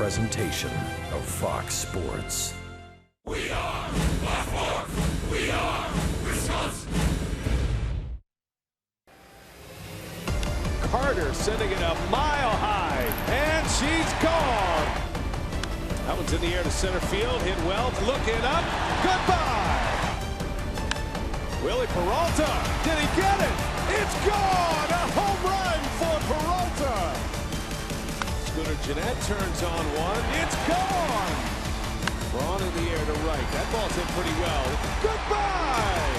presentation of Fox Sports. We are Baltimore. We are Wisconsin. Carter sending it a mile high, and she's gone. That one's in the air to center field, hit well, looking up, goodbye. Willie Peralta, did he get it? It's gone, a home run for Peralta. Scooter Jeanette turns on one, it's gone. Braun in the air to right, that ball's hit pretty well, goodbye.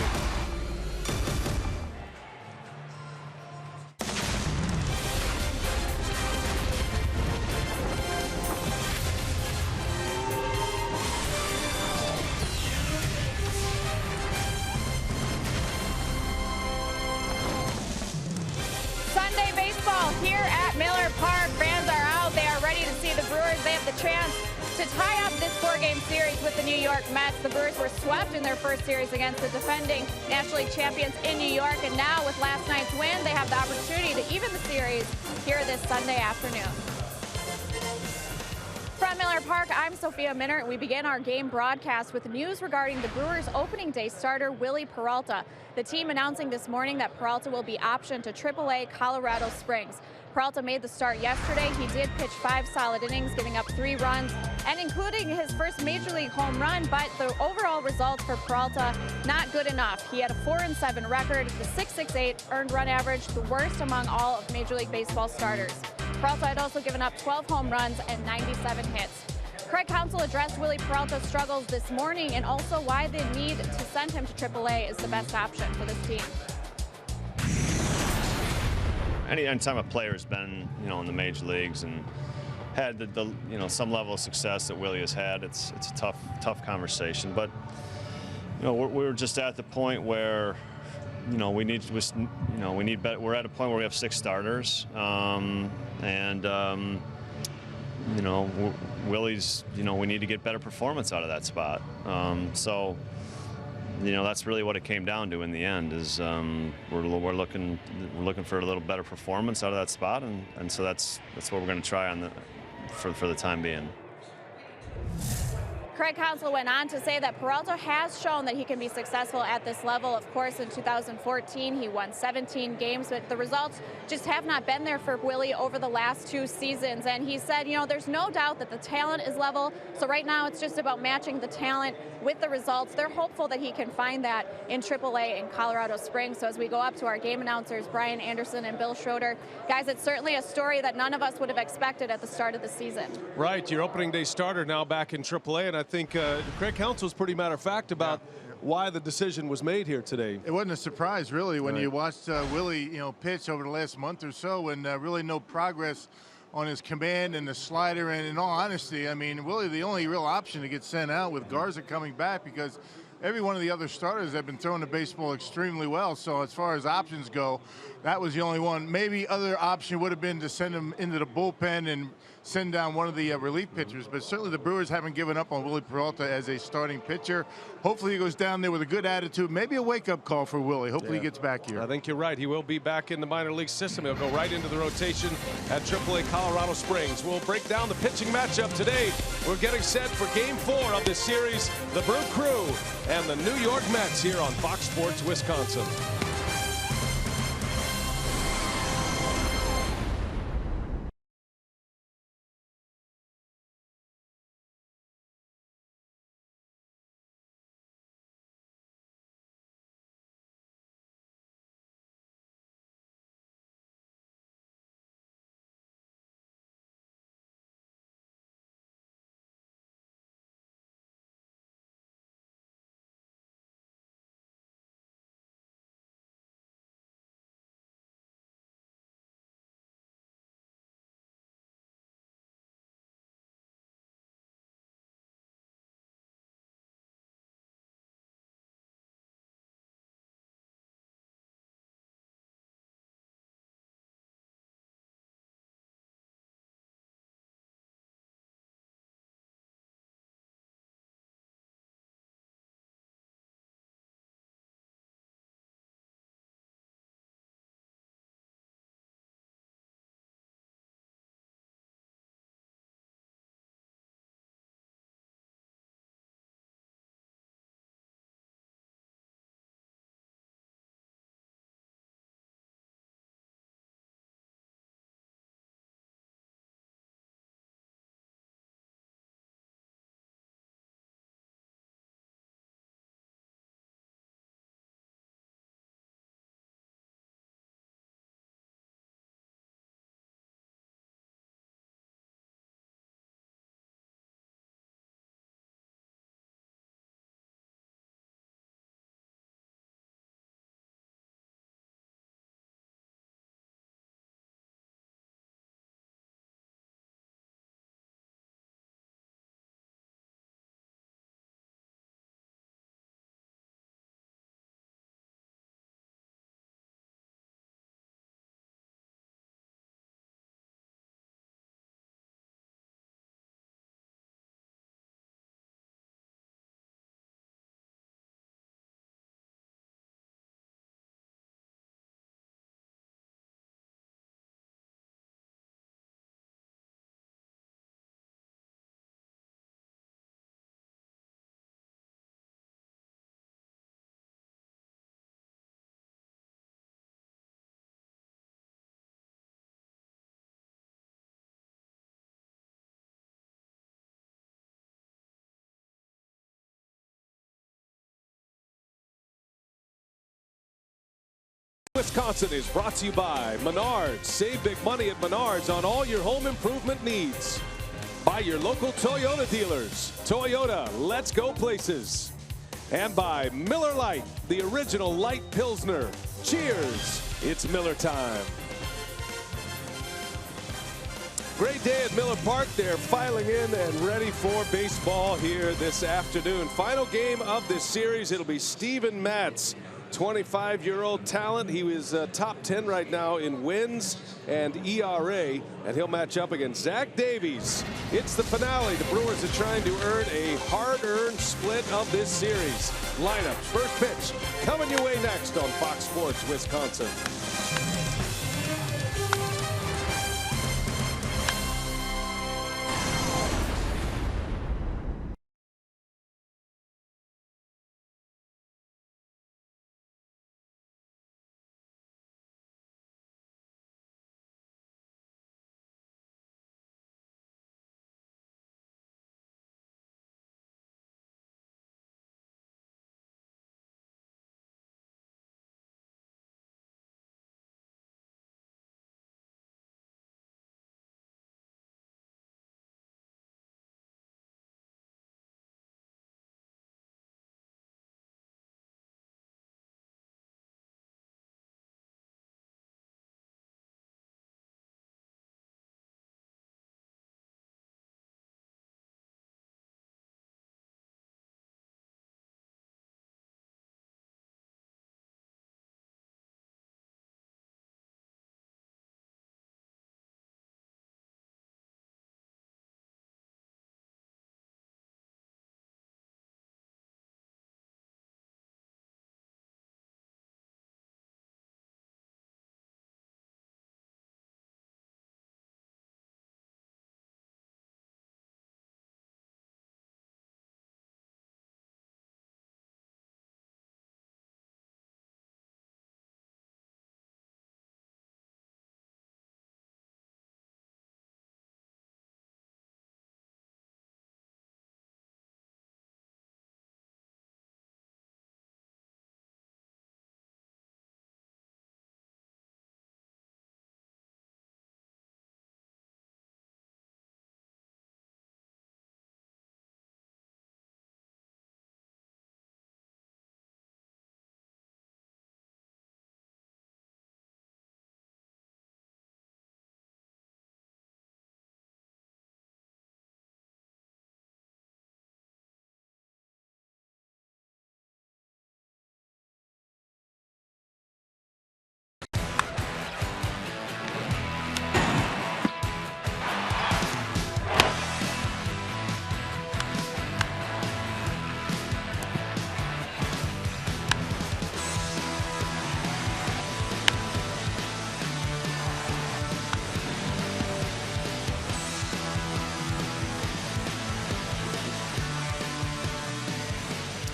Here at Miller Park, fans are out. They are ready to see the Brewers. They have the chance to tie up this four-game series with the New York Mets. The Brewers were swept in their first series against the defending National League champions in New York, and now with last night's win, they have the opportunity to even the series here this Sunday afternoon. From Miller Park, I'm Sophia Minner, and we begin our game broadcast with news regarding the Brewers' opening day starter, Willie Peralta. The team announcing this morning that Peralta will be optioned to AAA Colorado Springs. Peralta made the start yesterday. He did pitch 5 solid innings, giving up 3 runs, and including his first Major League home run, but the overall results for Peralta, not good enough. He had a 4-7 record, the .668 earned run average, the worst among all of Major League Baseball starters. Peralta had also given up 12 home runs and 97 hits. Craig Counsell addressed Willie Peralta's struggles this morning and also why the need to send him to AAA is the best option for this team. Anytime a player's been, in the major leagues and had the some level of success that Willie has had, it's a tough conversation. But we're just at the point where we need better. We're at a point where we have 6 starters, Willie's, we need to get better performance out of that spot. So that's really what it came down to in the end. Is we're looking for a little better performance out of that spot, and so that's what we're going to try for the time being. Craig Counsell went on to say that Peralta has shown that he can be successful at this level. Of course, in 2014, he won 17 games, but the results just have not been there for Willie over the last 2 seasons. And he said, there's no doubt that the talent is level. So right now, it's just about matching the talent with the results. They're hopeful that he can find that in AAA in Colorado Springs. So as we go up to our game announcers, Brian Anderson and Bill Schroeder, guys, it's certainly a story that none of us would have expected at the start of the season. Right, your opening day starter now back in AAA, and I think Craig Counsell was pretty matter of fact about why the decision was made here today. It wasn't a surprise, really, when you watched Willie, pitch over the last month or so, and really no progress on his command and the slider. And in all honesty, I mean, Willie, the only real option to get sent out with Garza coming back, because every one of the other starters have been throwing the baseball extremely well. So as far as options go, that was the only one. Maybe other option would have been to send him into the bullpen and send down one of the relief pitchers. But certainly the Brewers haven't given up on Willie Peralta as a starting pitcher. Hopefully he goes down there with a good attitude. Maybe a wake-up call for Willie. Hopefully he gets back here. I think you're right. He will be back in the minor league system. He'll go right into the rotation at AAA Colorado Springs. We'll break down the pitching matchup today. We're getting set for Game 4 of this series. The Brew Crew and the New York Mets here on Fox Sports Wisconsin. Wisconsin is brought to you by Menards. Save big money at Menards on all your home improvement needs. By your local Toyota dealers. Toyota, let's go places. And by Miller Lite, the original light Pilsner. Cheers, it's Miller time. Great day at Miller Park. They're filing in and ready for baseball here this afternoon. Final game of this series, it'll be Steven Matz. 25-year-old talent. He was top 10 right now in wins and ERA, and he'll match up against Zach Davies. It's the finale. The Brewers are trying to earn a hard-earned split of this series. Lineup, first pitch, coming your way next on Fox Sports Wisconsin.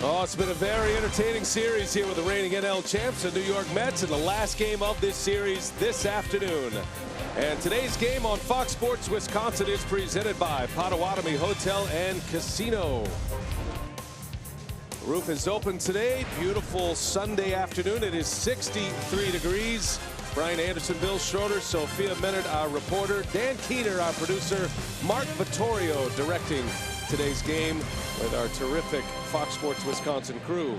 Oh, it's been a very entertaining series here with the reigning NL champs, the New York Mets, in the last game of this series this afternoon. And today's game on Fox Sports Wisconsin is presented by Potawatomi Hotel and Casino. Roof is open today. Beautiful Sunday afternoon. It is 63 degrees. Brian Anderson, Bill Schroeder, Sophia Minard, our reporter, Dan Keener, our producer, Mark Vittorio directing today's game with our terrific Fox Sports Wisconsin crew.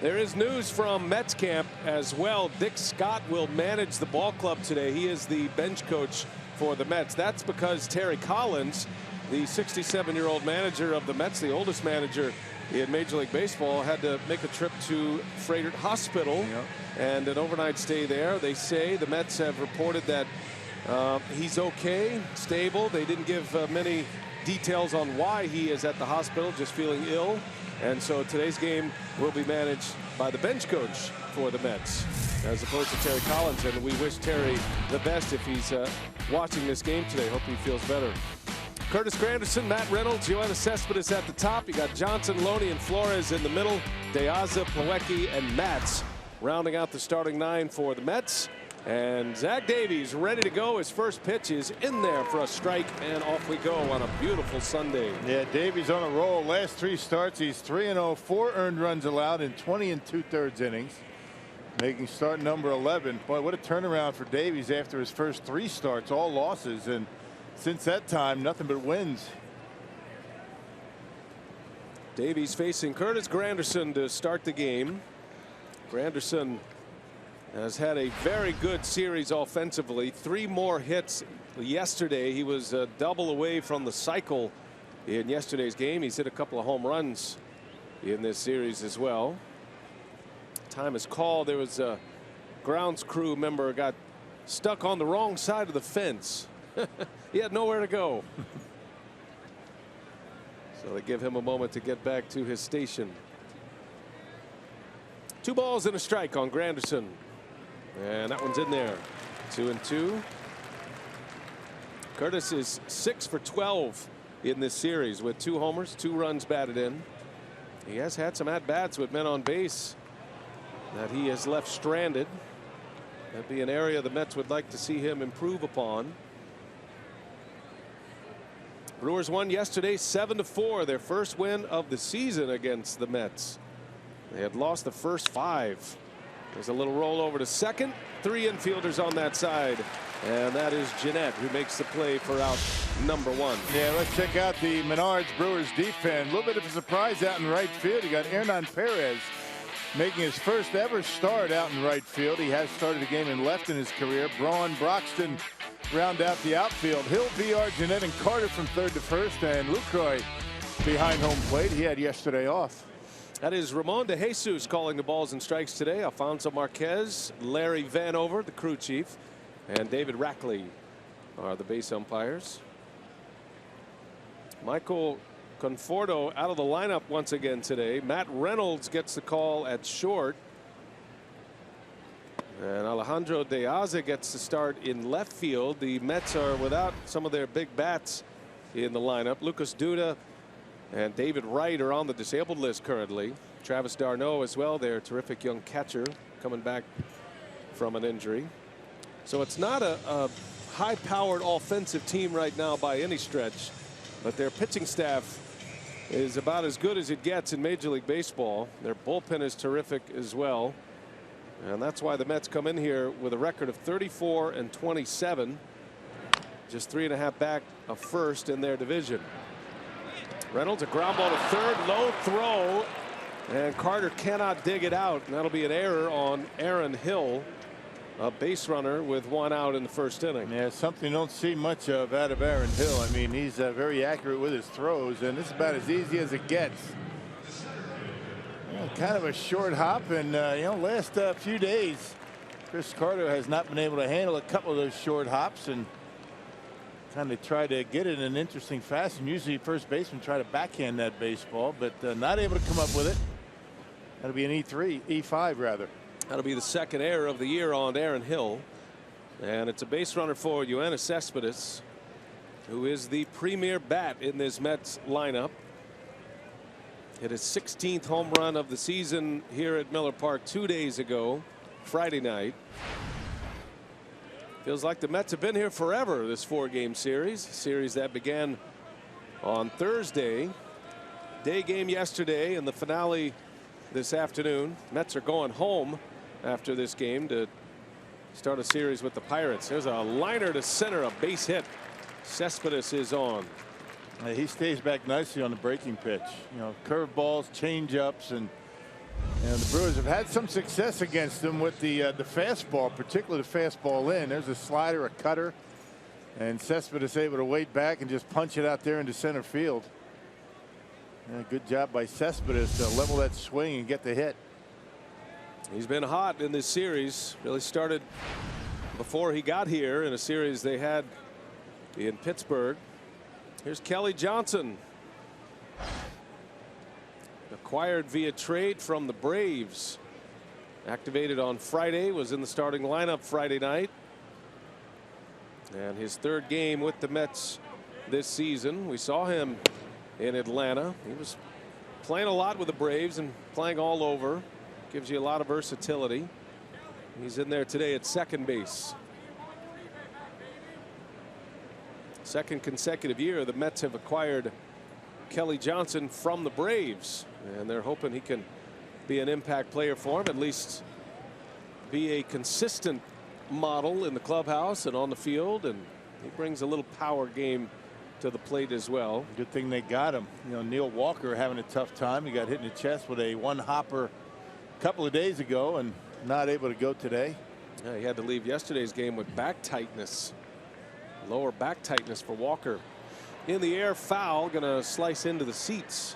There is news from Mets camp as well. Dick Scott will manage the ball club today. He is the bench coach for the Mets. That's because Terry Collins, the 67-year-old manager of the Mets, the oldest manager in Major League Baseball, had to make a trip to Frederick Hospital and an overnight stay there. They say the Mets have reported that he's okay, stable. They didn't give many details on why he is at the hospital, just feeling ill. And so today's game will be managed by the bench coach for the Mets, as opposed to Terry Collins. And we wish Terry the best if he's watching this game today. Hope he feels better. Curtis Granderson, Matt Reynolds, Joanna Cespedes at the top. You got Johnson, Loney, and Flores in the middle. De Aza, Plawecki, and Matz rounding out the starting nine for the Mets. And Zach Davies ready to go. His first pitch is in there for a strike, and off we go on a beautiful Sunday. Yeah, Davies on a roll. Last three starts, he's 3-0, 4 earned runs allowed in 20 2/3 innings. making start number 11. Boy, what a turnaround for Davies after his first 3 starts, all losses, and since that time nothing but wins. Davies facing Curtis Granderson to start the game. Granderson has had a very good series offensively. 3 more hits yesterday. He was a double away from the cycle in yesterday's game. He's hit a couple of home runs in this series as well. Time is called. There was a grounds crew member got stuck on the wrong side of the fence. He had nowhere to go. So they give him a moment to get back to his station. 2 balls and a strike on Granderson. And that one's in there. 2-2. Curtis is 6 for 12 in this series with 2 homers, 2 runs batted in. He has had some at-bats with men on base that he has left stranded. That'd be an area the Mets would like to see him improve upon. Brewers won yesterday 7-4, their first win of the season against the Mets. They had lost the first 5. There's a little roll over to second. 3 infielders on that side. And that is Jeanette who makes the play for out number 1. Yeah, let's check out the Menards Brewers defense. A little bit of a surprise out in right field. You got Hernan Perez making his first ever start out in right field. He has started a game in left in his career. Braun, Broxton round out the outfield. Hill, VR, Jeanette, and Carter from third to first, and Lucroy behind home plate. He had yesterday off. That is Ramon De Jesus calling the balls and strikes today. Alfonso Marquez, Larry Vanover, the crew chief, and David Rackley are the base umpires. Michael Conforto out of the lineup once again today. Matt Reynolds gets the call at short. And Alejandro De Aza gets the start in left field. The Mets are without some of their big bats in the lineup. Lucas Duda and David Wright are on the disabled list currently. Travis d'Arnaud as well, their terrific young catcher, coming back from an injury. So it's not a high-powered offensive team right now by any stretch, but their pitching staff is about as good as it gets in Major League Baseball. Their bullpen is terrific as well. And that's why the Mets come in here with a record of 34-27, just 3.5 back of first in their division. Reynolds, a ground ball to third, low throw, and Carter cannot dig it out. And that'll be an error on Aaron Hill, a base runner with 1 out in the first inning. Yeah, something you don't see much of out of Aaron Hill. I mean, he's very accurate with his throws, and this is about as easy as it gets. Kind of a short hop, and last few days Chris Carter has not been able to handle a couple of those short hops and kind of try to get it in an interesting fashion. Usually first baseman try to backhand that baseball, but not able to come up with it. That'll be an E5 rather. That'll be the second error of the year on Aaron Hill, and it's a base runner for Yoenis Cespedes, who is the premier bat in this Mets lineup. Hit his 16th home run of the season here at Miller Park 2 days ago, Friday night. Feels like the Mets have been here forever, this 4-game series. A series that began on Thursday. Day game yesterday and the finale this afternoon. Mets are going home after this game to start a series with the Pirates. There's a liner to center, a base hit. Cespedes is on. He stays back nicely on the breaking pitch. Curveballs, change-ups, and the Brewers have had some success against them with the fastball, particularly the fastball in. There's a slider, a cutter, and Cespedes able to wait back and just punch it out there into center field. Good job by Cespedes to level that swing and get the hit. He's been hot in this series. Really started before he got here in a series they had in Pittsburgh. Here's Kelly Johnson, acquired via trade from the Braves. Activated on Friday, was in the starting lineup Friday night. And his 3rd game with the Mets this season. We saw him in Atlanta. He was playing a lot with the Braves and playing all over. Gives you a lot of versatility. He's in there today at second base. Second consecutive year the Mets have acquired Kelly Johnson from the Braves, and they're hoping he can be an impact player for him, at least be a consistent model in the clubhouse and on the field, and he brings a little power game to the plate as well. Good thing they got him. You know, Neil Walker having a tough time. He got hit in the chest with a one-hopper a couple of days ago and not able to go today. Yeah, he had to leave yesterday's game with back tightness, lower back tightness for Walker. In the air, foul, gonna slice into the seats.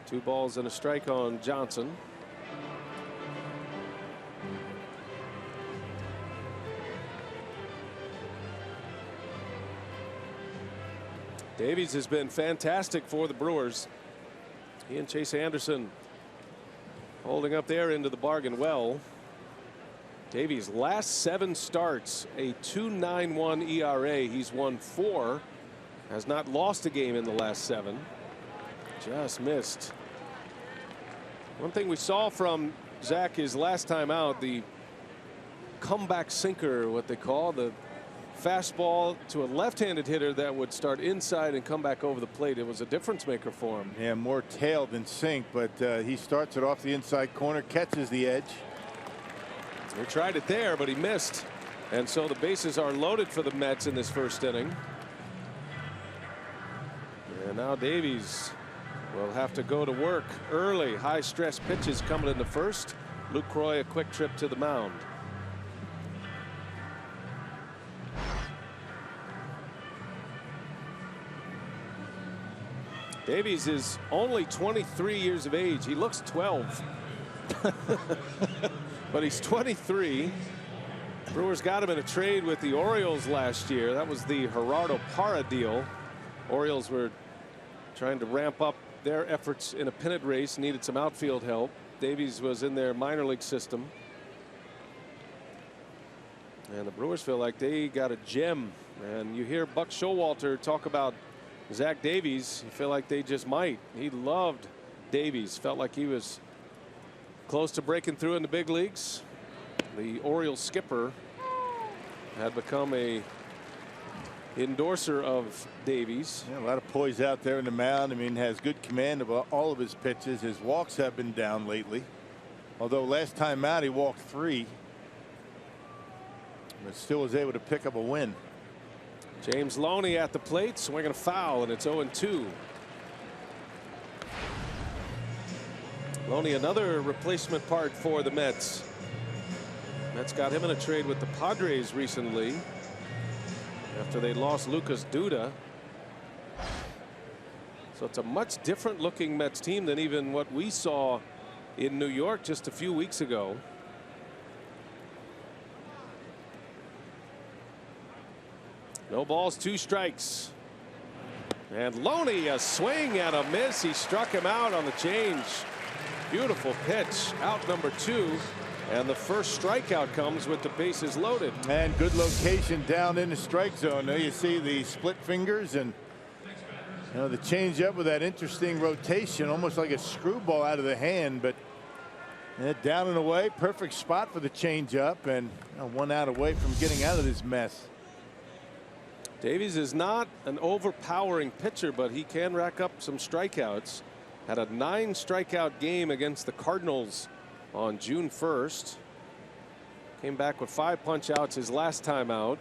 2 balls and a strike on Johnson. Davies has been fantastic for the Brewers. He and Chase Anderson holding up their end of the bargain well. Davies last 7 starts, a 2.91 ERA. He's won 4, has not lost a game in the last 7. Just missed. One thing we saw from Zach is last time out, the comeback sinker, what they call the fastball to a left-handed hitter that would start inside and come back over the plate. It was a difference maker for him. Yeah, more tail than sink, but he starts it off the inside corner, catches the edge. He tried it there, but he missed, and so the bases are loaded for the Mets in this first inning. And now Davies will have to go to work early. High stress pitches coming in the first. Luke Croy a quick trip to the mound. Davies is only 23 years of age. He looks 12. But he's 23. Brewers got him in a trade with the Orioles last year. That was the Gerardo Parra deal. Orioles were trying to ramp up their efforts in a pennant race, needed some outfield help. Davies was in their minor league system. And the Brewers feel like they got a gem. And you hear Buck Showalter talk about Zach Davies. You feel like they just might. He loved Davies. Felt like he was close to breaking through in the big leagues. The Orioles skipper had become a endorser of Davies. Yeah, a lot of poise out there in the mound. I mean, has good command of all of his pitches. His walks have been down lately, although last time out he walked 3, but still was able to pick up a win. James Loney at the plate, swinging a foul, and it's 0-2. Loney, another replacement part for the Mets. Mets got him in a trade with the Padres recently after they lost Lucas Duda. So it's a much different looking Mets team than even what we saw in New York just a few weeks ago. No balls, 2 strikes. And Loney, a swing and a miss. He struck him out on the change. Beautiful pitch. Out number 2. And the first strikeout comes with the bases loaded. And good location down in the strike zone. There you see the split fingers and the changeup with that interesting rotation, almost like a screwball out of the hand, but down and away. Perfect spot for the changeup, and 1 out away from getting out of this mess. Davies is not an overpowering pitcher, but he can rack up some strikeouts. Had a 9 strikeout game against the Cardinals on June 1st. Came back with 5 punch outs his last time out.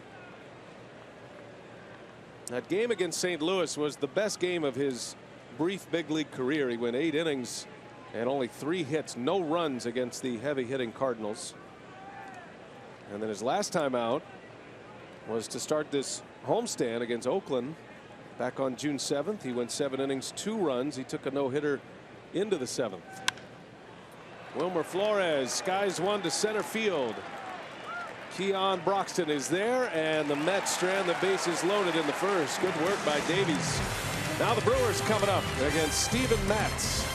That game against St. Louis was the best game of his brief big league career. He went 8 innings and only 3 hits, no runs against the heavy hitting Cardinals. And then his last time out was to start this homestand against Oakland back on June 7th. He went 7 innings, 2 runs. He took a no-hitter into the 7th. Wilmer Flores skies one to center field. Keon Broxton is there, and the Mets strand the bases loaded in the first. Good work by Davies. Now the Brewers coming up against Steven Matz.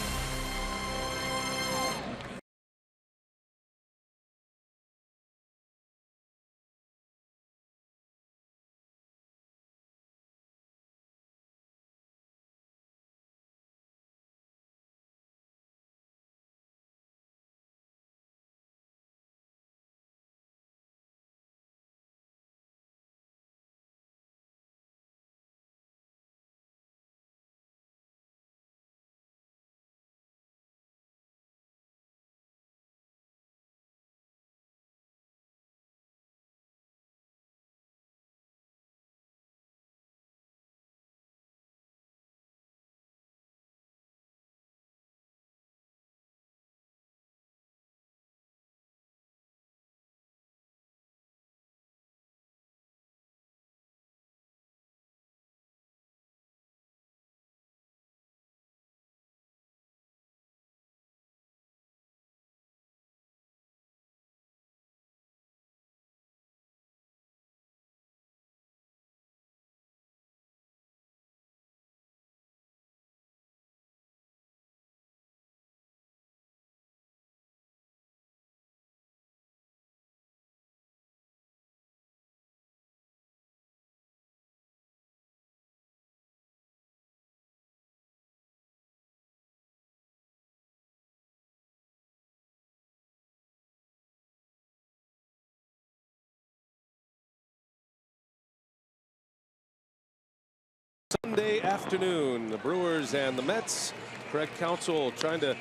Sunday afternoon, the Brewers and the Mets. Craig Counsell trying to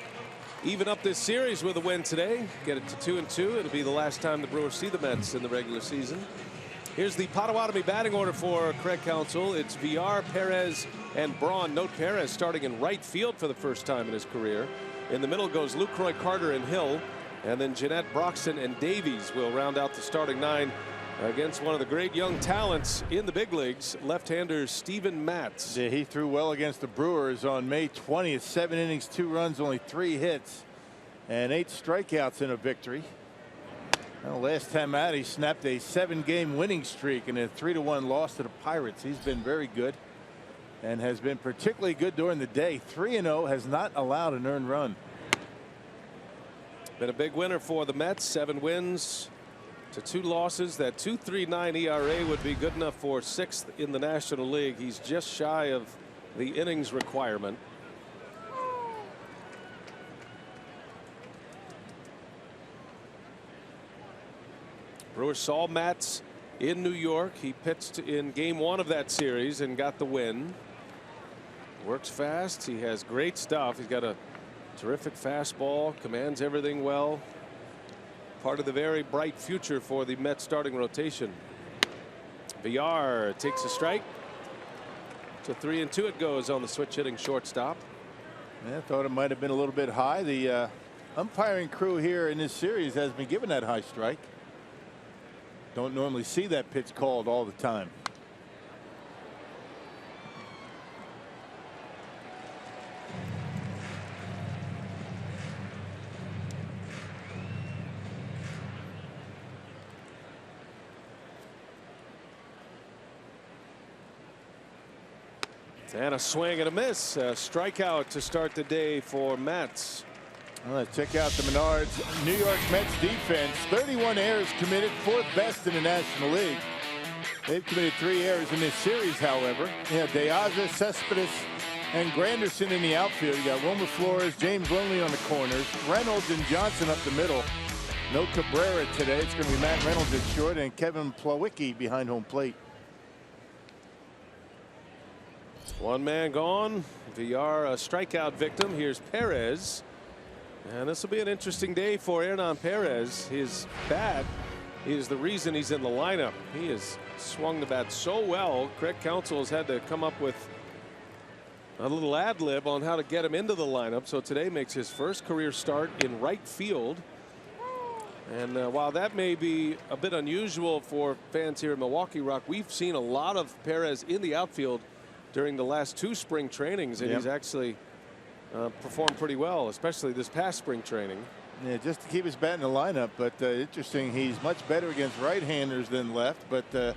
even up this series with a win today, get it to 2-2. It'll be the last time the Brewers see the Mets in the regular season. Here's the Potawatomi batting order for Craig Counsell. It's Villar, Perez, and Braun. Note Perez starting in right field for the first time in his career. In the middle goes Lucroy, Carter, and Hill. And then Jeanette, Broxton, and Davies will round out the starting 9 against one of the great young talents in the big leagues, left-hander Steven Matz. Yeah, he threw well against the Brewers on May 20th. 7 innings, 2 runs, only 3 hits, and 8 strikeouts in a victory. Well, last time out, he snapped a 7-game winning streak in a 3-1 loss to the Pirates. He's been very good and has been particularly good during the day. 3-0, has not allowed an earned run. Been a big winner for the Mets. 7 wins to 2 losses. That 2.39 ERA would be good enough for 6th in the National League. He's just shy of the innings requirement. Brewers saw Matz in New York. He pitched in game 1 of that series and got the win. Works fast. He has great stuff. He's got a terrific fastball, commands everything well. Part of the very bright future for the Mets starting rotation. Villar takes a strike. To 3-2 it goes on the switch hitting shortstop. Yeah, I thought it might have been a little bit high. The umpiring crew here in this series has been given that high strike. Don't normally see that pitch called all the time. And a swing and a miss. A strikeout to start the day for Matz. Well, let's check out the Menards New York Mets defense. 31 errors committed, 4th best in the National League. They've committed 3 errors in this series, however. Yeah, De Aza, Cespedes, and Granderson in the outfield. You got Wilmer Flores, James Loney on the corners, Reynolds and Johnson up the middle. No Cabrera today. It's going to be Matt Reynolds at short and Kevin Plawecki behind home plate. 1 man gone. Villar a strikeout victim. Here's Perez. And this will be an interesting day for Hernan Perez. His bat is the reason he's in the lineup. He has swung the bat so well. Craig Counsell has had to come up with a little ad lib on how to get him into the lineup. So today makes his first career start in right field. And while that may be a bit unusual for fans here in Milwaukee, Rock, we've seen a lot of Perez in the outfield during the last 2 spring trainings, and he's actually performed pretty well, especially this past spring training. Yeah, just to keep his bat in the lineup. But interesting, he's much better against right-handers than left. But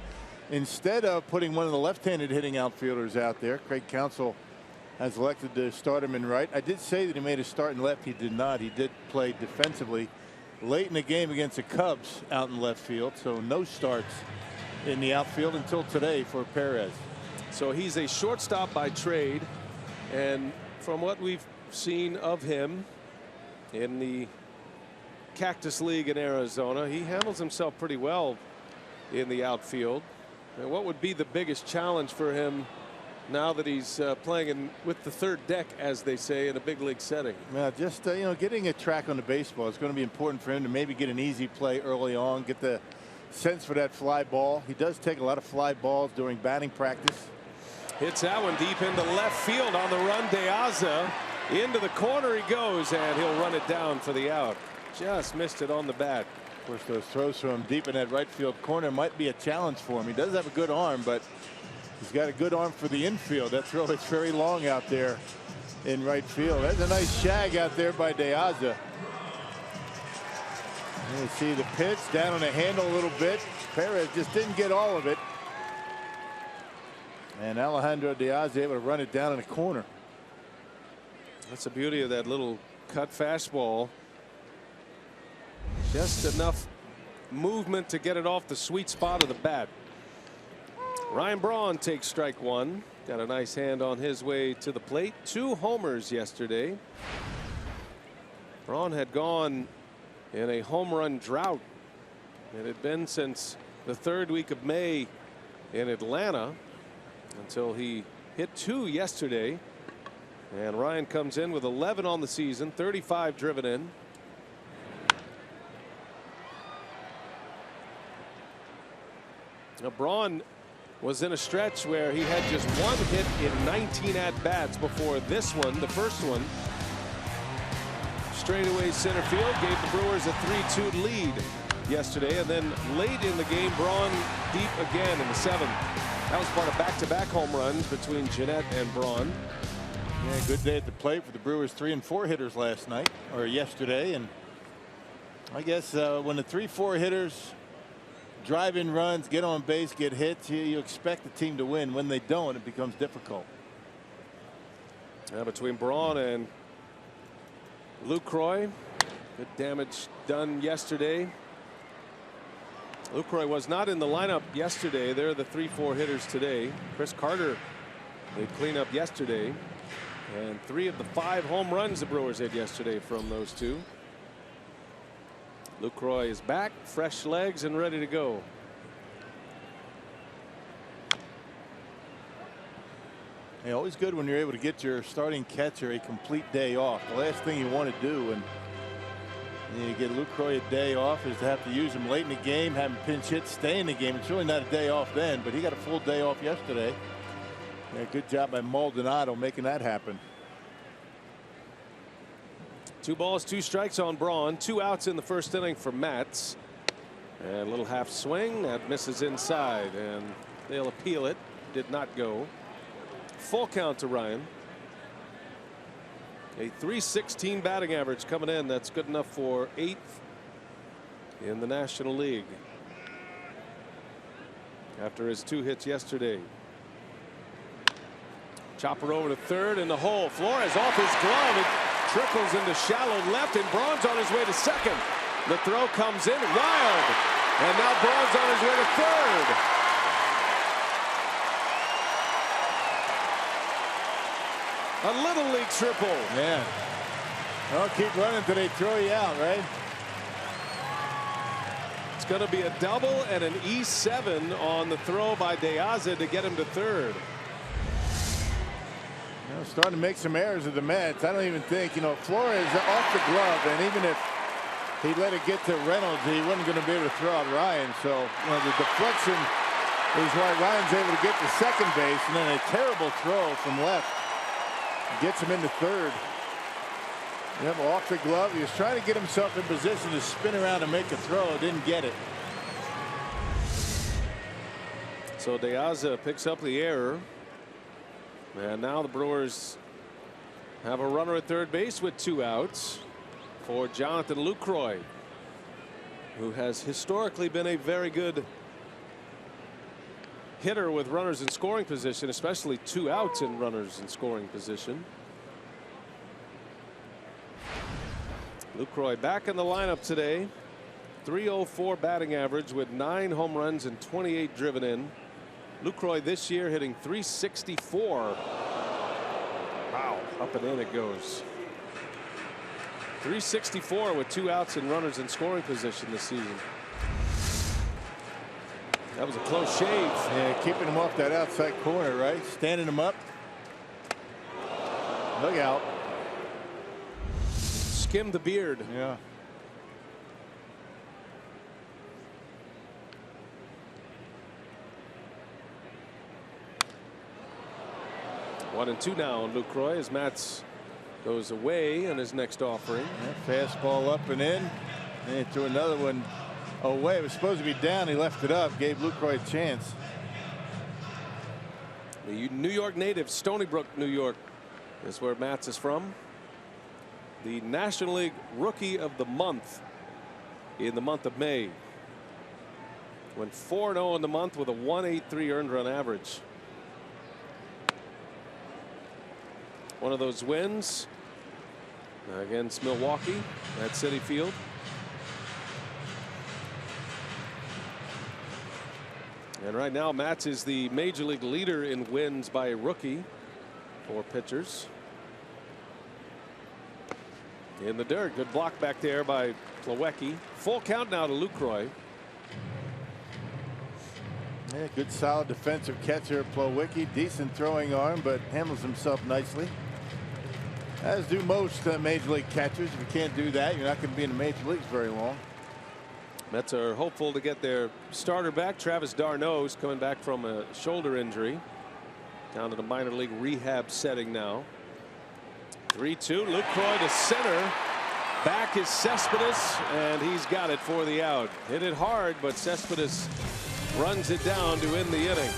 instead of putting one of the left-handed hitting outfielders out there, Craig Counsell has elected to start him in right. I did say that he made a start in left. He did not. He did play defensively late in the game against the Cubs out in left field. So no starts in the outfield until today for Perez. So he's a shortstop by trade, and from what we've seen of him in the Cactus League in Arizona, he handles himself pretty well in the outfield. And what would be the biggest challenge for him now that he's playing with the 3rd deck, as they say, in a big league setting? Well, just you know, getting a track on the baseball is going to be important for him to maybe get an easy play early on, get the sense for that fly ball. He does take a lot of fly balls during batting practice. Hits that one deep into left field on the run. De Aza into the corner he goes, and he'll run it down for the out. Just missed it on the bat. Of course, those throws from him deep in that right field corner might be a challenge for him. He does have a good arm, but he's got a good arm for the infield. That throw is very long out there in right field. That's a nice shag out there by De Aza. You see the pitch down on the handle a little bit. Perez just didn't get all of it. And Alejandro De Aza able to run it down in the corner. That's the beauty of that little cut fastball. Just enough movement to get it off the sweet spot of the bat. Ryan Braun takes strike 1. Got a nice hand on his way to the plate. 2 homers yesterday. Braun had gone in a home run drought. It had been since the 3rd week of May in Atlanta, until he hit 2 yesterday. And Ryan comes in with 11 on the season, 35 driven in. Now Braun was in a stretch where he had just 1 hit in 19 at-bats before this one, the first one. Straightaway center field gave the Brewers a 3-2 lead yesterday, and then late in the game, Braun deep again in the 7th. That was part of back-to-back home runs between Jeanette and Braun. Yeah, good day at the plate for the Brewers 3 and 4 hitters last night or yesterday, and I guess when the 3-4 hitters drive in runs, get on base, get hits, you expect the team to win. When they don't, it becomes difficult. Between Braun and Lucroy, good damage done yesterday. Lucroy was not in the lineup yesterday. They're the 3-4 hitters today. Chris Carter, they clean up yesterday, and 3 of the 5 home runs the Brewers hit yesterday from those 2. Lucroy is back, fresh legs, and ready to go. Hey, always good when you're able to get your starting catcher a complete day off. The last thing you want to do when you get Lucroy a day off is to have to use him late in the game, have him pinch hit, stay in the game. It's really not a day off then, but he got a full day off yesterday. Yeah, good job by Maldonado making that happen. 2 balls, 2 strikes on Braun. 2 outs in the first inning for Matz. And a little half swing that misses inside, and they'll appeal it. Did not go. Full count to Ryan. A .316 batting average coming in. That's good enough for 8th in the National League after his 2 hits yesterday. Chopper over to third in the hole. Flores off his glove. It trickles into shallow left, and Braun's on his way to second. The throw comes in wild, and now Braun's on his way to third. A little league triple. Yeah. Well, keep running until they throw you out, right? It's going to be a double and an E7 on the throw by De Aza to get him to third. Starting to make some errors of the Mets. I don't even think, Flores off the glove, and even if he let it get to Reynolds, he wasn't going to be able to throw out Ryan. So, the deflection is why Ryan's able to get to second base, and then a terrible throw from left gets him into third. Off the glove. He was trying to get himself in position to spin around and make a throw. Didn't get it. So De Aza picks up the error. And now the Brewers have a runner at third base with 2 outs for Jonathan Lucroy, who has historically been a very good hitter with runners in scoring position, especially 2 outs in runners in scoring position. Lucroy back in the lineup today. .304 batting average with 9 home runs and 28 driven in. Lucroy this year hitting .364. Wow, up and in it goes. .364 with 2 outs and runners in scoring position this season. That was a close shave. Yeah, keeping him off that outside corner, right? Standing him up. Look out. Skimmed the beard. Yeah. One and 2 now on Lucroy as Matz goes away on his next offering. Yeah, fastball up and in. And he threw another one away. It was supposed to be down. He left it up. Gave Lucroy a chance. The New York native, Stony Brook, New York, is where Matz is from. The National League Rookie of the Month in the month of May. Went 4-0 in the month with a .183 earned run average. One of those wins against Milwaukee at Citi Field. And right now, Matz is the major league leader in wins by a rookie for pitchers. In the dirt, good block back there by Plawecki. Full count now to Lucroy. Yeah, good solid defensive catcher, Plawecki. Decent throwing arm, but handles himself nicely. As do most major league catchers. If you can't do that, you're not going to be in the major leagues very long. Mets are hopeful to get their starter back. Travis d'Arnaud's coming back from a shoulder injury. Down to the minor league rehab setting now. 3-2. Lucroy to center. Back is Cespedes, and he's got it for the out. Hit it hard, but Cespedes runs it down to end the inning.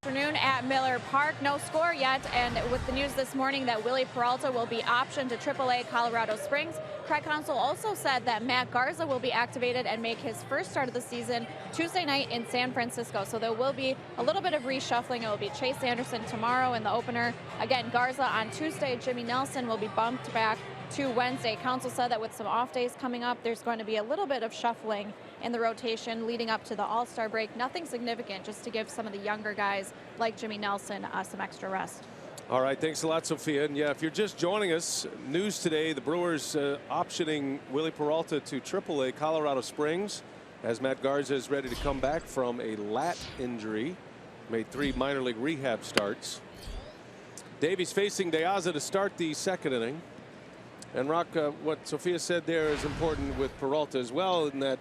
Afternoon at Miller Park. No score yet, and with the news this morning that Willie Peralta will be optioned to AAA Colorado Springs, Craig Counsell also said that Matt Garza will be activated and make his first start of the season Tuesday night in San Francisco. So there will be a little bit of reshuffling. It will be Chase Anderson tomorrow in the opener. Again, Garza on Tuesday. Jimmy Nelson will be bumped back to Wednesday. Counsell said that with some off days coming up, there's going to be a little bit of shuffling in the rotation leading up to the All-Star break. Nothing significant, just to give some of the younger guys like Jimmy Nelson some extra rest. All right, thanks a lot, Sophia. And yeah, if you're just joining us, news today, the Brewers optioning Willie Peralta to AAA Colorado Springs as Matt Garza is ready to come back from a lat injury. Made 3 minor league rehab starts. Davies facing De Aza to start the second inning. And Rock, what Sophia said there is important with Peralta as well, in that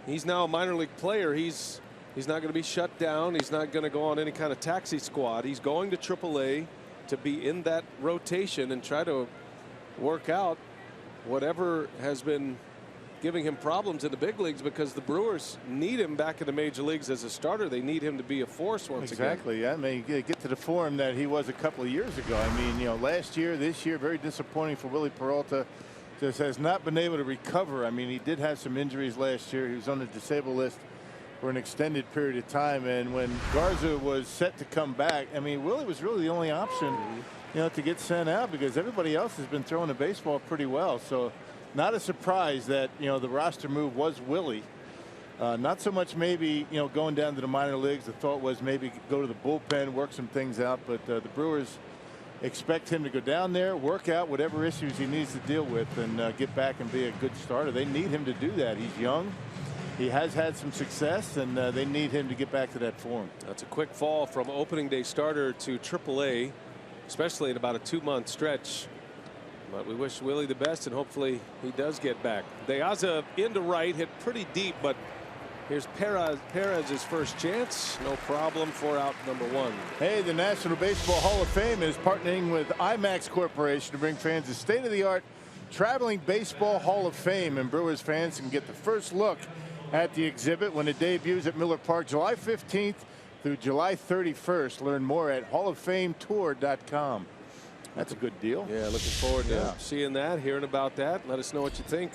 he's now a minor league player. He's not going to be shut down. He's not going to go on any kind of taxi squad. He's going to AAA to be in that rotation and try to work out whatever has been giving him problems in the big leagues, because the Brewers need him back in the major leagues as a starter. They need him to be a force once again. Exactly. I mean, get to the form that he was a couple of years ago. I mean, you know, last year, this year, very disappointing for Willie Peralta. Just has not been able to recover. I mean, he did have some injuries last year. He was on the disabled list for an extended period of time. And when Garza was set to come back, I mean, Willie was really the only option, you know, to get sent out, because everybody else has been throwing the baseball pretty well. So not a surprise that, you know, the roster move was Willie. Not so much maybe, you know, going down to the minor leagues. The thought was maybe go to the bullpen, work some things out. But the Brewers expect him to go down there, work out whatever issues he needs to deal with, and get back and be a good starter. They need him to do that. He's young. He has had some success, and they need him to get back to that form. That's a quick fall from opening day starter to AAA, especially in about a 2-month stretch. But we wish Willie the best, and hopefully he does get back. De Aza into right, hit pretty deep, but here's Perez's first chance. No problem for out number 1. Hey, the National Baseball Hall of Fame is partnering with IMAX Corporation to bring fans a state-of-the-art traveling baseball Hall of Fame, and Brewers fans can get the first look at the exhibit when it debuts at Miller Park July 15th through July 31st. Learn more at halloffametour.com. That's a good deal. Yeah, looking forward to seeing that, hearing about that. Let us know what you think.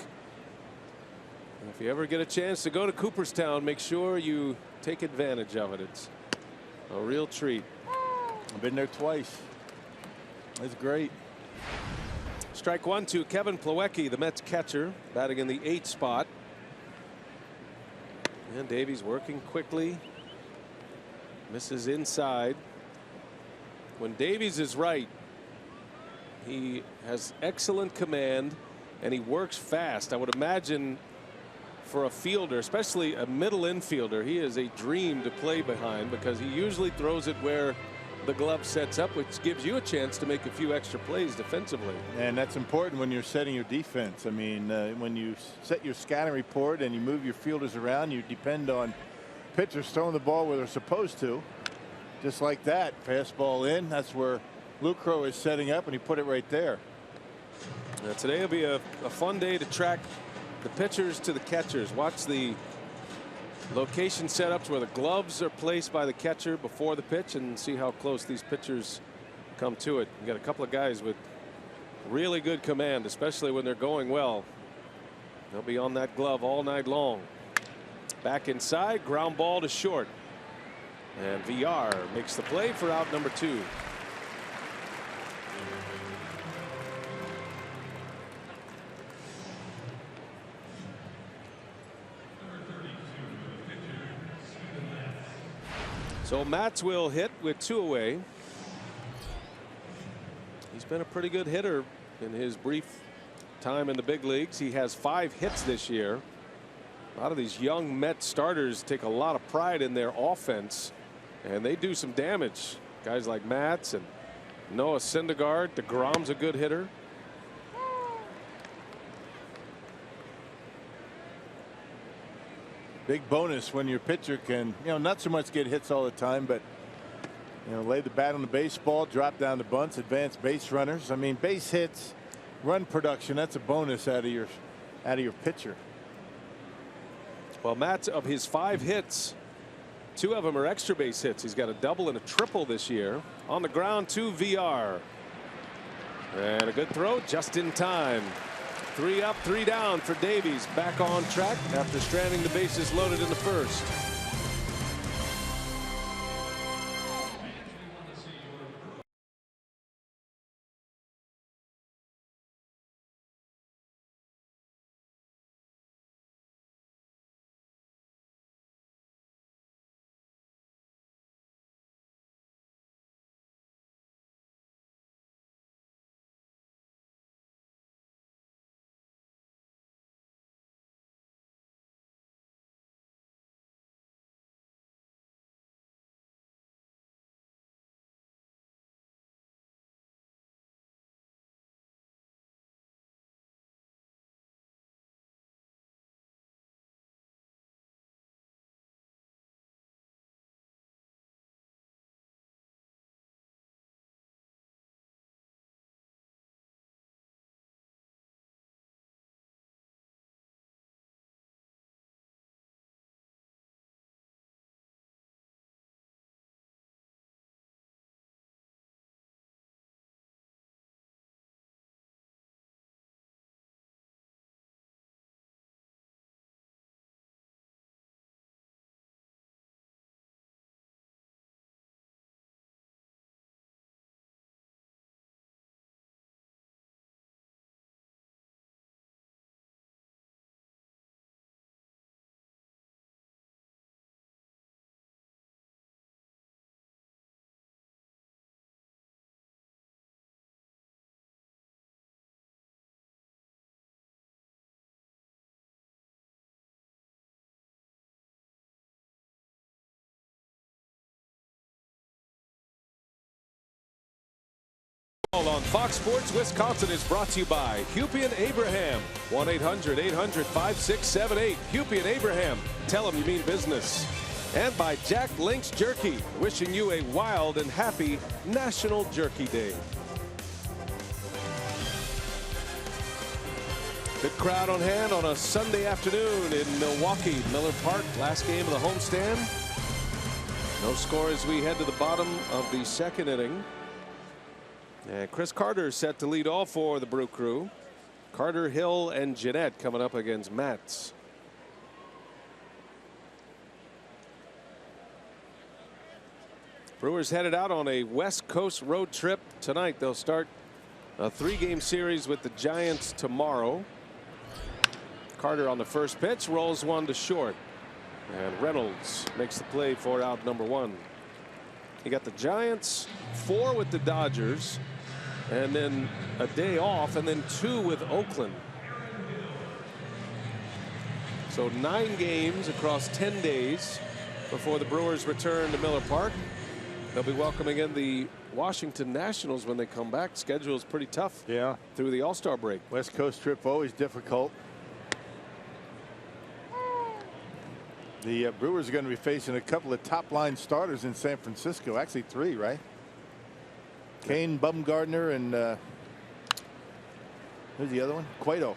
And if you ever get a chance to go to Cooperstown, make sure you take advantage of it. It's a real treat. I've been there twice. It's great. Strike 1 to Kevin Plawecki, the Mets catcher, batting in the 8th spot. And Davies working quickly. Misses inside. When Davies is right, he has excellent command and he works fast. I would imagine for a fielder, especially a middle infielder, he is a dream to play behind because he usually throws it where the glove sets up, which gives you a chance to make a few extra plays defensively. And that's important when you're setting your defense. I mean, when you set your scouting report and you move your fielders around, you depend on pitchers throwing the ball where they're supposed to. Just like that, fastball in. That's where Lucrow is setting up, and he put it right there. Now, today will be a fun day to track the pitchers to the catchers. Watch the location setups where the gloves are placed by the catcher before the pitch and see how close these pitchers come to it. You got a couple of guys with really good command, especially when they're going well. They'll be on that glove all night long. Back inside, ground ball to short. And VR makes the play for out number 2. So Matz will hit with 2 away. He's been a pretty good hitter in his brief time in the big leagues. He has 5 hits this year. A lot of these young Met starters take a lot of pride in their offense, and they do some damage. Guys like Matz and Noah Syndergaard. DeGrom's a good hitter. Big bonus when your pitcher can, not so much get hits all the time, but lay the bat on the baseball, drop down the bunts, advance base runners. I mean, base hits, run production, that's a bonus out of your pitcher. Well, Matt, of his 5 hits, 2 of them are extra base hits. He's got a double and a triple this year. On the ground to VR. And a good throw just in time. 3 up, 3 down for Davies. Back on track after stranding the bases loaded in the first. On Fox Sports Wisconsin is brought to you by Hupy and Abraham. 1-800-800-5678. Hupy and Abraham. Tell them you mean business. And by Jack Link's Jerky. Wishing you a wild and happy National Jerky Day. Good crowd on hand on a Sunday afternoon in Milwaukee. Miller Park. Last game of the homestand. No score as we head to the bottom of the 2nd inning. And Chris Carter is set to lead off for the Brew Crew. Carter, Hill, and Jeanette coming up against Matz. Brewers headed out on a West Coast road trip tonight. They'll start a 3-game series with the Giants tomorrow. Carter on the first pitch rolls one to short, and Reynolds makes the play for out number 1. You got the Giants, 4 with the Dodgers, and then a day off, and then 2 with Oakland. So 9 games across 10 days before the Brewers return to Miller Park. They'll be welcoming in the Washington Nationals when they come back. Schedule is pretty tough. Yeah. Through the All-Star break. West Coast trip always difficult. The Brewers are going to be facing a couple of top-line starters in San Francisco. Actually 3, right? Kane, Bumgarner, and who's the other one? Cueto.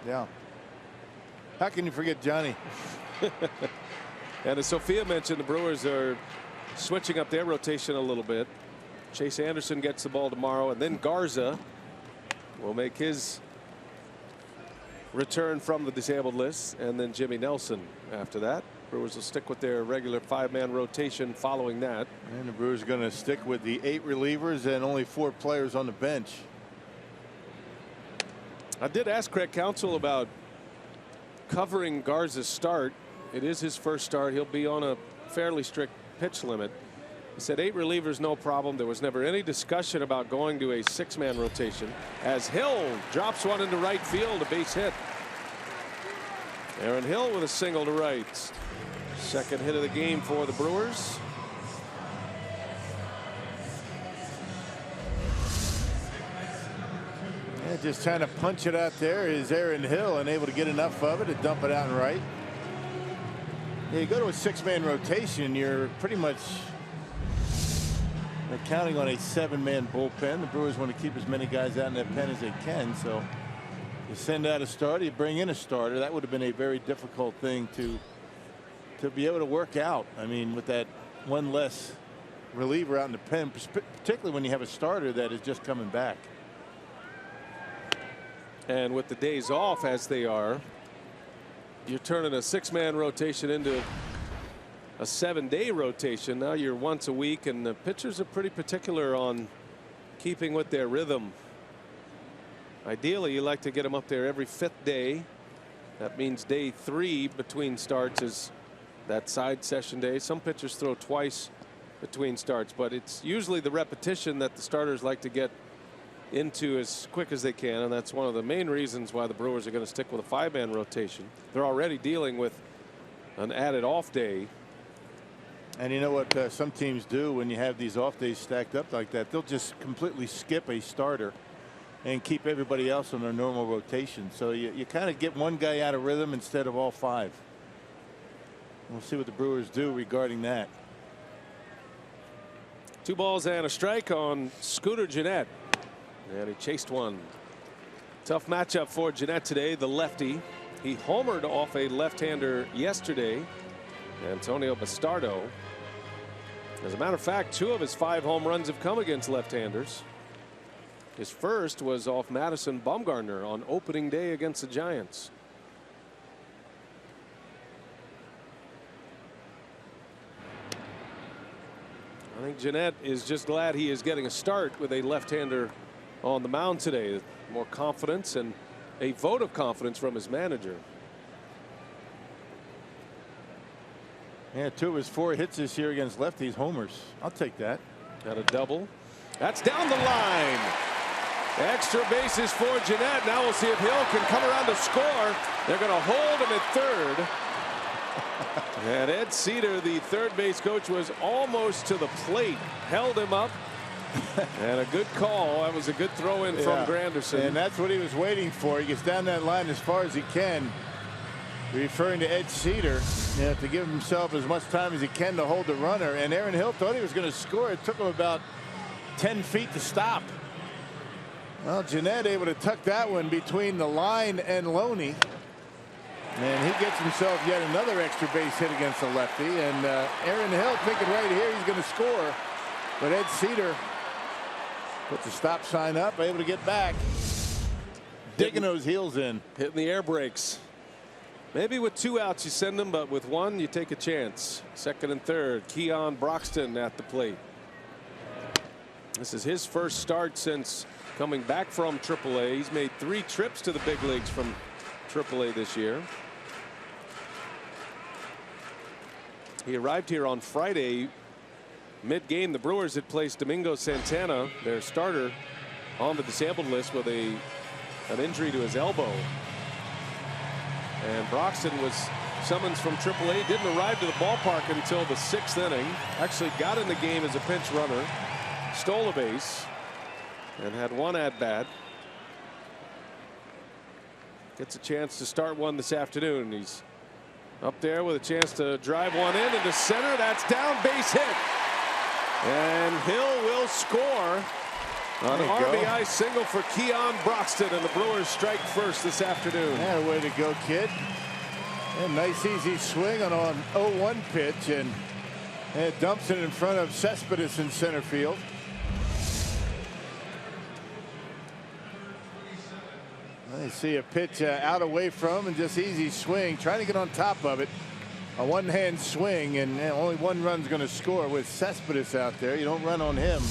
Yeah. How can you forget Johnny? And as Sophia mentioned, the Brewers are switching up their rotation a little bit. Chase Anderson gets the ball tomorrow, and then Garza will make his return from the disabled list, and then Jimmy Nelson after that. Brewers will stick with their regular 5-man rotation following that. And the Brewers are going to stick with the 8 relievers and only 4 players on the bench. I did ask Craig Counsell about covering Garza's start. It is his first start. He'll be on a fairly strict pitch limit. He said 8 relievers, no problem. There was never any discussion about going to a 6-man rotation, as Hill drops one into right field, a base hit. Aaron Hill with a single to right. Second hit of the game for the Brewers. Yeah, just trying to punch it out there is Aaron Hill, and able to get enough of it to dump it out and right. Yeah, you go to a 6-man rotation, you're pretty much counting on a 7-man bullpen. The Brewers want to keep as many guys out in that pen as they can. So you send out a starter, you bring in a starter. That would have been a very difficult thing to be able to work out. I mean, with that one less reliever out in the pen, particularly when you have a starter that is just coming back. And with the days off as they are, you're turning a 6-man rotation into a 7-day rotation. Now you're once a week, and the pitchers are pretty particular on keeping with their rhythm. Ideally, you like to get them up there every 5th day. That means day 3 between starts is that side session day. Some pitchers throw twice between starts, but it's usually the repetition that the starters like to get into as quick as they can, and that's one of the main reasons why the Brewers are going to stick with a 5-man rotation. They're already dealing with an added off day. And you know what some teams do when you have these off days stacked up like that? They'll just completely skip a starter and keep everybody else on their normal rotation. So you kind of get one guy out of rhythm instead of all 5. We'll see what the Brewers do regarding that. 2 balls and a strike on Scooter Gennett. And he chased one. Tough matchup for Gennett today, the lefty. He homered off a left-hander yesterday, Antonio Bastardo. As a matter of fact, 2 of his 5 home runs have come against left-handers. His first was off Madison Bumgarner on opening day against the Giants. I think Gennett is just glad he is getting a start with a left-hander on the mound today. More confidence and a vote of confidence from his manager. Yeah, 2 of his 4 hits this year against lefties homers. I'll take that. Got a double. That's down the line. Extra bases for Gennett. Now we'll see if Hill can come around to score. They're going to hold him at third. And Ed Cedar, the third base coach, was almost to the plate. Held him up. And a good call. That was a good throw in from Granderson. And that's what he was waiting for. He gets down that line as far as he can. Referring to Ed Cedar, to give himself as much time as he can to hold the runner. And Aaron Hill thought he was going to score. It took him about 10 feet to stop. Well, Gennett able to tuck that one between the line and Loney. And he gets himself yet another extra base hit against the lefty. And Aaron Hill thinking right here he's going to score. But Ed Cedar Put the stop sign up, able to get back. Digging those heels in. Hitting the air brakes. Maybe with 2 outs you send him, but with 1 you take a chance. Second and third. Keon Broxton at the plate. This is his first start since coming back from AAA. He's made 3 trips to the big leagues from AAA this year. He arrived here on Friday. Mid-game, the Brewers had placed Domingo Santana, their starter, on the disabled list with an injury to his elbow. And Broxton was summoned from AAA. Didn't arrive to the ballpark until the 6th inning. Actually got in the game as a pinch runner. Stole a base and had 1 at-bat. Gets a chance to start one this afternoon. He's up there with a chance to drive one into center. That's down, base hit. And Hill will score on an RBI single for Keon Broxton, and the Brewers strike first this afternoon. Yeah, way to go, kid. And nice easy swing on an 0-1 pitch, and it dumps it in front of Cespedes in center field. I see a pitch out away from, and just easy swing, trying to get on top of it. A one-hand swing, and only 1 run's going to score with Cespedes out there. You don't run on him.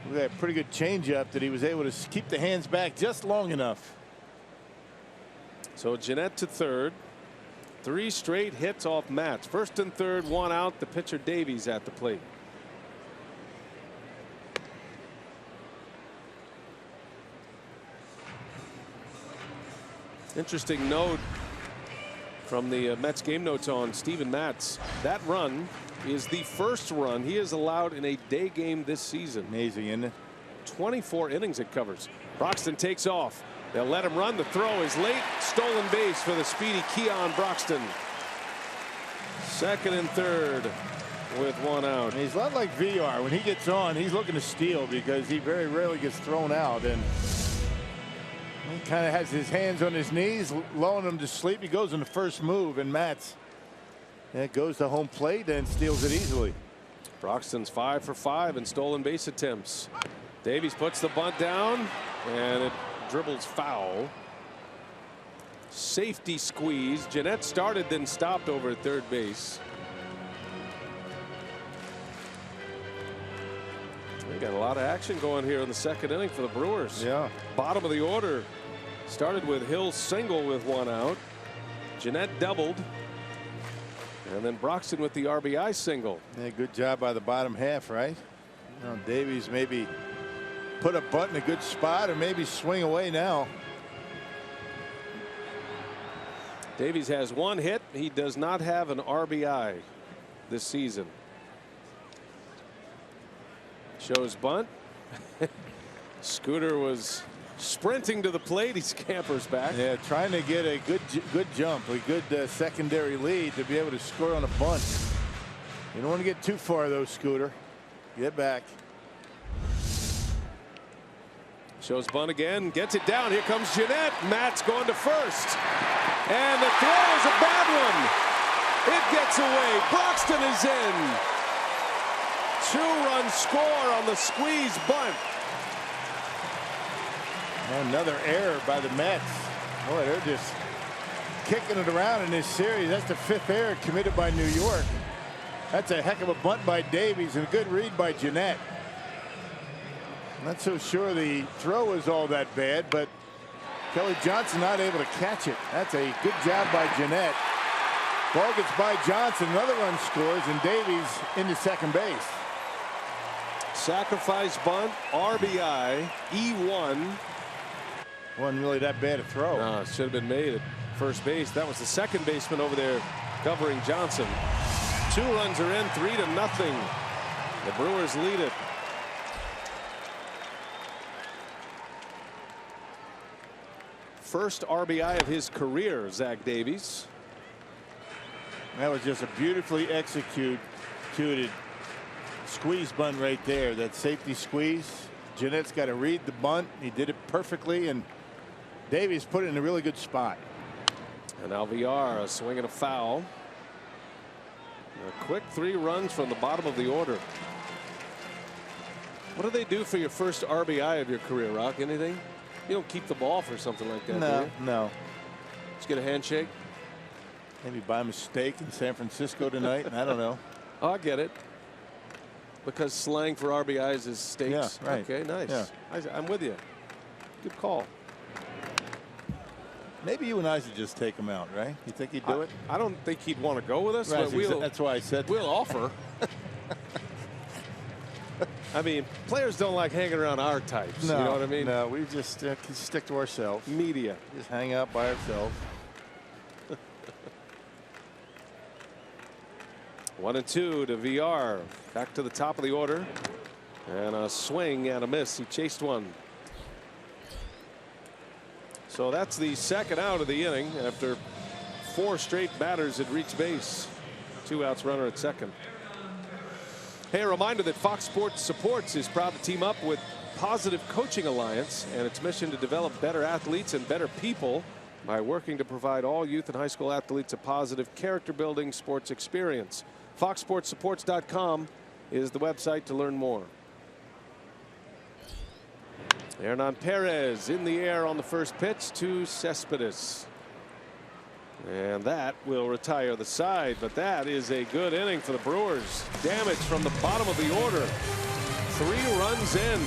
We got a pretty good changeup that he was able to keep the hands back just long enough. So Jeanette to third. 3 straight hits off Matz. First and third, 1 out. The pitcher Davies at the plate. Interesting note from the Mets game notes on Steven Matz. That run is the first run he has allowed in a day game this season. Amazing, isn't it? 24 innings it covers. Broxton takes off. They'll let him run. The throw is late. Stolen base for the speedy Keon Broxton. Second and third with 1 out. And he's a lot like VR. When he gets on, he's looking to steal because he very rarely gets thrown out. And he kind of has his hands on his knees, lulling him to sleep. He goes in the first move, and Matz goes to home plate and steals it easily. Broxton's 5 for 5 in stolen base attempts. Davies puts the bunt down, and it dribbles foul. Safety squeeze. Jeanette started, then stopped over at third base. We got a lot of action going here in the second inning for the Brewers. Yeah. Bottom of the order. Started with Hill's single with 1 out. Jeanette doubled. And then Broxton with the RBI single. Yeah, good job by the bottom half, right? Now Davies maybe put a bunt in a good spot, or maybe swing away now. Davies has 1 hit. He does not have an RBI this season. Shows bunt. Scooter was sprinting to the plate. He scampers back. Yeah, trying to get a good jump, a good secondary lead to be able to score on a bunt. You don't want to get too far though, Scooter. Get back. Shows bunt again, gets it down. Here comes Jeanette. Matt's going to first. And the throw is a bad one. It gets away. Broxton is in. 2-run score on the squeeze bunt. Another error by the Mets. Boy, they're just kicking it around in this series. That's the 5th error committed by New York. That's a heck of a bunt by Davies and a good read by Jeanette. Not so sure the throw is all that bad, but Kelly Johnson not able to catch it. That's a good job by Jeanette. Ball gets by Johnson. Another run scores, and Davies into second base. Sacrifice bunt, RBI, E1. Wasn't really that bad a throw. No, it should have been made at first base. That was the second baseman over there covering Johnson. 2 runs are in, 3-0. The Brewers lead it. First RBI of his career, Zach Davies. That was just a beautifully executed squeeze bunt right there. That safety squeeze. Jeanette's got to read the bunt. He did it perfectly, and Davies put it in a really good spot. And now VR, a swing and a foul. A quick 3 runs from the bottom of the order. What do they do for your first RBI of your career, Rock? Anything? You don't keep the ball for something like that, do you? No. Just get a handshake? Maybe buy him a steak in San Francisco tonight. I don't know. Oh, I get it. Because slang for RBIs is steaks. Yeah, right. Okay, nice. Yeah. I'm with you. Good call. Maybe you and I should just take him out, right? You think he'd do it? I don't think he'd want to go with us, Right, but that's why I said we'll offer. I mean, players don't like hanging around our types. No, you know what I mean? No, we just stick to ourselves. Media. Just hang out by ourselves. 1-2 to VR. Back to the top of the order. And a swing and a miss. He chased one. So that's the second out of the inning after 4 straight batters had reached base. 2 outs, runner at second. Hey, a reminder that Fox Sports Supports is proud to team up with Positive Coaching Alliance and its mission to develop better athletes and better people by working to provide all youth and high school athletes a positive character-building sports experience. FoxSportsSupports.com is the website to learn more. Hernan Perez in the air on the first pitch to Cespedes. And that will retire the side, but that is a good inning for the Brewers. Damage from the bottom of the order. 3 runs in.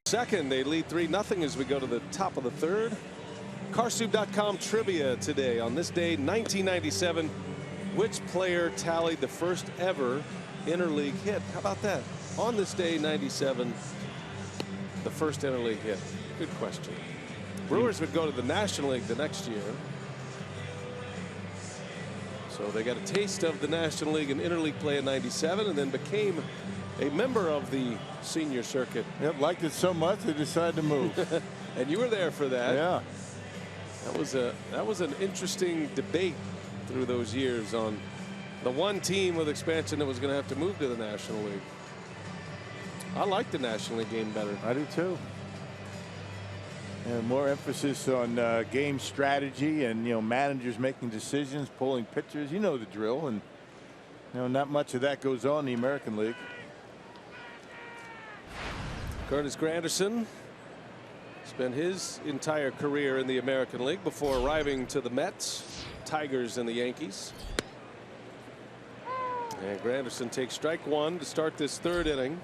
Second, they lead 3-0 as we go to the top of the third. Carsoup.com trivia today. On this day, 1997, which player tallied the first ever interleague hit? How about that? On this day, 97, the first interleague hit. Good question. Brewers would go to the National League the next year. So they got a taste of the National League and interleague play in 97 and then became a member of the senior circuit. Yep, liked it so much they decided to move. And you were there for that. Yeah. That was an interesting debate through those years on the one team with expansion that was going to have to move to the National League. I like the National League game better. I do too. And more emphasis on game strategy and managers making decisions, pulling pitchers. You know the drill, and not much of that goes on in the American League. Curtis Granderson spent his entire career in the American League before arriving to the Mets, Tigers, and the Yankees. And Granderson takes strike one to start this third inning.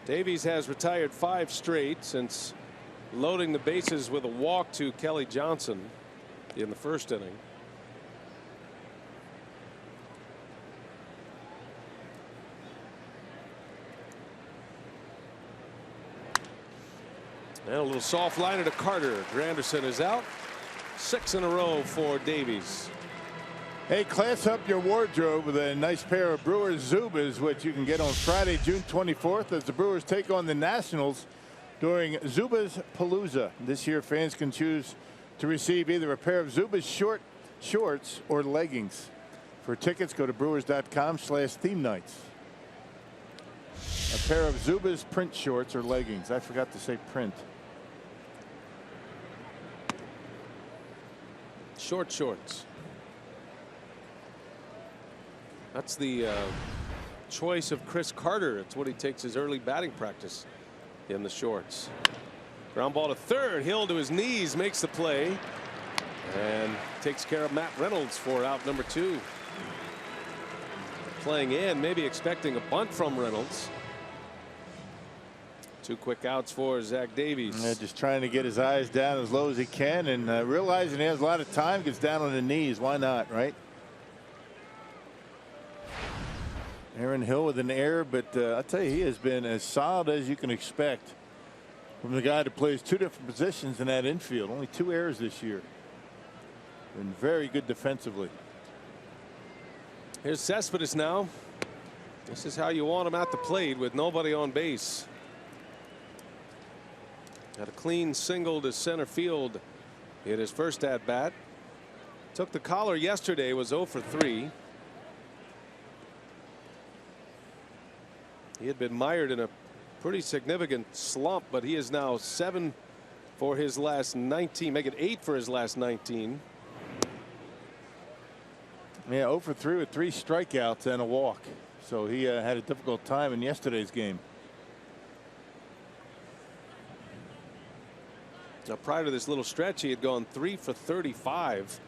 Davies has retired 5 straight since loading the bases with a walk to Kelly Johnson in the first inning. And a little soft liner to Carter. Granderson is out. 6 in a row for Davies. Hey, class up your wardrobe with a nice pair of Brewers Zubas, which you can get on Friday, June 24th, as the Brewers take on the Nationals during Zubas Palooza. This year, fans can choose to receive either a pair of Zubas shorts or leggings. For tickets, go to brewers.com/theme nights. A pair of Zubas print shorts or leggings. I forgot to say print. Short shorts. That's the choice of Chris Carter. It's what he takes his early batting practice in, the shorts. Ground ball to third. Hill to his knees, makes the play, and takes care of Matt Reynolds for out number 2. Playing in, maybe expecting a bunt from Reynolds. 2 quick outs for Zach Davies. Yeah, just trying to get his eyes down as low as he can, and realizing he has a lot of time, gets down on the knees. Why not, right? Aaron Hill with an error, but I'll tell you, he has been as solid as you can expect from the guy that plays 2 different positions in that infield. Only 2 errors this year. Been very good defensively. Here's Cespedes now. This is how you want him at the plate with nobody on base. Got a clean single to center field in his first at bat. Took the collar yesterday, was 0 for 3. He had been mired in a pretty significant slump, but he is now 7 for his last 19, make it 8 for his last 19. Yeah, 0 for 3 with 3 strikeouts and a walk. So he had a difficult time in yesterday's game. Now, prior to this little stretch, he had gone 3 for 35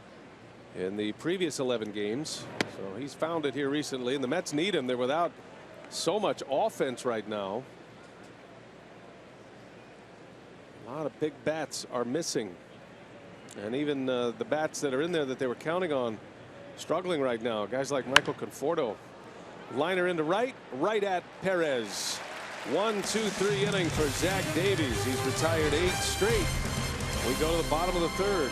in the previous 11 games. So he's found it here recently, and the Mets need him. They're without so much offense right now. A lot of big bats are missing, and even the bats that are in there that they were counting on struggling right now. Guys like Michael Conforto. Liner into right at Perez. 1, 2, 3 inning for Zach Davies. He's retired 8 straight. We go to the bottom of the 3rd.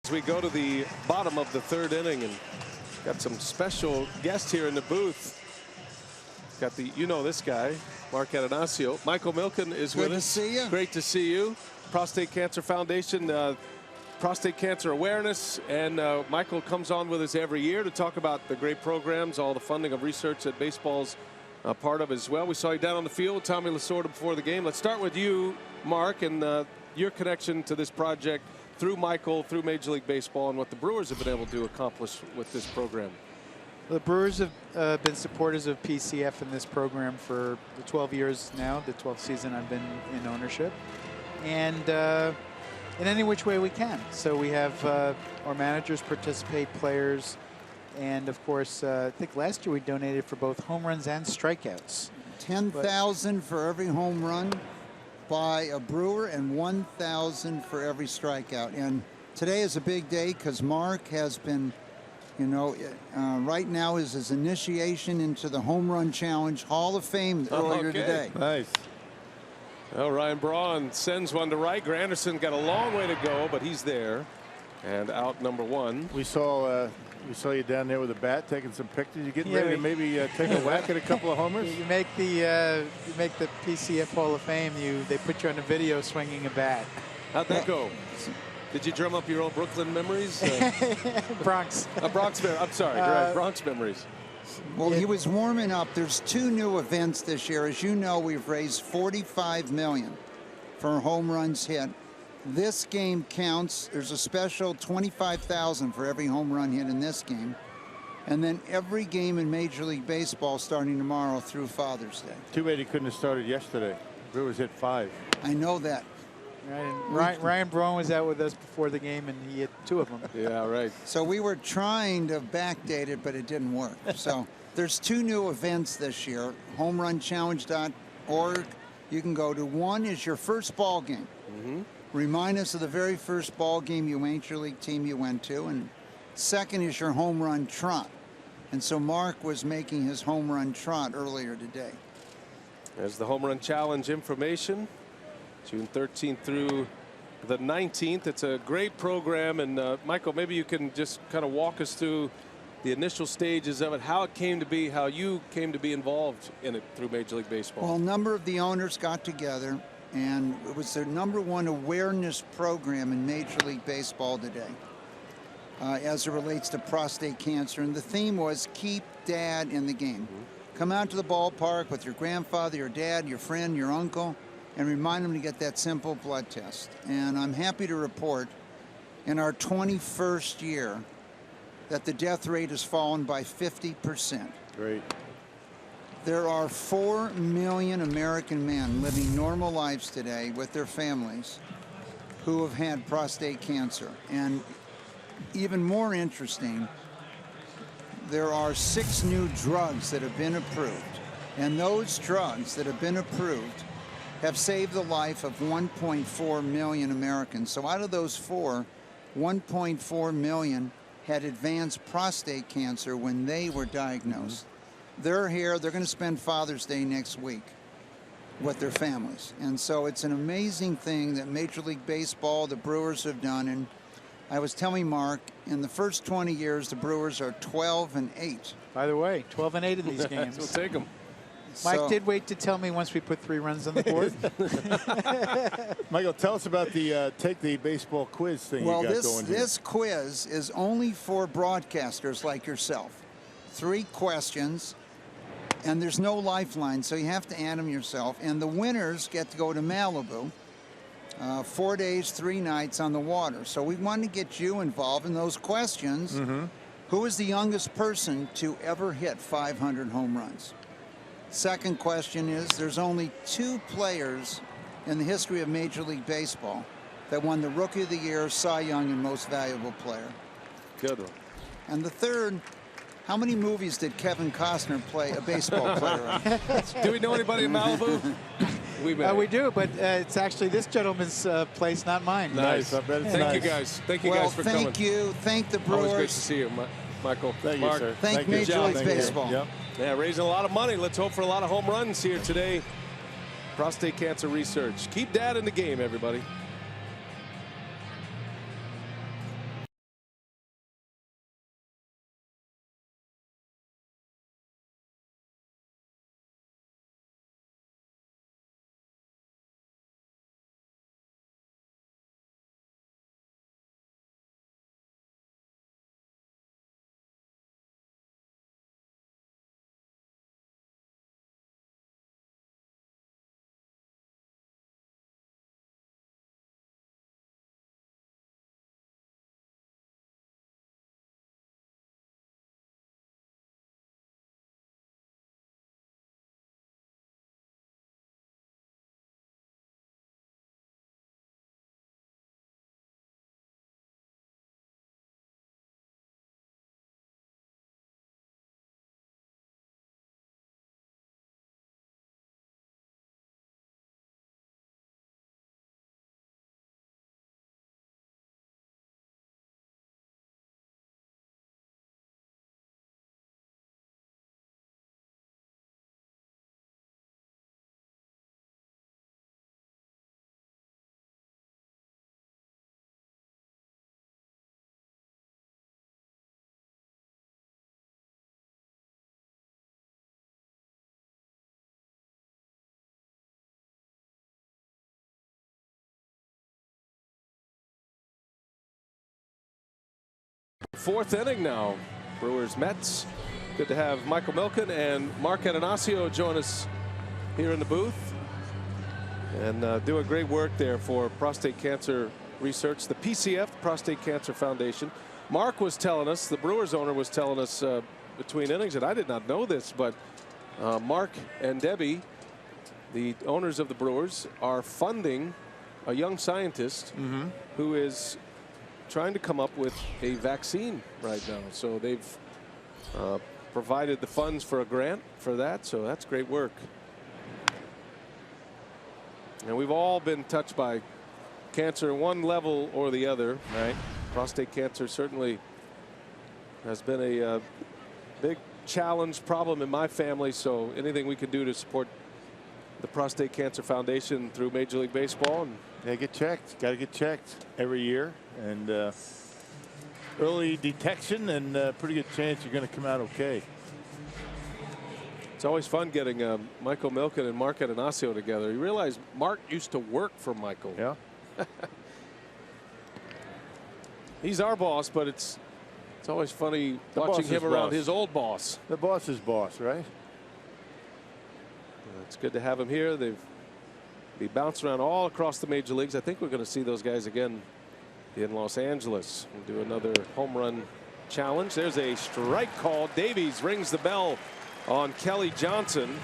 As we go to the bottom of the 3rd inning, and got some special guests here in the booth. Got the, you know, this guy, Mark Atanasio. Michael Milken is with us. Good to see you. Great to see you. Prostate Cancer Foundation, prostate cancer awareness, and Michael comes on with us every year to talk about the great programs, all the funding of research that baseball's part of as well. We saw you down on the field with Tommy Lasorda before the game. Let's start with you, Mark, and your connection to this project through Michael, through Major League Baseball, and what the Brewers have been able to accomplish with this program. The Brewers have been supporters of PCF in this program for the 12 years now, the 12th season I've been in ownership. And in any which way we can. So we have our managers participate, players, and of course, I think last year we donated for both home runs and strikeouts. 10,000 for every home run by a Brewer and 1,000 for every strikeout. And today is a big day because Mark has been, you know, right now is his initiation into the Home Run Challenge Hall of Fame earlier today. Nice. Well, Ryan Braun sends one to right. Granderson got a long way to go, but he's there. And out number 1. We saw you down there with a bat taking some pictures. You getting ready to maybe take a whack at a couple of homers? You make the PCF Hall of Fame. They put you on a video swinging a bat. How'd that go? Did you drum up your own Brooklyn memories? Bronx. Bronx. I'm sorry. Right, Bronx memories. Well, he was warming up. There's 2 new events this year. As you know, we've raised $45 million for home runs hit. This game counts. There's a special $25,000 for every home run hit in this game. And then every game in Major League Baseball starting tomorrow through Father's Day. Too bad he couldn't have started yesterday. Brewers hit 5. I know that. Right, Ryan Braun was out with us before the game, and he hit 2 of them. Yeah, right. So we were trying to backdate it, but it didn't work. So there's 2 new events this year. HomeRunChallenge.org. You can go to. One is your first ball game. Remind us of the very first ball game Major League team you went to. And second is your home run trot. And so Mark was making his home run trot earlier today. There's the Home Run Challenge information. June 13th through the 19th. It's a great program. And Michael, maybe you can just kind of walk us through the initial stages of it, how it came to be, how you came to be involved in it through Major League Baseball. Well, a number of the owners got together, and it was their #1 awareness program in Major League Baseball today as it relates to prostate cancer. And the theme was keep dad in the game. Come out to the ballpark with your grandfather, your dad, your friend, your uncle, and remind them to get that simple blood test. And I'm happy to report in our 21st year that the death rate has fallen by 50%. Great. There are 4 million American men living normal lives today with their families who have had prostate cancer. And even more interesting, there are 6 new drugs that have been approved. And those drugs that have been approved have saved the life of 1.4 million Americans. So out of those 4, 1.4 million had advanced prostate cancer when they were diagnosed. They're here. They're going to spend Father's Day next week with their families. And so it's an amazing thing that Major League Baseball, the Brewers have done. And I was telling Mark, in the first 20 years, the Brewers are 12-8. By the way, 12-8 in these games. We'll take them. Mike did wait to tell me once we put 3 runs on the board. Michael, tell us about the Take the Baseball quiz thing you got going here. This quiz is only for broadcasters like yourself. 3 questions, and there's no lifeline, so you have to add them yourself. And the winners get to go to Malibu, 4 days, 3 nights on the water. So we want to get you involved in those questions. Who is the youngest person to ever hit 500 home runs? Second question is, there's only 2 players in the history of Major League Baseball that won the Rookie of the Year, Cy Young, and Most Valuable Player. Good one. And the third, how many movies did Kevin Costner play a baseball player in? Do we know anybody in Malibu? We do, but it's actually this gentleman's place, not mine. Nice. I bet it's Thank nice. you guys. Thank you guys for coming. Thank you. Thank the Brewers. Always great to see you, Michael. Thank Mark. you, sir. Thank you. Major League Thank you. Baseball. Yep. Yeah, raising a lot of money. Let's hope for a lot of home runs here today. Prostate cancer research. Keep dad in the game, everybody. fourth inning now. Brewers Mets. Good to have Michael Milken and Mark Atanasio join us here in the booth and doing great work there for prostate cancer research, the PCF, Prostate Cancer Foundation. Mark was telling us, the Brewers owner was telling us between innings, and I did not know this, but Mark and Debbie, the owners of the Brewers, are funding a young scientist who is trying to come up with a vaccine right now. So they've provided the funds for a grant for that. So that's great work. And we've all been touched by cancer in one level or the other, right? Prostate cancer certainly has been a big challenge, problem in my family. So anything we can do to support the Prostate Cancer Foundation through Major League Baseball. And yeah, get checked. Got to get checked every year, and early detection, and pretty good chance you're going to come out okay. It's always fun getting Michael Milken and Mark Atanasio together. You realize Mark used to work for Michael. Yeah. He's our boss, but it's always funny watching him around his old boss. The boss is boss, right? It's good to have him here. They've bounced around all across the major leagues. I think we're going to see those guys again in Los Angeles. We'll do another home run challenge. There's a strike call. Davies rings the bell on Kelly Johnson.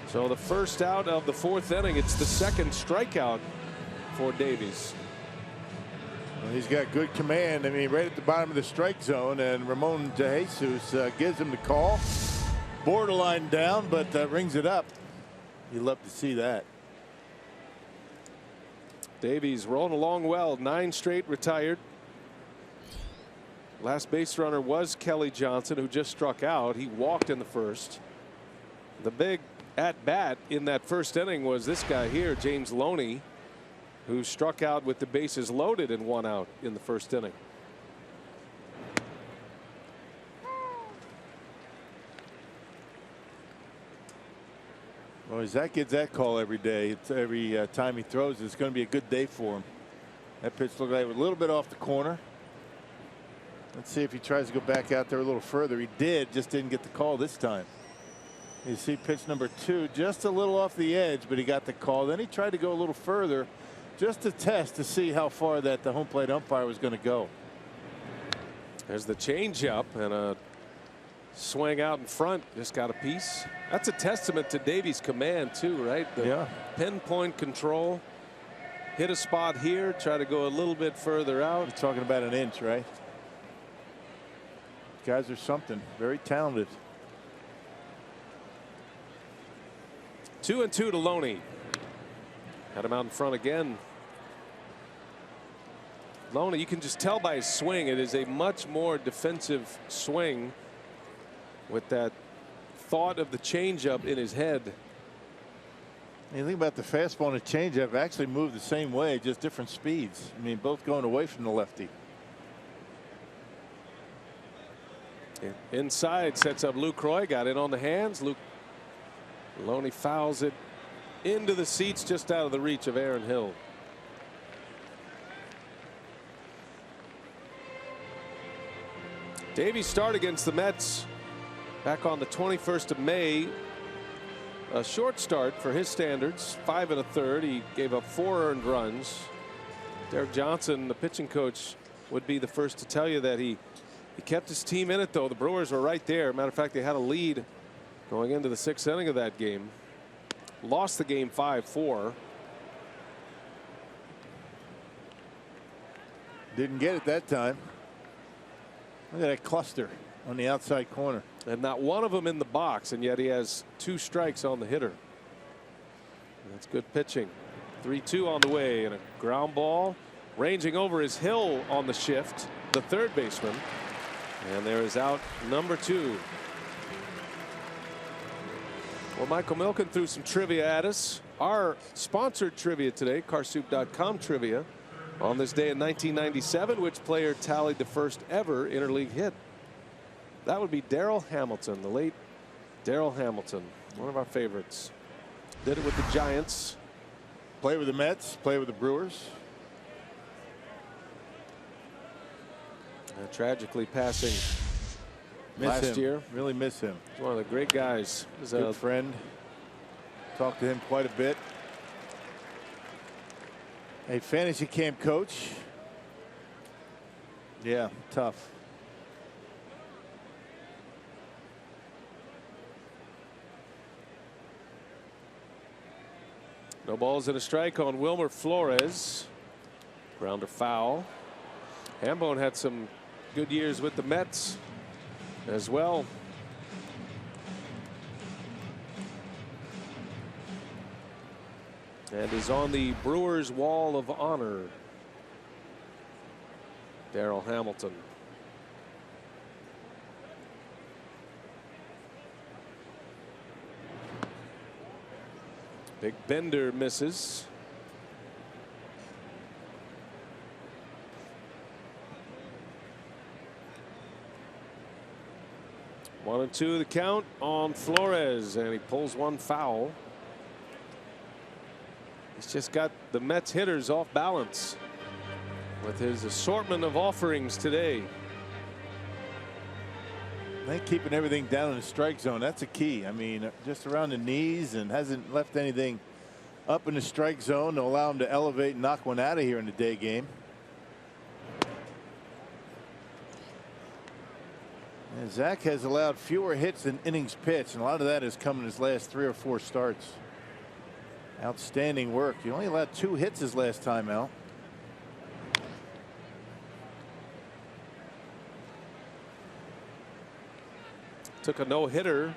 So the first out of the fourth inning. It's the second strikeout for Davies. Well, he's got good command. I mean, right at the bottom of the strike zone, and Ramon De Jesus gives him the call. Borderline down, but rings it up. You love to see that. Davies rolling along well. 9 straight retired. Last base runner was Kelly Johnson, who just struck out. He walked in the first. The big at bat in that first inning was this guy here, James Loney, who struck out with the bases loaded and 1 out in the first inning. Well, Zach gets that call every day. It's every time he throws. It's going to be a good day for him. That pitch looked like it was a little bit off the corner. Let's see if he tries to go back out there a little further. He did, just didn't get the call this time. You see pitch number 2, just a little off the edge, but he got the call. Then he tried to go a little further just to test to see how far that the home plate umpire was going to go. There's the changeup and a swing out in front. Just got a piece. That's a testament to Davies' command too, right? The pinpoint control. Hit a spot here, try to go a little bit further out. You're talking about an inch, right? Guys are something. Very talented. 2-2 to Loney. Had him out in front again. Loney, you can just tell by his swing, it is a much more defensive swing with that thought of the changeup in his head. You think about the fastball and the changeup actually move the same way, just different speeds. I mean, both going away from the lefty. Inside sets up Luke Roy, got in on the hands. Loney fouls it into the seats, just out of the reach of Aaron Hill. Davies' start against the Mets back on the 21st of May. A short start for his standards, 5 1/3. He gave up 4 earned runs. Derek Johnson, the pitching coach, would be the first to tell you that he kept his team in it, though. The Brewers were right there. Matter of fact, they had a lead going into the 6th inning of that game. Lost the game 5-4. Didn't get it that time. Look at that cluster on the outside corner. And not one of them in the box, and yet he has 2 strikes on the hitter. That's good pitching. 3-2 on the way, and a ground ball ranging over is Hill on the shift, the third baseman. And there is out number 2. Well, Michael Milken threw some trivia at us. Our sponsored trivia today, carsoup.com trivia. On this day in 1997, which player tallied the first ever interleague hit? That would be Darrell Hamilton, the late Darrell Hamilton, one of our favorites. Did it with the Giants. Play with the Mets, play with the Brewers. Tragically passing Miss last him. year. Really miss him. He's one of the great guys. He's Good friend. Talked to him quite a bit. A fantasy camp coach. Yeah, tough. No balls and a strike on Wilmer Flores. Grounder foul. Hambone had some good years with the Mets as well. And is on the Brewers Wall of Honor. Darryl Hamilton. Big Bender misses. 1-2 the count on Flores, and he pulls one foul. He's just got the Mets hitters off balance with his assortment of offerings today. I think keeping everything down in the strike zone, that's a key. I mean, just around the knees, and hasn't left anything up in the strike zone to allow him to elevate and knock one out of here in the day game. And Zach has allowed fewer hits than innings pitched, and a lot of that has come in his last 3 or 4 starts. Outstanding work. He only allowed 2 hits his last time out. Took a no-hitter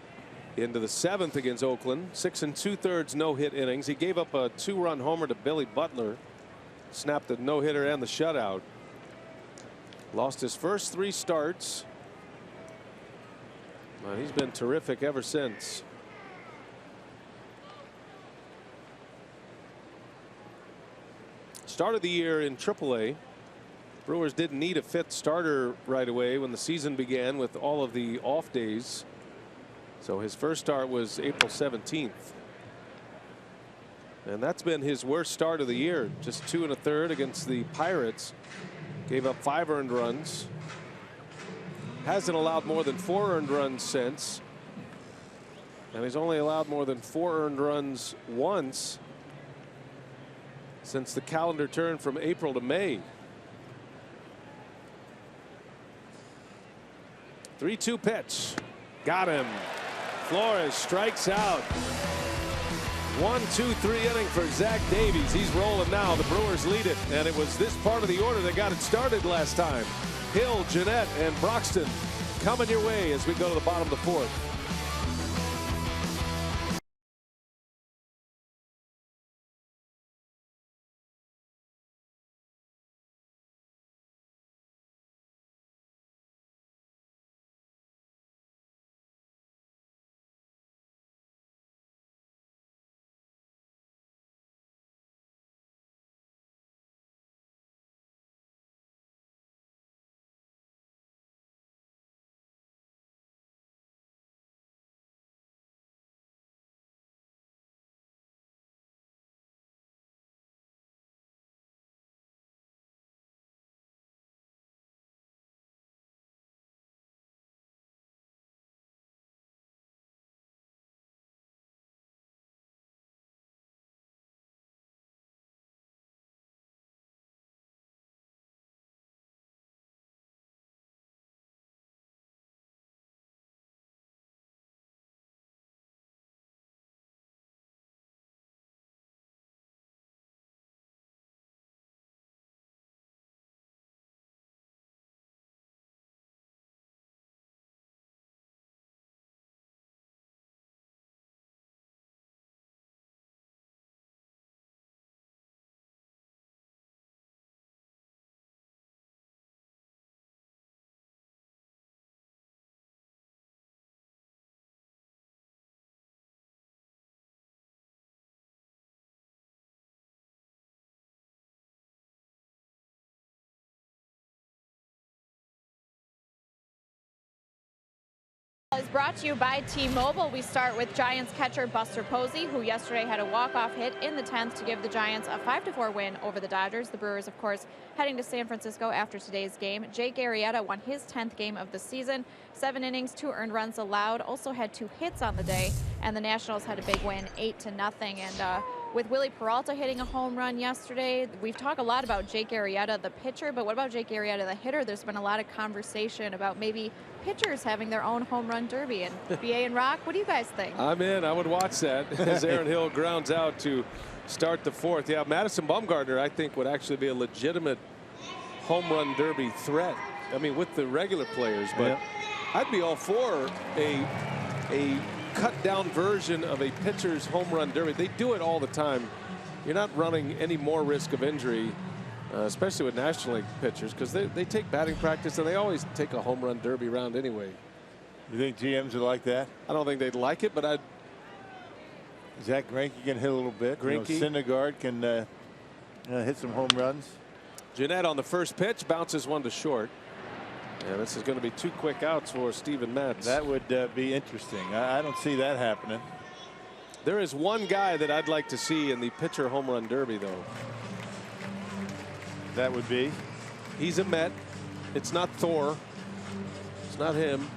into the 7th against Oakland. 6 2/3 no-hit innings. He gave up a 2-run homer to Billy Butler. Snapped the no-hitter and the shutout. Lost his first 3 starts. Well, he's been terrific ever since. Started the year in AAA. Brewers didn't need a 5th starter right away when the season began with all of the off days. So his first start was April 17th. And that's been his worst start of the year. Just 2 1/3 against the Pirates. Gave up 5 earned runs. Hasn't allowed more than 4 earned runs since. And he's only allowed more than 4 earned runs once since the calendar turned from April to May. 3-2 pitch. Got him. Flores strikes out. 1-2-3 inning for Zach Davies. He's rolling now. The Brewers lead it, and it was this part of the order that got it started last time. Hill, Jeanette, and Broxton coming your way as we go to the bottom of the 4th. Is brought to you by T-Mobile. We start with Giants catcher Buster Posey, who yesterday had a walk-off hit in the 10th to give the Giants a 5-4 win over the Dodgers. The Brewers, of course, heading to San Francisco after today's game. Jake Arrieta won his 10th game of the season. 7 innings, 2 earned runs allowed. Also had 2 hits on the day, and the Nationals had a big win, 8-0. And with Willie Peralta hitting a home run yesterday, we've talked a lot about Jake Arrieta, the pitcher, but what about Jake Arrieta, the hitter? There's been a lot of conversation about maybe pitchers having their own home run derby. And BA and Rock, what do you guys think? I'm in. I would watch that as Aaron Hill grounds out to start the 4th. Yeah, Madison Bumgarner, I think, would actually be a legitimate home run derby threat. I mean, with the regular players, but I'd be all for a cut down version of a pitcher's home run derby. They do it all the time. You're not running any more risk of injury, especially with National League pitchers, because they take batting practice and they always take a home run derby round anyway. You think GMs would like that? I don't think they'd like it, but I'd. Zach Greinke can hit a little bit. Greinke. Syndergaard can hit some home runs. Jeanette on the first pitch bounces one to short. Yeah, this is going to be 2 quick outs for Steven Matz. That would be interesting. I don't see that happening. There is one guy that I'd like to see in the pitcher home run derby, though. That would be? He's a Met. It's not Thor. It's not him.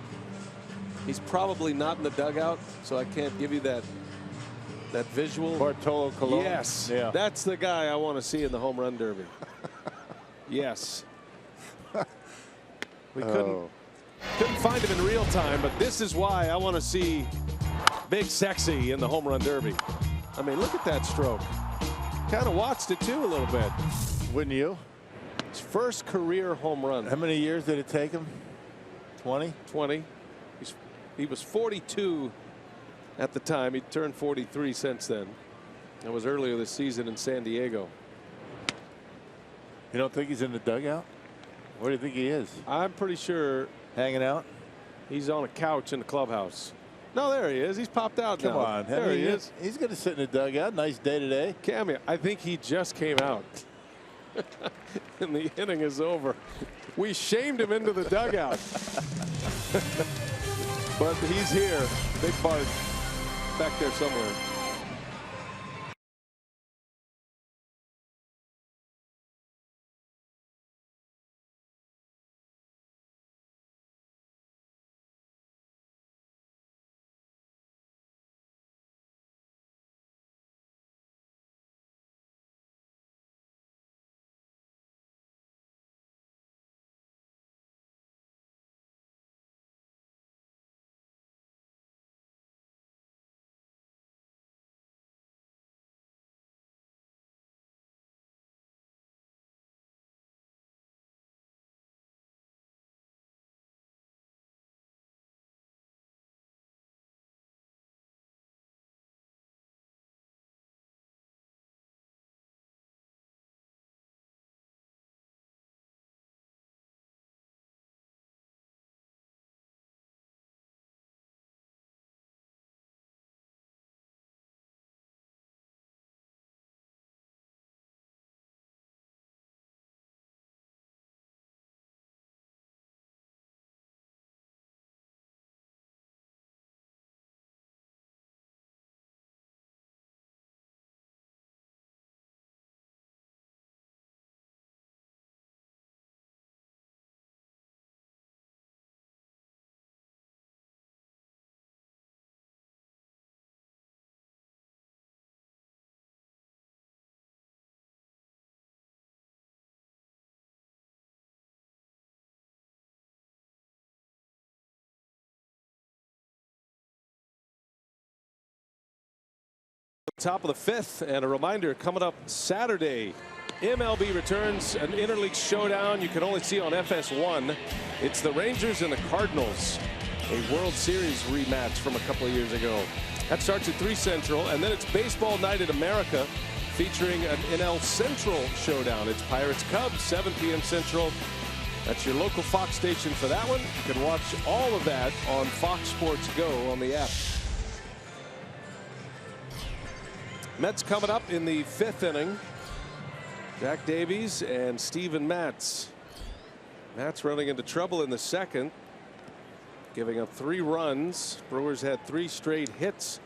He's probably not in the dugout, so I can't give you that visual. Bartolo Colon. Yes. Yeah. That's the guy I want to see in the home run derby. Yes. We couldn't find him in real time, but this is why I want to see Big Sexy in the home run derby. I mean, look at that stroke. Kind of watched it too a little bit. Wouldn't you? His first career home run. How many years did it take him? 20? 20. He was 42 at the time. He turned 43 since then. That was earlier this season in San Diego. You don't think he's in the dugout? Where do you think he is? I'm pretty sure. Hanging out? He's on a couch in the clubhouse. No, there he is. He's popped out now. Come on. There he is. He's going to sit in the dugout. Nice day today. Cameo. I think he just came out. And the inning is over. We shamed him into the dugout. But he's here. Big Bart back there somewhere. Top of the 5th, and a reminder coming up Saturday, MLB returns, an interleague showdown you can only see on FS1. It's the Rangers and the Cardinals, a World Series rematch from a couple of years ago. That starts at 3 Central, and then it's Baseball Night at America featuring an NL Central showdown. It's Pirates Cubs, 7 p.m. Central. That's your local Fox station for that one. You can watch all of that on Fox Sports Go on the app. Mets coming up in the 5th inning. Jack Davies and Steven Matz. Matz running into trouble in the 2nd. giving up 3 runs. Brewers had 3 straight hits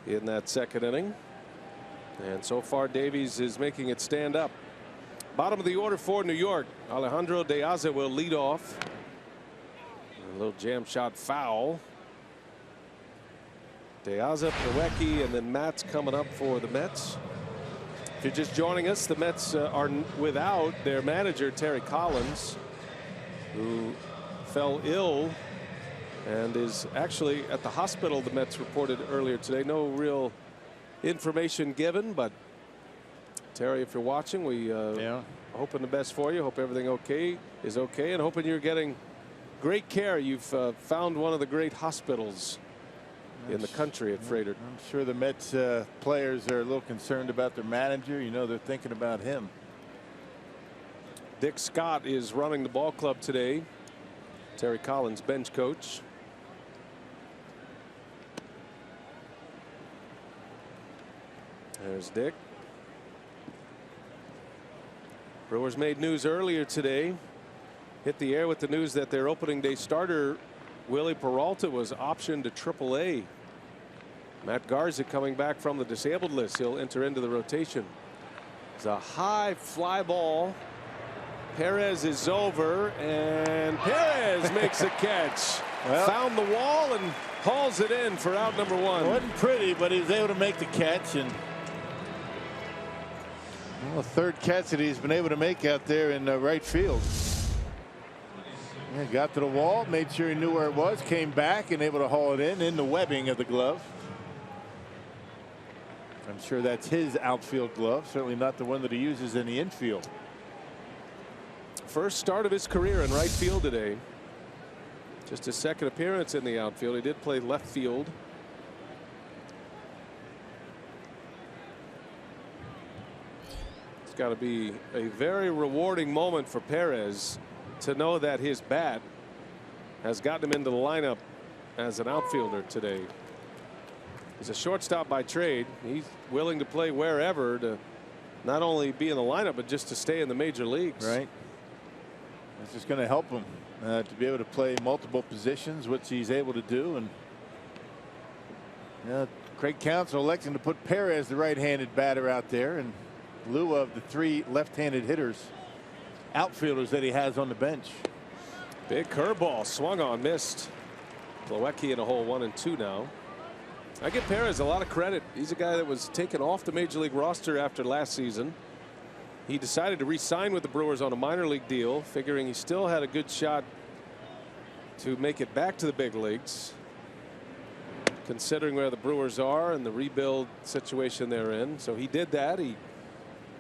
in that second inning. And so far, Davies is making it stand up. Bottom of the order for New York. Alejandro De Aza will lead off. A little jam shot foul. De Aza, Milwaukee, and then Matt's coming up for the Mets. If you're just joining us, the Mets are without their manager, Terry Collins, who fell ill and is actually at the hospital, the Mets reported earlier today. No real information given, but Terry, if you're watching, we hoping the best for you. Hope everything is okay, and hoping you're getting great care. You've found one of the great hospitals in the country at Freighter. I'm sure the Mets players are a little concerned about their manager. You know, they're thinking about him. Dick Scott is running the ball club today. Terry Collins, bench coach. There's Dick. Brewers made news earlier today. Hit the air with the news that their opening day starter, Willie Peralta, was optioned to AAA. Matt Garza coming back from the disabled list. He'll enter into the rotation. It's a high fly ball. Perez is over, and Perez makes a catch. Well, found the wall and hauls it in for out number 1. It wasn't pretty, but he was able to make the catch. And well, third catch that he's been able to make out there in right field. Yeah, got to the wall, made sure he knew where it was, came back and able to haul it in the webbing of the glove. I'm sure that's his outfield glove, certainly not the one that he uses in the infield. First start of his career in right field today. Just his second appearance in the outfield. He did play left field. It's got to be a very rewarding moment for Perez to know that his bat has gotten him into the lineup as an outfielder today. He's a shortstop by trade. He's willing to play wherever to not only be in the lineup, but just to stay in the major leagues. Right. It's just going to help him to be able to play multiple positions, which he's able to do. And Craig Counsell electing to put Perez, the right-handed batter, out there in lieu of the 3 left-handed hitters, outfielders that he has on the bench. Big curveball swung on, missed. Milwaukee in a hole 1 and 2 now. I give Perez a lot of credit. He's a guy that was taken off the major league roster after last season. He decided to re-sign with the Brewers on a minor league deal, figuring he still had a good shot to make it back to the big leagues, considering where the Brewers are and the rebuild situation they're in. So he did that. He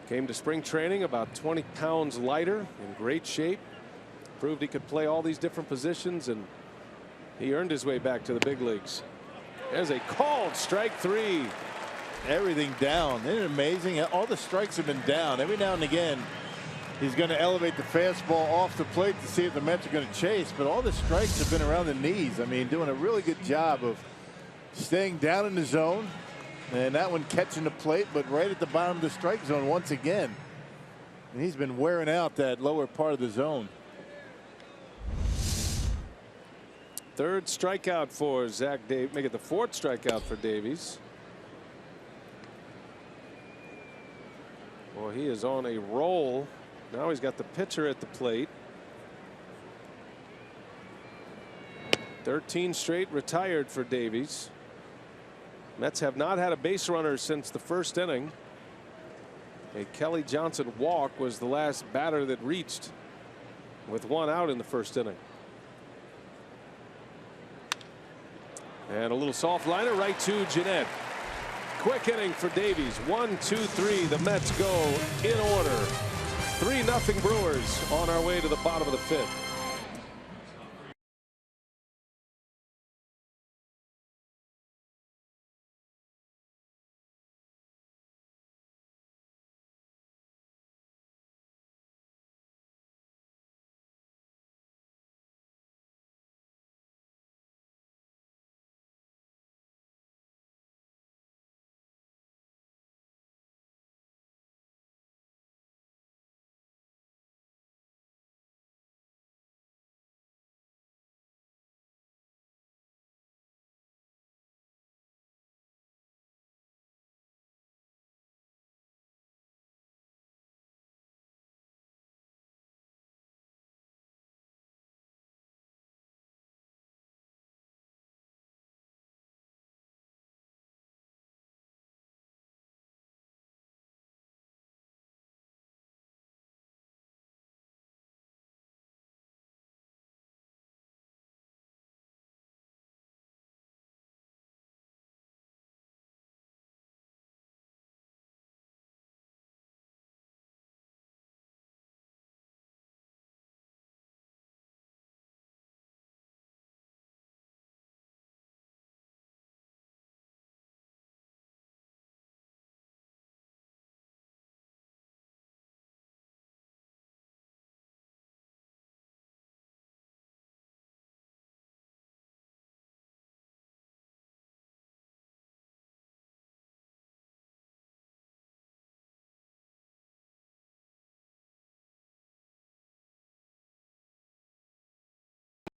came to spring training about 20 pounds lighter, in great shape, proved he could play all these different positions, and he earned his way back to the big leagues. There's a called strike 3. Everything down. Isn't it amazing? All the strikes have been down. Every now and again, he's going to elevate the fastball off the plate to see if the Mets are going to chase. But all the strikes have been around the knees. I mean, doing a really good job of staying down in the zone. And that one catching the plate, but right at the bottom of the strike zone once again. And he's been wearing out that lower part of the zone. Third strikeout for Zach Davies. Make it the 4th strikeout for Davies. Well, he is on a roll. Now he's got the pitcher at the plate. 13 straight retired for Davies. Mets have not had a base runner since the first inning. A Kelly Johnson walk was the last batter that reached with 1 out in the first inning. And a little soft liner right to Jeanette. Quick inning for Davies. 1, 2, 3. The Mets go in order. 3-0 Brewers on our way to the bottom of the 5th.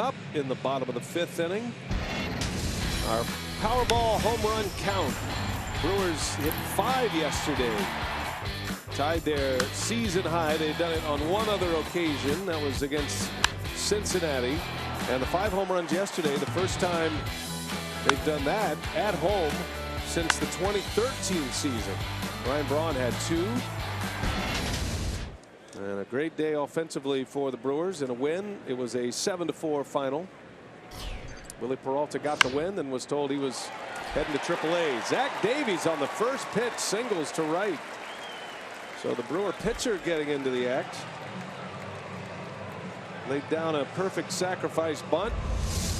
Up in the bottom of the 5th inning. Our Powerball home run count. Brewers hit 5 yesterday. Tied their season high. They've done it on one other occasion. That was against Cincinnati. And the 5 home runs yesterday, the first time they've done that at home since the 2013 season. Ryan Braun had 2. And a great day offensively for the Brewers and a win. It was a 7-4 final. Willie Peralta got the win and was told he was heading to AAA. Zach Davies on the first pitch, singles to right. So the Brewer pitcher getting into the act. Laid down a perfect sacrifice bunt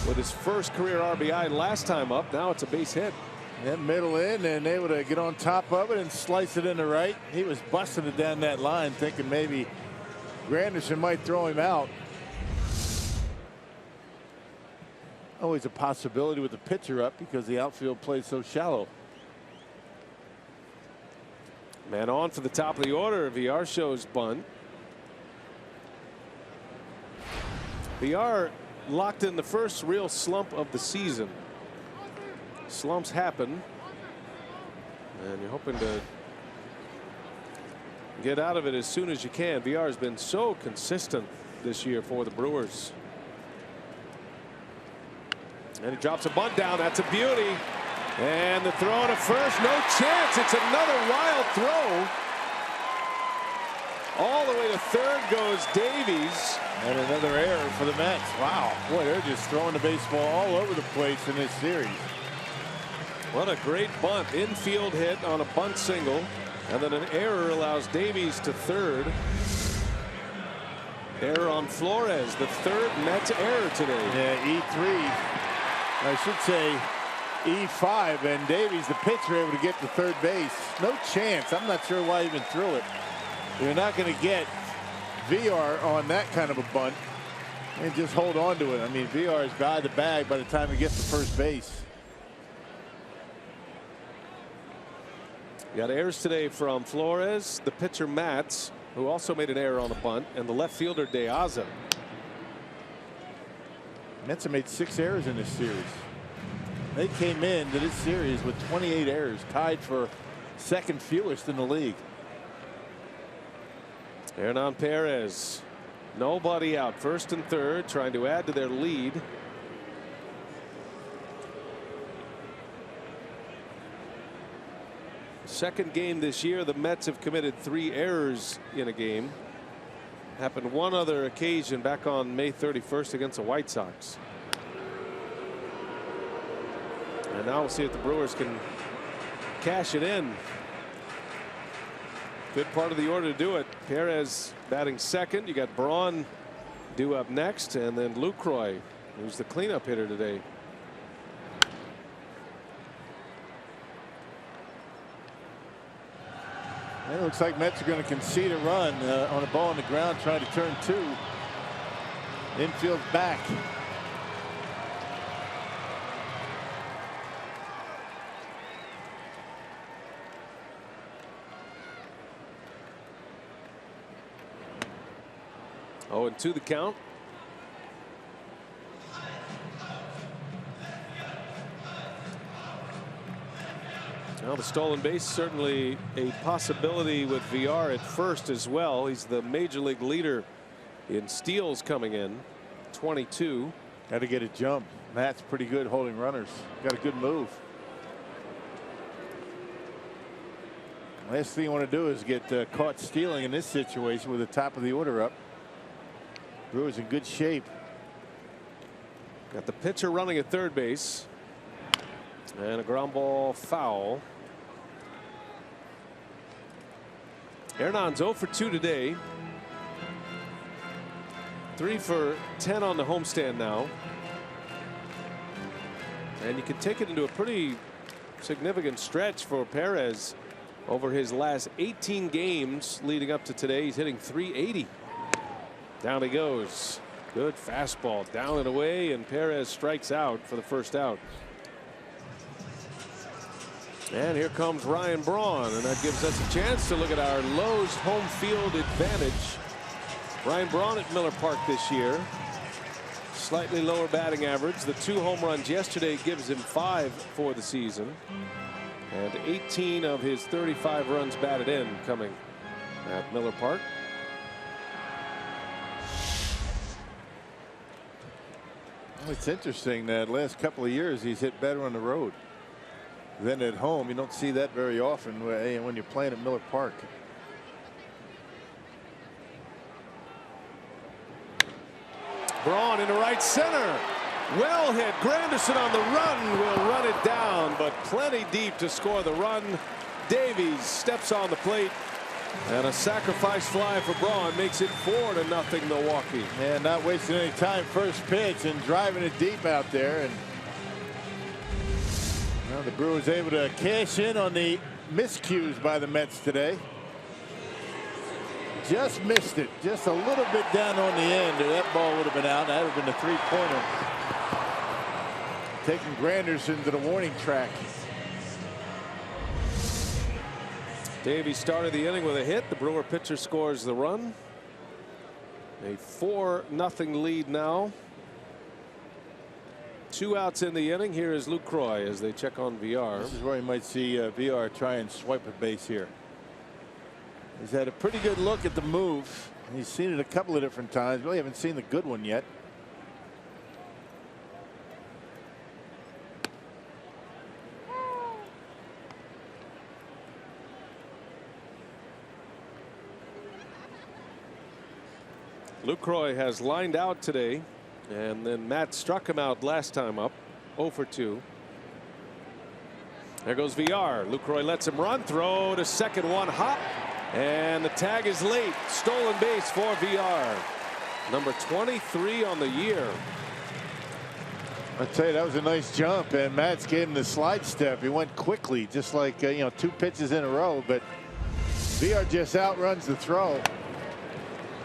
with his first career RBI last time up. Now it's a base hit. Yeah, middle in and able to get on top of it and slice it into right. He was busting it down that line, thinking maybe Granderson might throw him out. Always a possibility with the pitcher up because the outfield plays so shallow. Man on for the top of the order. VR shows bunt. VR locked in the first real slump of the season. Slumps happen, and you're hoping to get out of it as soon as you can. VR has been so consistent this year for the Brewers. And he drops a bunt down. That's a beauty. And the throw to first. No chance. It's another wild throw. All the way to third goes Davies. And another error for the Mets. Wow. Boy, they're just throwing the baseball all over the place in this series. What a great bunt. Infield hit on a bunt single. And then an error allows Davies to third. Error on Flores. The third Mets error today. Yeah, E3. I should say E5. And Davies, the pitcher, able to get to third base. No chance. I'm not sure why he even threw it. You're not going to get VR on that kind of a bunt and just hold on to it. I mean, VR is by the bag by the time he gets to first base. You got errors today from Flores, the pitcher Matz, who also made an error on a bunt, and the left fielder De Aza. Mets have made 6 errors in this series. They came into this series with 28 errors, tied for second fewest in the league. Hernan Perez, nobody out, first and third, trying to add to their lead. Second game this year, the Mets have committed 3 errors in a game. Happened one other occasion back on May 31st against the White Sox. And now we'll see if the Brewers can cash it in. Good part of the order to do it. Perez batting second. You got Braun due up next, and then Lucroy, who's the cleanup hitter today. And it looks like Mets are going to concede a run on a ball on the ground, trying to turn 2. Infield's back. Oh, and 2 the count. Well, the stolen base certainly a possibility with VR at first as well. He's the major league leader in steals coming in, 22. Got to get a jump. Matt's pretty good holding runners. Got a good move. Last thing you want to do is get caught stealing in this situation with the top of the order up. Brewers in good shape. Got the pitcher running at third base. And a ground ball foul. Hernan's 0 for 2 today. 3 for 10 on the homestand now. And you can take it into a pretty significant stretch for Perez over his last 18 games leading up to today. He's hitting .380. Down he goes. Good fastball down and away, and Perez strikes out for the first out. And here comes Ryan Braun, and that gives us a chance to look at our Lowe's home field advantage. Ryan Braun at Miller Park this year. slightly lower batting average. The 2 home runs yesterday gives him 5 for the season. And 18 of his 35 runs batted in coming at Miller Park. Well, it's interesting that last couple of years he's hit better on the road than at home. You don't see that very often when you're playing at Miller Park. Braun into right center. Well hit. Granderson on the run will run it down, but plenty deep to score the run. Davies steps on the plate, and a sacrifice fly for Braun makes it 4-0 Milwaukee. And not wasting any time. First pitch and driving it deep out there. And well, the Brewers able to cash in on the miscues by the Mets today. Just missed it. Just a little bit down on the end. That ball would have been out. That would have been a 3-pointer. Taking Granderson to the warning track. Davies started the inning with a hit. The Brewer pitcher scores the run. A 4-0 lead now. 2 outs in the inning. Here is Lucroy as they check on VR. This is where you might see VR try and swipe a base here. He's had a pretty good look at the move. He's seen it a couple of different times. Really haven't seen the good one yet. Lucroy has lined out today, and then Matt struck him out last time up. 0 for 2. There goes VR. Lucroy lets him run. Throw to second, one hop. And the tag is late. Stolen base for VR. Number 23 on the year. I tell you, that was a nice jump, and Matz gave him the slide step. He went quickly, just like 2 pitches in a row, but VR just outruns the throw.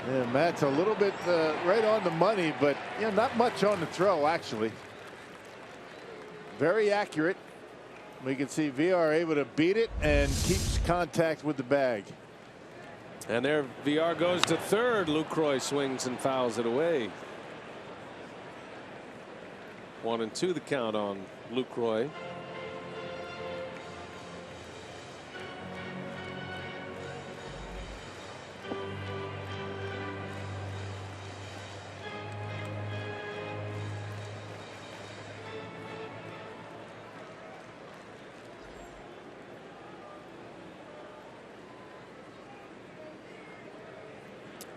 Yeah, Matt's a little bit right on the money, but not much on the throw actually. Very accurate. We can see VR able to beat it and keeps contact with the bag. And there VR goes to third. Lucroy swings and fouls it away. 1-2 the count on Lucroy.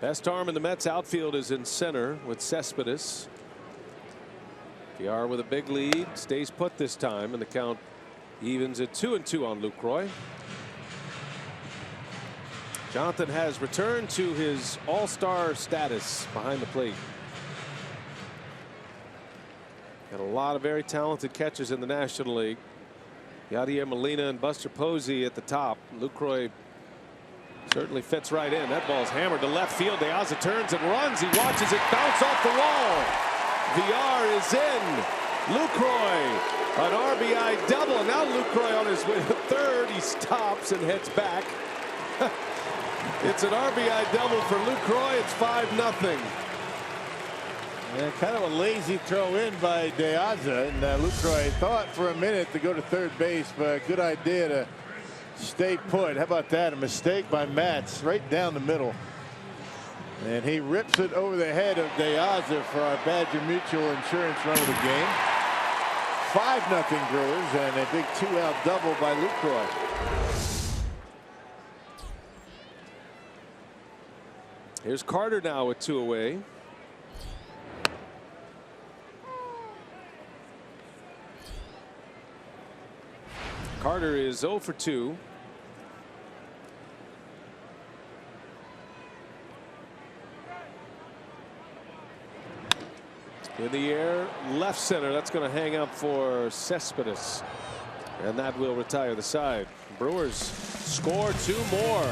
Best arm in the Mets outfield is in center with Cespedes. VR with a big lead, stays put this time, and the count evens at 2-2 on Lucroy. Jonathan has returned to his all-star status behind the plate. Got a lot of very talented catchers in the National League. Yadier Molina and Buster Posey at the top. Lucroy certainly fits right in. That ball's hammered to left field. De Aza turns and runs. He watches it bounce off the wall. VR is in. Lucroy, an RBI double. And now Lucroy on his way to third. He stops and heads back. It's an RBI double for Lucroy. It's 5-0. Yeah, kind of a lazy throw in by De Aza, and Lucroy thought for a minute to go to third base, but good idea to stay put. How about that? A mistake by Matz right down the middle. And he rips it over the head of De Aza for our Badger Mutual Insurance run of the game. 5-0 Brewers, and a big 2-out double by Lucroy. Here's Carter now with 2 away. Carter is 0 for 2. In the air, left center. That's going to hang up for Cespedes, and that will retire the side. Brewers score 2 more.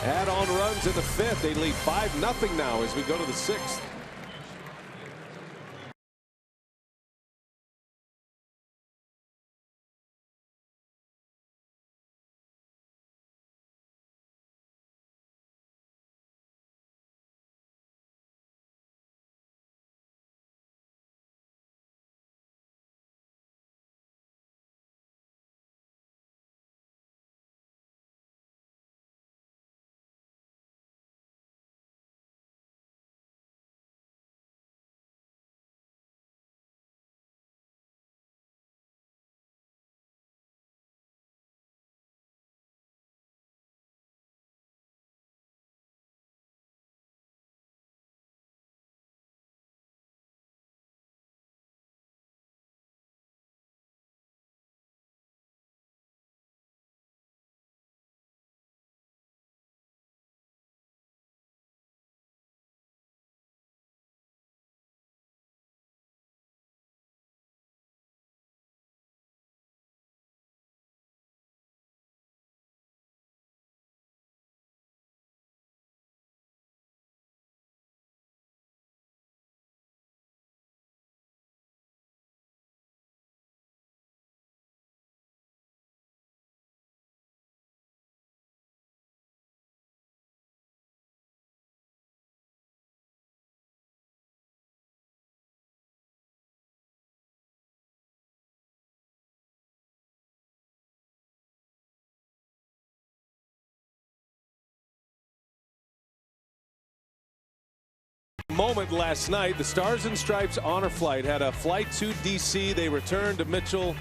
Add on runs in the 5th. They lead 5-0 now as we go to the 6th. moment last night. The Stars and Stripes Honor Flight had a flight to D.C. They returned to Mitchell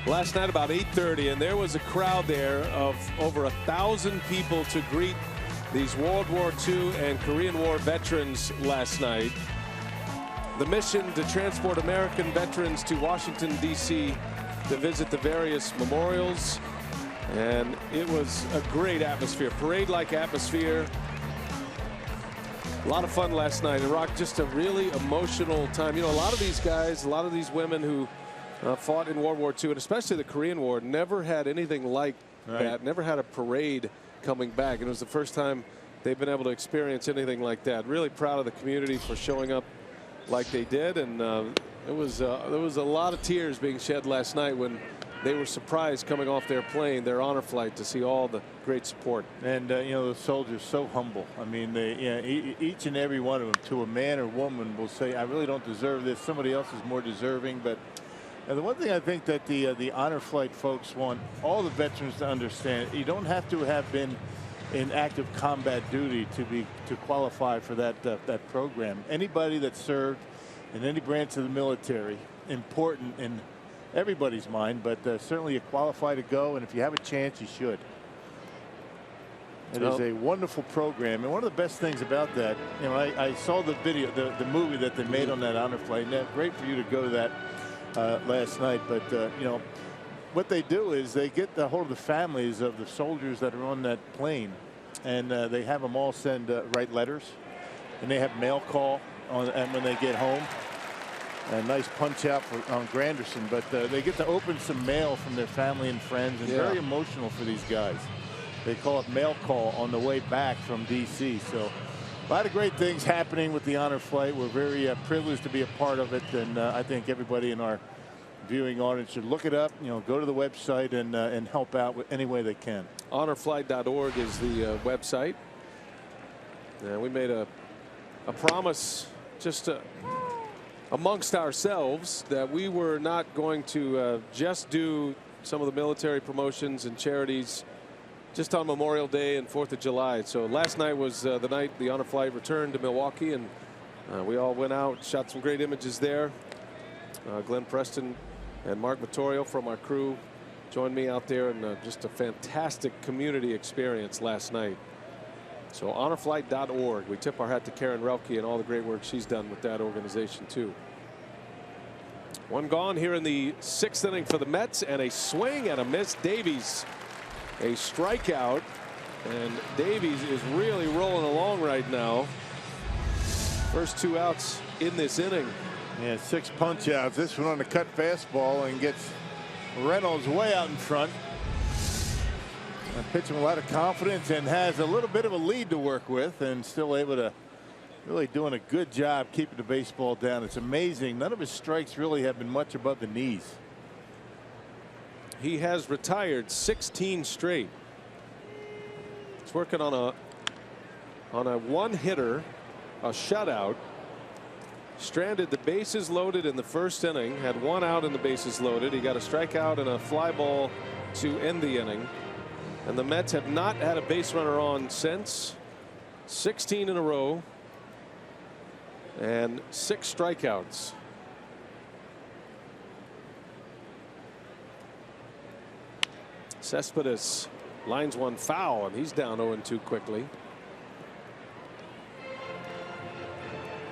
last night about 8:30, and there was a crowd there of over 1,000 people to greet these World War II and Korean War veterans last night. The mission to transport American veterans to Washington, D.C. to visit the various memorials, and it was a great atmosphere, parade-like atmosphere. A lot of fun last night, and Rock, just a really emotional time. You know, a lot of these guys, a lot of these women who fought in World War II, and especially the Korean War, never had anything like that, never had a parade coming back. And it was the first time they've been able to experience anything like that. Really proud of the community for showing up like they did, and there was a lot of tears being shed last night when they were surprised coming off their plane, their honor flight, to see all the great support. And you know, the soldiers so humble. I mean, they, each and every one of them, to a man or woman, will say, "I really don't deserve this. Somebody else is more deserving." But the one thing I think that the honor flight folks want all the veterans to understand: you don't have to have been in active combat duty to qualify for that program. Anybody that served in any branch of the military, important in everybody's mind, but certainly you qualify to go, and if you have a chance, you should. It is a wonderful program, and one of the best things about that, you know, I saw the video, the movie that they made on that honor flight, and that's great for you to go to that last night. But you know, what they do is they get a hold of the families of the soldiers that are on that plane, and they have them all write letters, and they have mail call and when they get home. A nice punch out on Granderson, but they get to open some mail from their family and friends, and very emotional for these guys. They call it mail call on the way back from D.C. So a lot of great things happening with the honor flight. We're very privileged to be a part of it, and I think everybody in our viewing audience should look it up. You know, go to the website and help out with any way they can. Honorflight.org is the website. And we made a promise just to amongst ourselves that we were not going to just do some of the military promotions and charities just on Memorial Day and 4th of July. So last night was the night the honor flight returned to Milwaukee, and we all went out, shot some great images there. Glenn Preston and Mark Vittorio from our crew joined me out there, and just a fantastic community experience last night. So honorflight.org. We tip our hat to Karen Relke and all the great work she's done with that organization too. One gone here in the 6th inning for the Mets, and a swing and a miss. Davies, a strikeout, and Davies is really rolling along right now. First 2 outs in this inning. Yeah, 6 punch outs. This one on a cut fastball, and gets Reynolds way out in front. Pitching a lot of confidence, and has a little bit of a lead to work with, and still able to really doing a good job keeping the baseball down. It's amazing. None of his strikes really have been much above the knees. He has retired 16 straight. He's working on a one-hitter, a shutout. Stranded the bases loaded in the 1st inning. Had 1 out in the bases loaded. He got a strikeout and a fly ball to end the inning. And the Mets have not had a base runner on since. 16 in a row. And 6 strikeouts. Cespedes lines one foul, and he's down 0-2 quickly.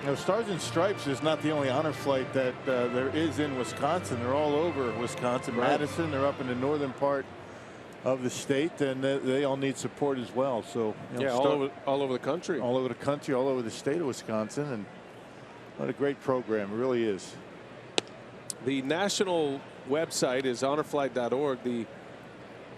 You know, Stars and Stripes is not the only honor flight that there is in Wisconsin. They're all over Wisconsin. Right. Madison, they're up in the northern part of the state, and they all need support as well. So you know, all over the country. All over the country, all over the state of Wisconsin. And what a great program. It really is. The national website is honorflight.org. The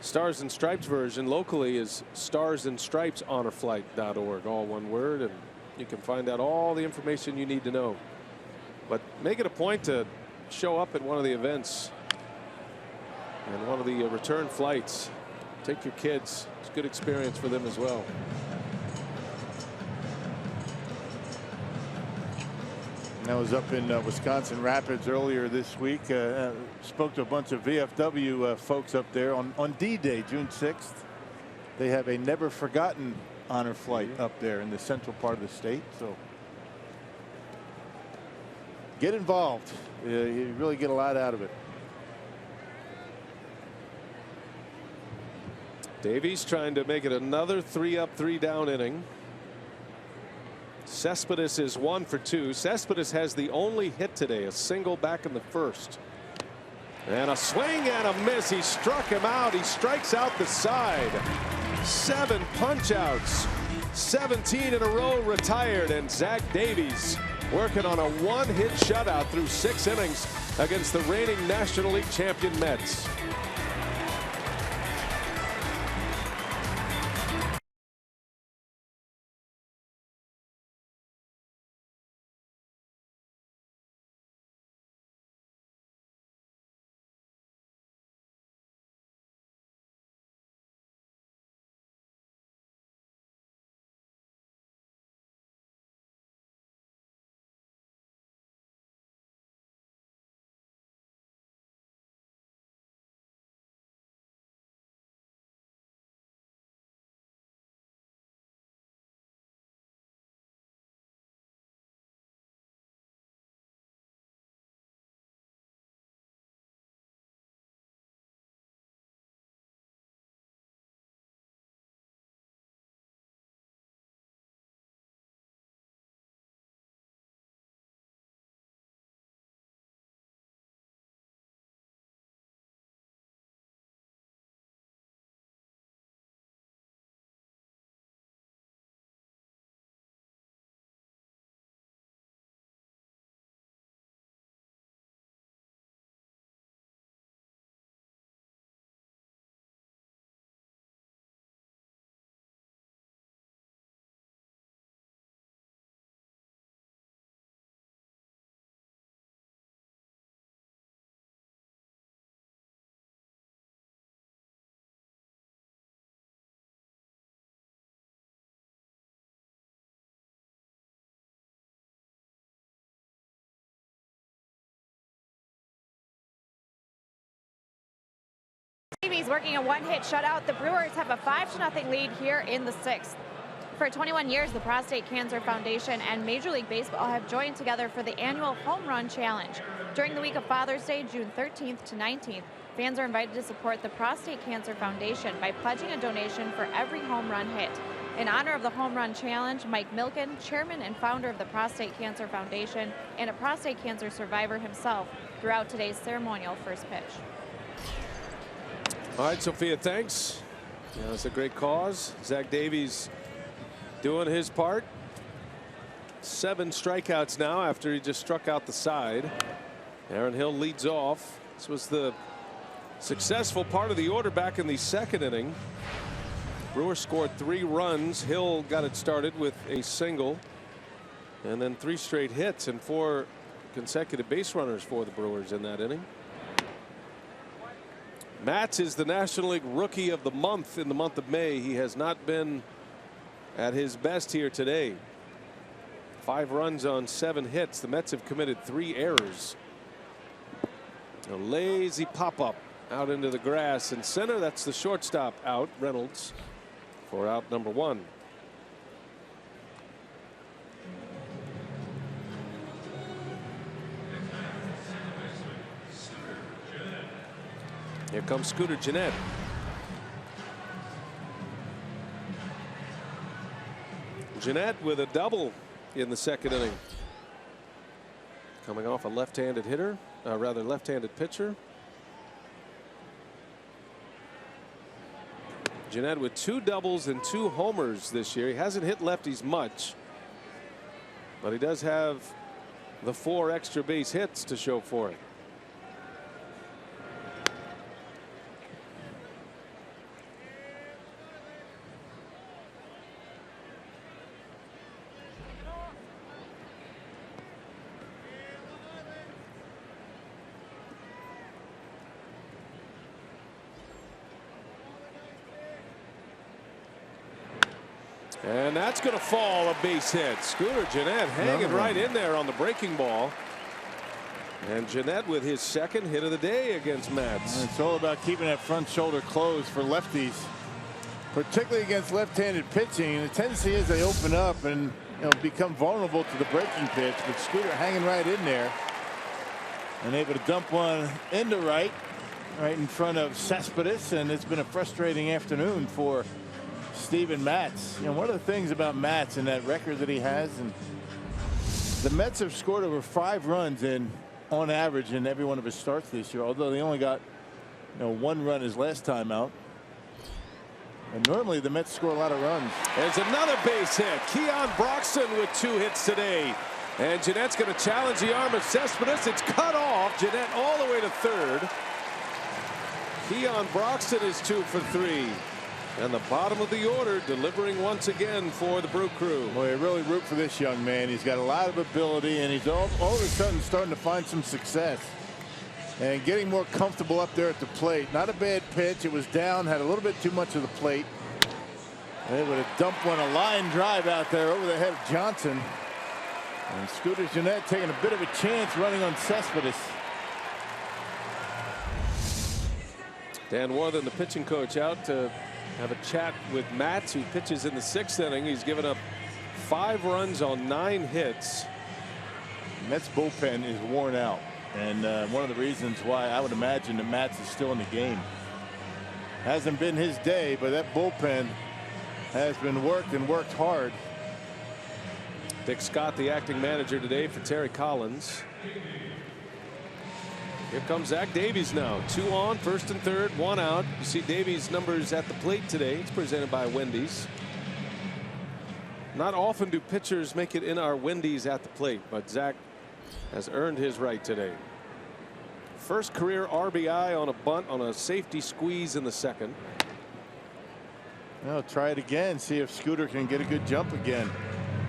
Stars and Stripes version locally is starsandstripeshonorflight.org, all one word, and you can find out all the information you need to know. But make it a point to show up at one of the events and one of the return flights. Take your kids. It's a good experience for them as well. I was up in Wisconsin Rapids earlier this week. Spoke to a bunch of VFW folks up there on D-Day, June 6th. They have a never forgotten honor flight up there in the central part of the state. So Get involved. You really get a lot out of it. Davies trying to make it another 3-up, 3-down inning. Cespedes is 1 for 2. Cespedes has the only hit today, a single back in the first. And a swing and a miss. He struck him out. He strikes out the side. 7 punch outs. 17 in a row retired. And Zach Davies working on a 1-hit shutout through 6 innings against the reigning National League champion Mets. Davies working a 1-hit shutout. The Brewers have a 5-0 lead here in the 6th. For 21 years, the Prostate Cancer Foundation and Major League Baseball have joined together for the annual Home Run Challenge. During the week of Father's Day, June 13th to 19th, fans are invited to support the Prostate Cancer Foundation by pledging a donation for every home run hit. In honor of the Home Run Challenge, Mike Milken, chairman and founder of the Prostate Cancer Foundation and a prostate cancer survivor himself, threw out today's ceremonial first pitch. All right, Sophia, thanks. Yeah, it's a great cause. Zach Davies doing his part. 7 strikeouts now after he just struck out the side. Aaron Hill leads off. This was the successful part of the order back in the 2nd inning. Brewers scored 3 runs. Hill got it started with a single, and then 3 straight hits and 4 consecutive base runners for the Brewers in that inning. Matz is the National League Rookie of the Month in the month of May. He has not been at his best here today. 5 runs on 7 hits. The Mets have committed 3 errors. A lazy pop-up out into the grass in center. That's the shortstop out, Reynolds, for out number 1. Here comes Scooter Gennett. Gennett with a double in the 2nd inning. Coming off a left-handed hitter, rather left-handed pitcher. Gennett with 2 doubles and 2 homers this year. He hasn't hit lefties much, but he does have the 4 extra base hits to show for it. And that's going to fall, a base hit. Scooter Gennett hanging right in there on the breaking ball. And Gennett with his 2nd hit of the day against Mets. It's all about keeping that front shoulder closed for lefties, particularly against left-handed pitching. And the tendency is they open up and become vulnerable to the breaking pitch. But Scooter hanging right in there. And able to dump one into right in front of Cespedes, and it's been a frustrating afternoon for Steven Matz. You know, one of the things about Matz and that record that he has, and the Mets have scored over 5 runs on average in every one of his starts this year, although they only got 1 run his last time out. And normally the Mets score a lot of runs. There's another base hit. Keon Broxton with 2 hits today. And Jeanette's going to challenge the arm of Cespedes. It's cut off. Jeanette all the way to third. Keon Broxton is 2 for 3. And the bottom of the order delivering once again for the Brew Crew. Boy, I really root for this young man. He's got a lot of ability, and he's all of a sudden starting to find some success. And getting more comfortable up there at the plate. Not a bad pitch. It was down, had a little bit too much of the plate. They would have dumped one, a line drive out there over the head of Johnson. And Scooter Gennett taking a bit of a chance running on Cespedes. Dan Worthen, the pitching coach, out to have a chat with Matz, who pitches in the 6th inning. He's given up 5 runs on 9 hits. Mets bullpen is worn out. And one of the reasons why I would imagine that Matz is still in the game. Hasn't been his day, but that bullpen has been worked and worked hard. Dick Scott, the acting manager today for Terry Collins. Here comes Zach Davies now. 2 on, 1st and 3rd, 1 out. You see Davies' numbers at the plate today. It's presented by Wendy's. Not often do pitchers make it in our Wendy's at the plate, but Zach has earned his right today. First career RBI on a bunt on a safety squeeze in the 2nd. Well, try it again. See if Scooter can get a good jump again.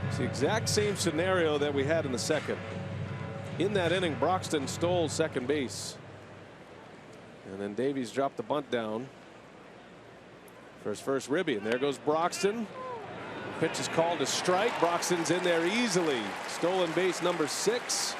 It's the exact same scenario that we had in the 2nd. In that inning, Broxton stole second base. And then Davies dropped the bunt down. First ribby, and there goes Broxton. Pitch is called a strike. Broxton's in there easily. Stolen base number 6.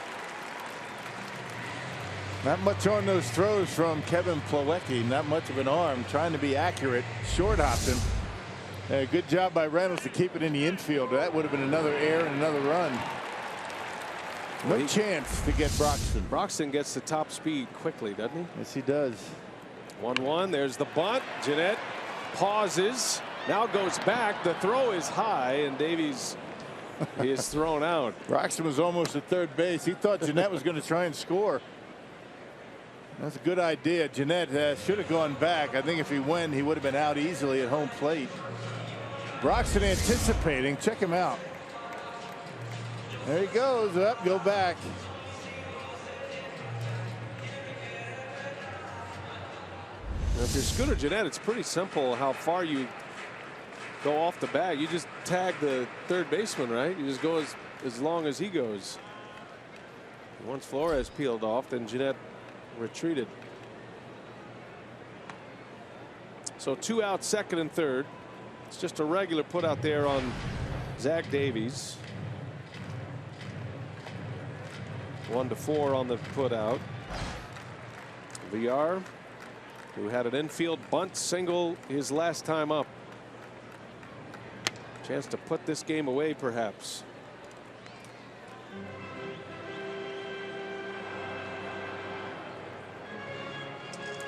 Not much on those throws from Kevin Plawecki. Not much of an arm. Trying to be accurate. Short hopped him. Good job by Reynolds to keep it in the infield. That would have been another error and another run. No chance to get Broxton. Broxton gets the top speed quickly, doesn't he? Yes, he does. 1-1. There's the bunt. Gennett pauses. Now goes back. The throw is high, and Davies is thrown out. Broxton was almost at third base. He thought Gennett was going to try and score. That's a good idea. Gennett should have gone back. I think if he went, he would have been out easily at home plate. Broxton anticipating. Check him out. There he goes. Up, go back. Now, if you're Scooter Gennett, it's pretty simple how far you go off the bag. You just tag the third baseman, right? You just go as long as he goes. Once Flores peeled off, then Gennett retreated. So 2 out, 2nd and 3rd. It's just a regular put out there on Zach Davies. 1-4 on the put out. VR, who had an infield bunt single his last time up. Chance to put this game away, perhaps.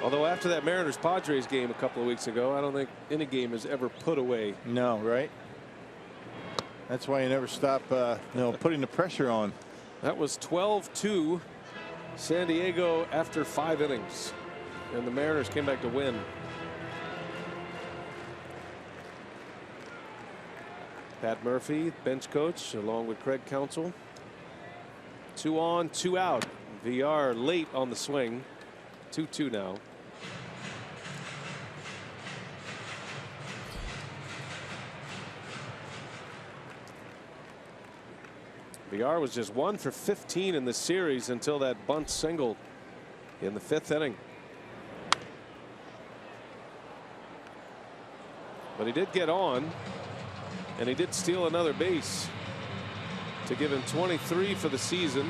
Although after that Mariners Padres game a couple of weeks ago, I don't think any game is ever put away. No, right? That's why you never stop putting the pressure on. That was 12-2 San Diego after 5 innings, and the Mariners came back to win. Pat Murphy, bench coach, along with Craig Counsell. 2 on, 2 out. VR late on the swing. 2-2 now. VR was just 1 for 15 in the series until that bunt single in the 5th inning. But he did get on, and he did steal another base to give him 23 for the season.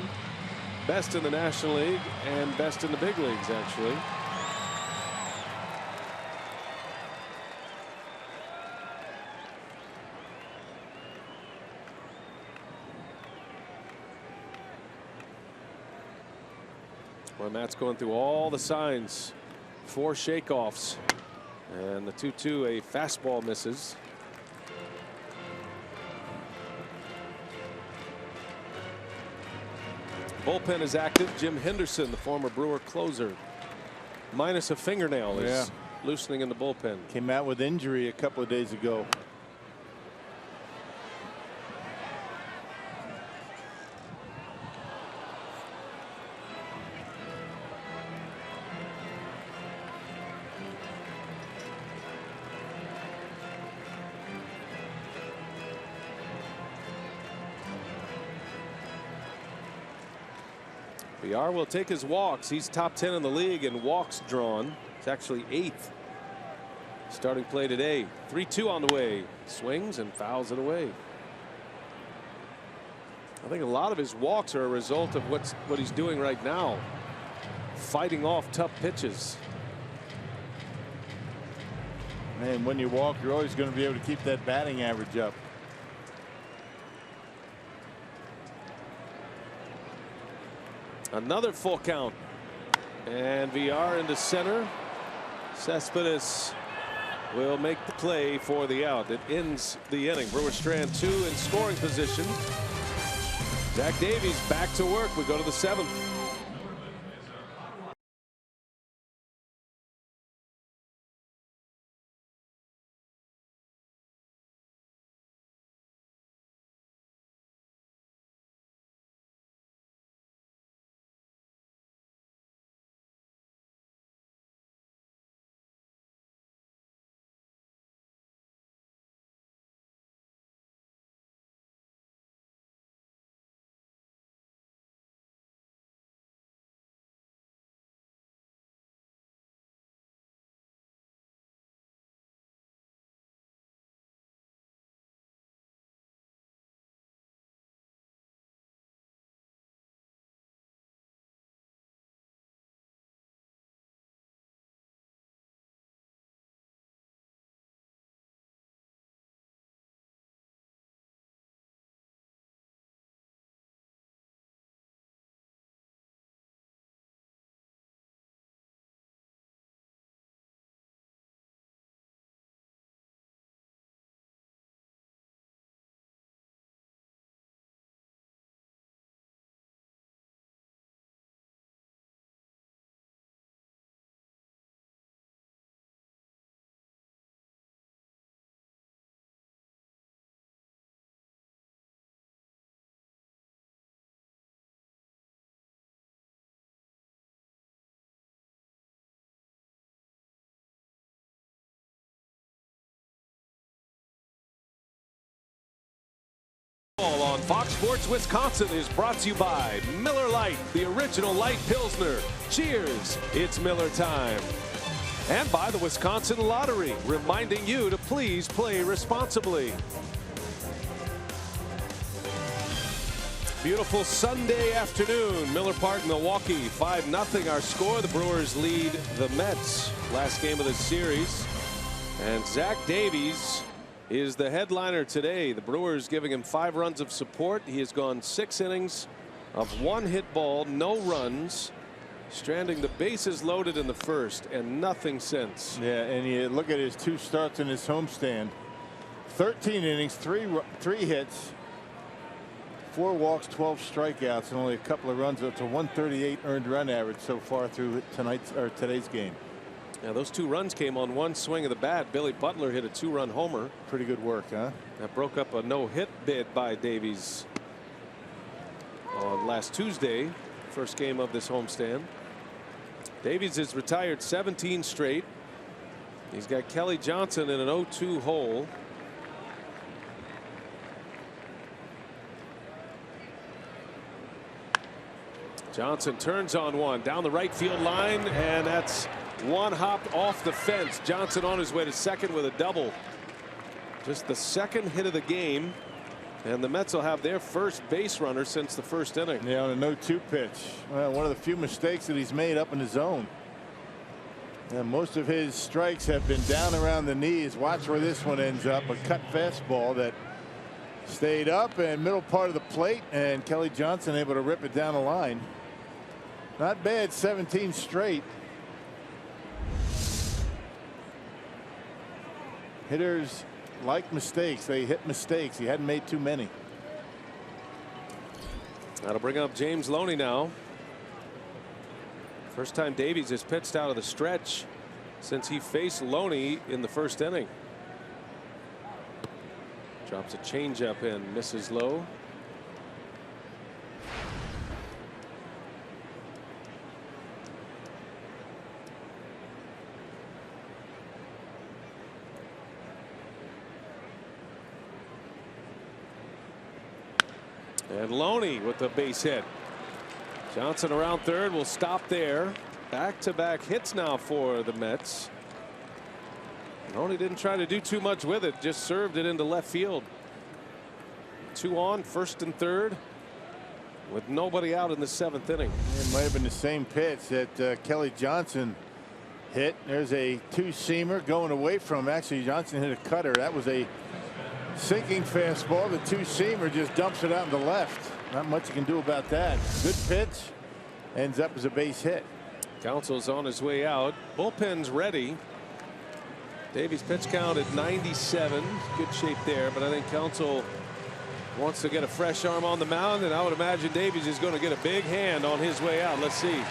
Best in the National League and best in the big leagues, actually. Well, Matt's going through all the signs. 4 shakeoffs. And the 2-2, a fastball misses. Bullpen is active. Jim Henderson, the former Brewer closer, minus a fingernail, is loosening in the bullpen. Came out with injury a couple of days ago. VR will take his walks. He's top 10 in the league in walks drawn. It's actually 8th. Starting play today. 3-2 on the way. Swings and fouls it away. I think a lot of his walks are a result of what he's doing right now. Fighting off tough pitches. And when you walk, you're always going to be able to keep that batting average up. Another full count. And VR into center. Cespedes will make the play for the out. It ends the inning. Brewers strand 2 in scoring position. Zach Davies back to work. We go to the 7th. On Fox Sports Wisconsin is brought to you by Miller Lite, the original light Pilsner. Cheers, it's Miller time. And by the Wisconsin Lottery, reminding you to please play responsibly. Beautiful Sunday afternoon, Miller Park, Milwaukee, 5-0 our score. The Brewers lead the Mets. Last game of the series. And Zach Davies is the headliner today. The Brewers giving him 5 runs of support. He has gone 6 innings of 1 hit ball, no runs, stranding the bases loaded in the first and nothing since. Yeah, and you look at his 2 starts in his homestand. 13 innings, 3 hits, 4 walks, 12 strikeouts, and only a couple of runs. It's a 138 earned run average so far through today's game. Now those 2 runs came on 1 swing of the bat. Billy Butler hit a 2-run homer. Pretty good work, huh? That broke up a no-hit bid by Davies on last Tuesday, first game of this homestand. Davies has retired 17 straight. He's got Kelly Johnson in an 0-2 hole. Johnson turns on one down the right field line, and that's one hop off the fence. Johnson on his way to second with a double. Just the second hit of the game, and the Mets will have their first base runner since the first inning. Yeah, on a 0-2 pitch. Well, one of the few mistakes that he's made up in the zone. And most of his strikes have been down around the knees. Watch where this one ends up. A cut fastball that stayed up and middle part of the plate, and Kelly Johnson able to rip it down the line. Not bad, 17 straight. Hitters like mistakes. They hit mistakes. He hadn't made too many. That'll bring up James Loney now. First time Davies has pitched out of the stretch since he faced Loney in the first inning. Drops a changeup in, misses low. And Loney with the base hit. Johnson around third will stop there. Back-to-back hits now for the Mets. Loney didn't try to do too much with it, just served it into left field. 2 on, first and third, with nobody out in the 7th inning. It might have been the same pitch that Kelly Johnson hit. There's a 2-seamer going away from. Actually, Johnson hit a cutter. That was a sinking fastball. The 2-seamer just dumps it out to left. Not much you can do about that. Good pitch. Ends up as a base hit. Counsell's on his way out. Bullpen's ready. Davies pitch count at 97. Good shape there, but I think Counsell wants to get a fresh arm on the mound, and I would imagine Davies is going to get a big hand on his way out. Let's see.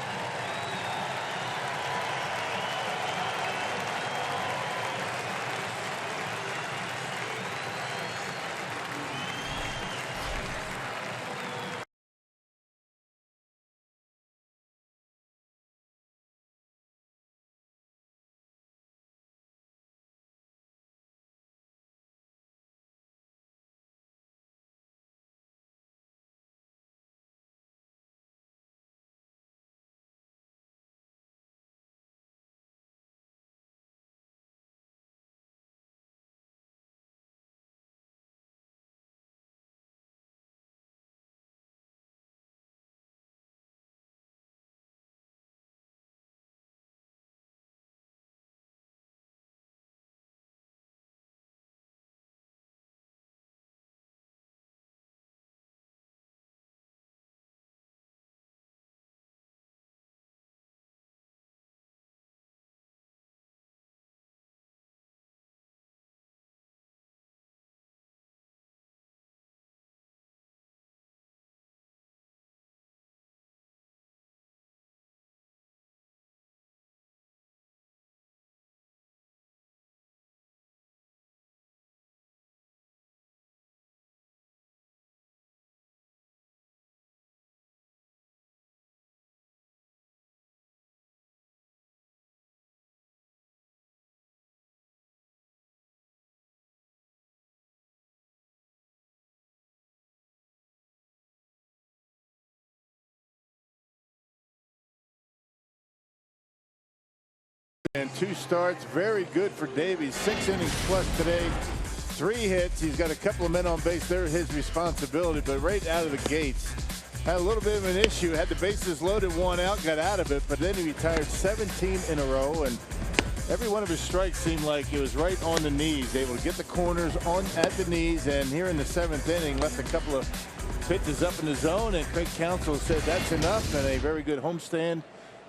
And 2 starts, very good for Davies. 6 innings plus today, 3 hits. He's got a couple of men on base. They're his responsibility, but right out of the gates, had a little bit of an issue. Had the bases loaded, 1 out, got out of it, but then he retired 17 in a row, and every one of his strikes seemed like it was right on the knees. Able to get the corners on at the knees, and here in the 7th inning, left a couple of pitches up in the zone, and Craig Counsell said that's enough, and a very good homestand.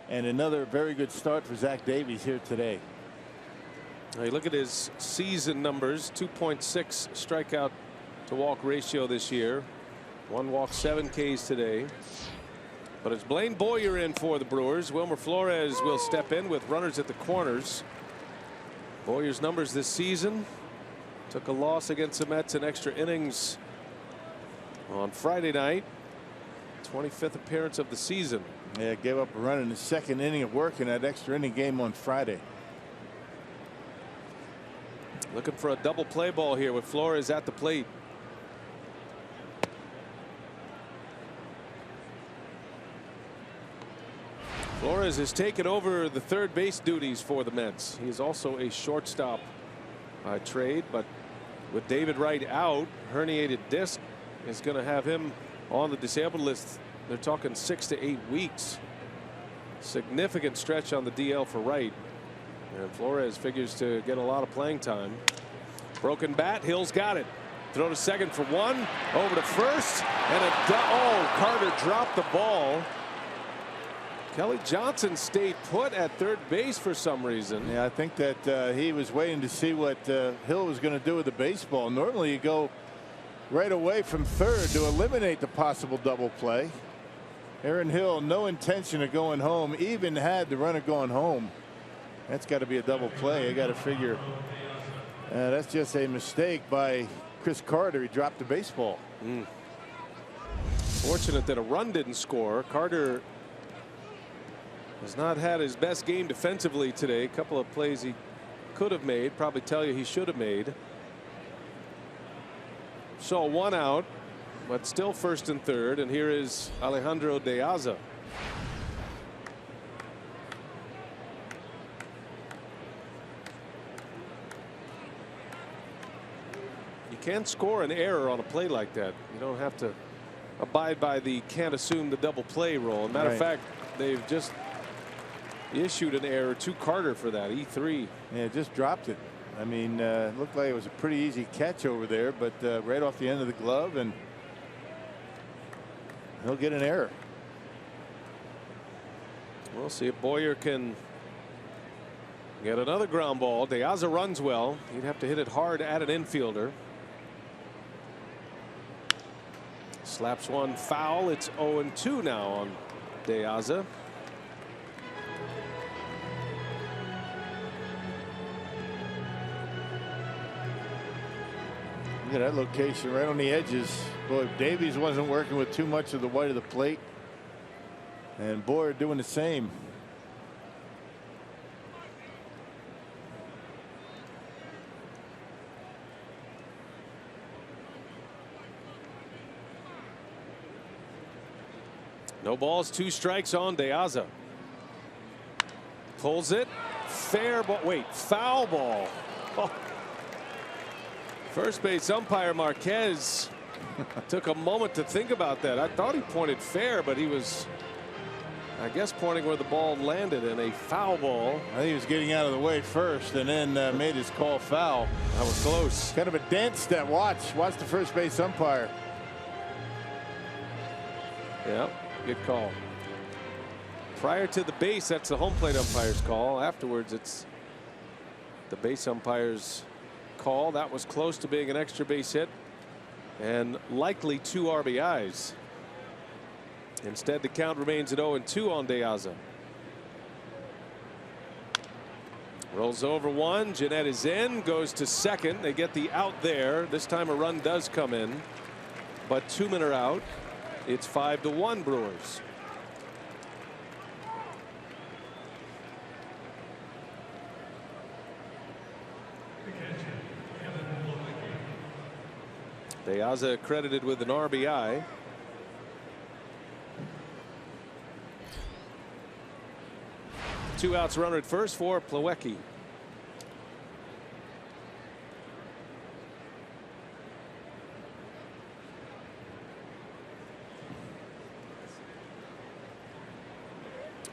And another very good start for Zach Davies here today. Now you look at his season numbers, 2.6 strikeout to walk ratio this year. 1 walk, 7 Ks today. But it's Blaine Boyer in for the Brewers. Wilmer Flores will step in with runners at the corners. Boyer's numbers this season: took a loss against the Mets in extra innings on Friday night. 25th appearance of the season. Yeah, gave up a run in the 2nd inning of work in that extra inning game on Friday. Looking for a double play ball here with Flores at the plate. Flores has taken over the third base duties for the Mets. He is also a shortstop by trade, but with David Wright out, herniated disc is going to have him on the disabled list. They're talking 6 to 8 weeks. Significant stretch on the DL for Wright. And Flores figures to get a lot of playing time. Broken bat. Hill's got it. Throw to second for 1. Over to first. And Carter dropped the ball. Kelly Johnson stayed put at third base for some reason. Yeah, I think that he was waiting to see what Hill was going to do with the baseball. Normally you go right away from third to eliminate the possible double play. Aaron Hill, no intention of going home, even had the runner going home. That's got to be a double play. You got to figure that's just a mistake by Chris Carter. He dropped the baseball. Fortunate that a run didn't score. Carter has not had his best game defensively today. A couple of plays he could have made, probably tell you he should have made. So 1 out, but still first and third, and here is Alejandro De Aza. You can't score an error on a play like that. You don't have to abide by the can't assume the double play rule. As a matter of fact, they've just issued an error to Carter for that, E3. Yeah, just dropped it. I mean, looked like it was a pretty easy catch over there, but right off the end of the glove, and he'll get an error. We'll see if Boyer can get another ground ball. De Aza runs well. He'd have to hit it hard at an infielder. Slaps one foul. It's 0-2 now on De Aza. Look at that location right on the edges. Boy, Davies wasn't working with too much of the white of the plate, and Boyer doing the same. No balls, 2 strikes on De Aza. Pulls it. Fair ball. Wait, foul ball. Oh. First base umpire Marquez took a moment to think about that. I thought he pointed fair, but he was, I guess, pointing where the ball landed, in a foul ball. I think he was getting out of the way first and then made his call foul. That was close. Kind of a dance step. Watch the first base umpire. Yeah, good call. Prior to the base, that's the home plate umpire's call. Afterwards, it's the base umpire's call. That was close to being an extra base hit and likely 2 RBIs. Instead, the count remains at 0-2 on De Aza. Rolls over one. Jeanette is in, goes to second. They get the out there. This time a run does come in, but 2 men are out. It's 5-1 Brewers. De Aza credited with an RBI. Two outs, runner at first for Plawecki.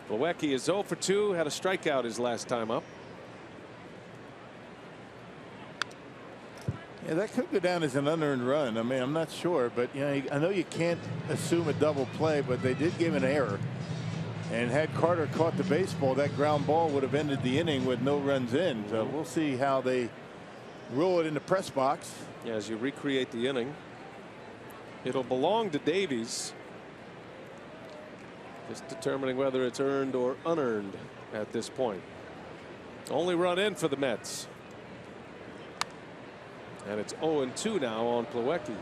Plawecki is 0 for 2, had a strikeout his last time up. Yeah, that could go down as an unearned run. I mean, I'm not sure, but you know, I know you can't assume a double play, but they did give an error. And had Carter caught the baseball, that ground ball would have ended the inning with no runs in. So we'll see how they rule it in the press box. Yeah, as you recreate the inning, it'll belong to Davies. Just determining whether it's earned or unearned at this point. Only run in for the Mets. And it's 0-2 now on Plawecki.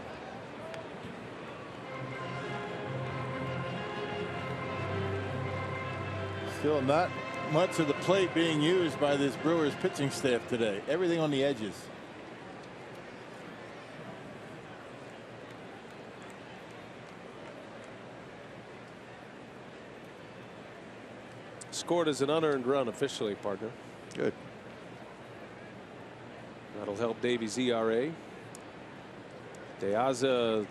Still not much of the plate being used by this Brewers pitching staff today. Everything on the edges. Scored as an unearned run officially, partner. Good. That'll help Davies' ERA. De Aza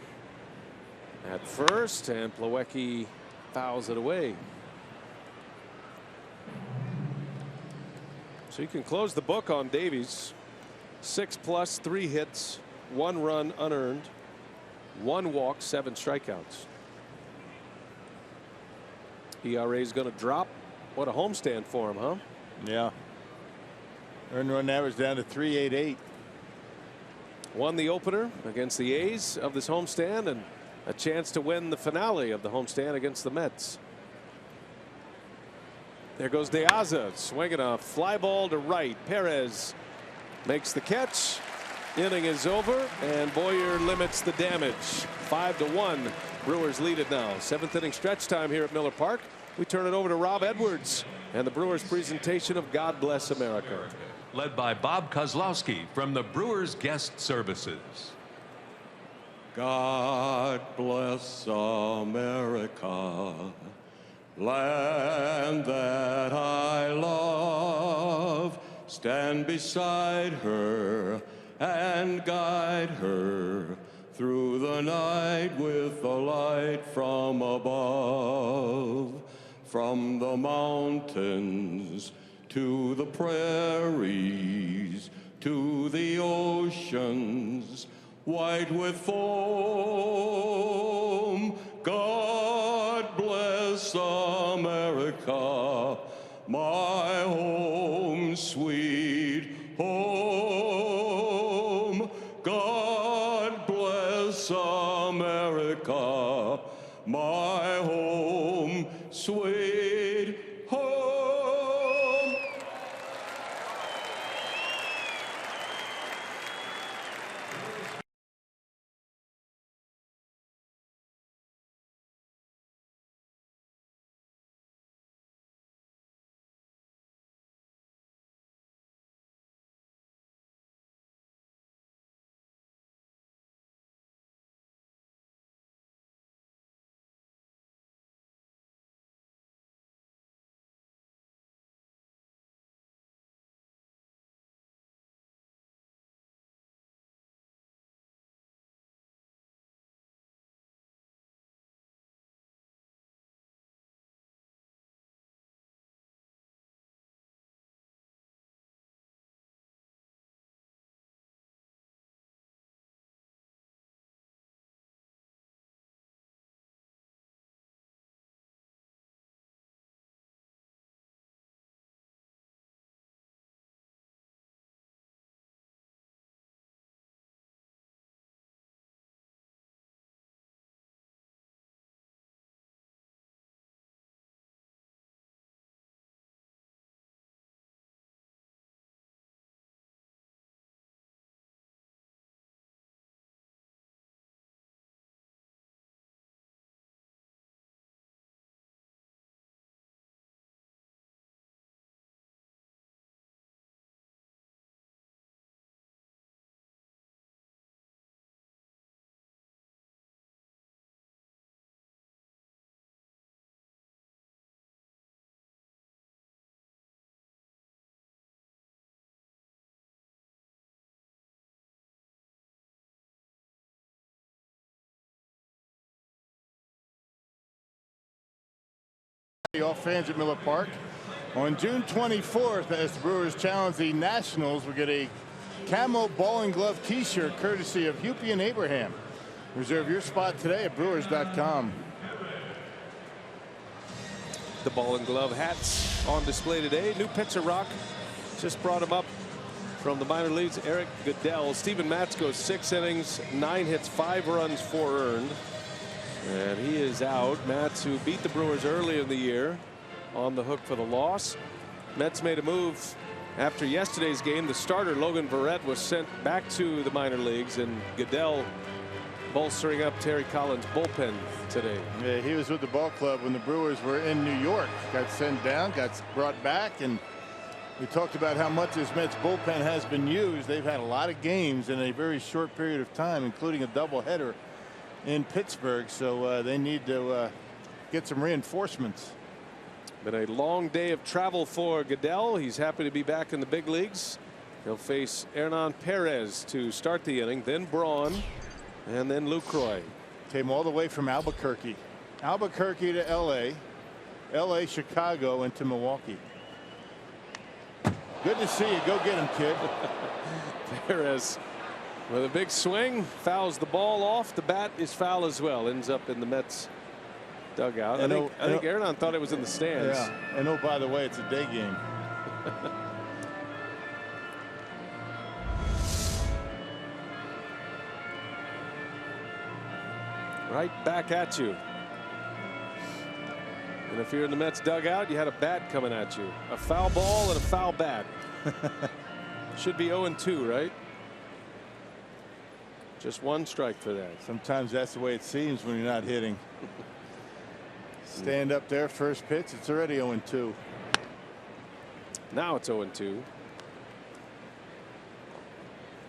at first, and Plawecki fouls it away. So you can close the book on Davies. 6+, 3 hits, 1 run unearned, 1 walk, 7 strikeouts. ERA is going to drop. What a homestand for him, huh? Yeah. Earned run average down to 3.88. Won the opener against the A's of this homestand and a chance to win the finale of the homestand against the Mets. There goes De Aza swinging a fly ball to right. Perez makes the catch. Inning is over and Boyer limits the damage. 5-1. Brewers lead it now. 7th inning stretch time here at Miller Park. We turn it over to Rob Edwards and the Brewers presentation of God Bless America. Led by Bob Kozlowski from the Brewers Guest Services. God bless America, land that I love. Stand beside her and guide her through the night with the light from above. From the mountains to the prairies, to the oceans, white with foam. God bless America, my home, sweet home. God bless America, my home, sweet home. All fans at Miller Park. On June 24th, as the Brewers challenge the Nationals, we get a camo ball and glove t-shirt courtesy of Hupy and Abraham. Reserve your spot today at Brewers.com. The ball and glove hats on display today. New pitcher Rock just brought him up from the minor leagues. Eric Goodell. Steven Matz goes 6 innings, 9 hits, 5 runs, 4 earned. And he is out. Matz, who beat the Brewers early in the year, on the hook for the loss. Mets made a move after yesterday's game. The starter Logan Verrett was sent back to the minor leagues, and Goodell bolstering up Terry Collins' bullpen today. Yeah, he was with the ball club when the Brewers were in New York. Got sent down, got brought back, and we talked about how much this Mets bullpen has been used. They've had a lot of games in a very short period of time, including a doubleheader in Pittsburgh, so they need to get some reinforcements. Been a long day of travel for Goodell. He's happy to be back in the big leagues. He'll face Hernan Perez to start the inning, then Braun, and then Lucroy. Came all the way from Albuquerque to LA, Chicago, and to Milwaukee. Good to see you. Go get him, kid. Perez with a big swing, fouls the ball off. The bat is foul as well. Ends up in the Mets dugout. I think Aaron thought it was in the stands. Yeah. And oh, by the way, it's a day game. Right back at you. And if you're in the Mets dugout, you had a bat coming at you. A foul ball and a foul bat. Should be 0-2, right? Just one strike for that. Sometimes that's the way it seems when you're not hitting. Stand up there, first pitch, it's already 0-2. Now it's 0-2.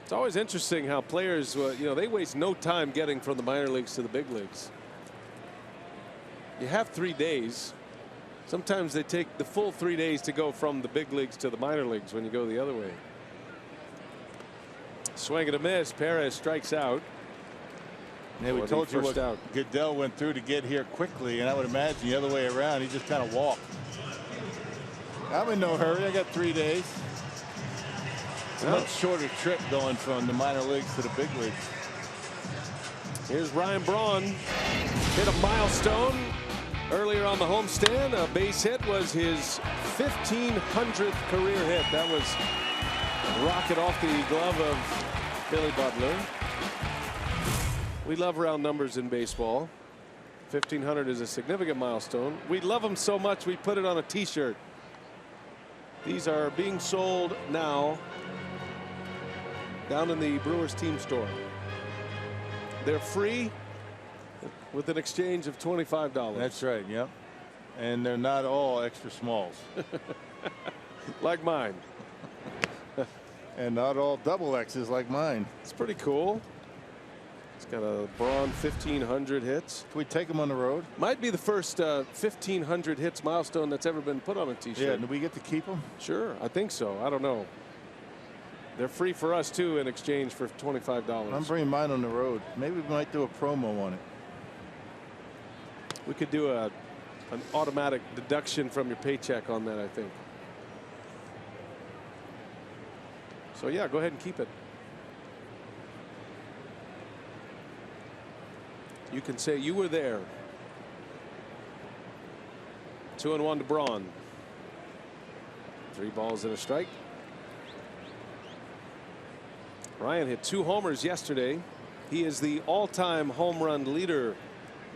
It's always interesting how players, they waste no time getting from the minor leagues to the big leagues. You have 3 days. Sometimes they take the full 3 days to go from the big leagues to the minor leagues when you go the other way. Swing and a miss. Perez strikes out. Yeah, we told you what Goodell went through to get here quickly, and I would imagine the other way around. He just kind of walked. I'm in no hurry. I got 3 days. It's a much shorter trip going from the minor leagues to the big leagues. Here's Ryan Braun. Hit a milestone earlier on the homestand. A base hit was his 1,500th career hit. That was a rocket off the glove of Billy Butler. We love round numbers in baseball. 1,500 is a significant milestone. We love them so much we put it on a t-shirt. These are being sold now down in the Brewers team store. They're free with an exchange of $25. That's right. Yep. And they're not all extra smalls. Like mine. And not all double X's like mine. It's pretty cool. It's got a Braun 1,500 hits. Can we take them on the road? Might be the first 1,500 hits milestone that's ever been put on a t-shirt. Yeah, do we get to keep them? Sure, I think so. I don't know. They're free for us too in exchange for $25. I'm bringing mine on the road. Maybe we might do a promo on it. We could do an automatic deduction from your paycheck on that, I think. So yeah, go ahead and keep it. You can say you were there. 2-1 to Braun. 3 balls and a strike. Ryan hit 2 homers yesterday. He is the all-time home run leader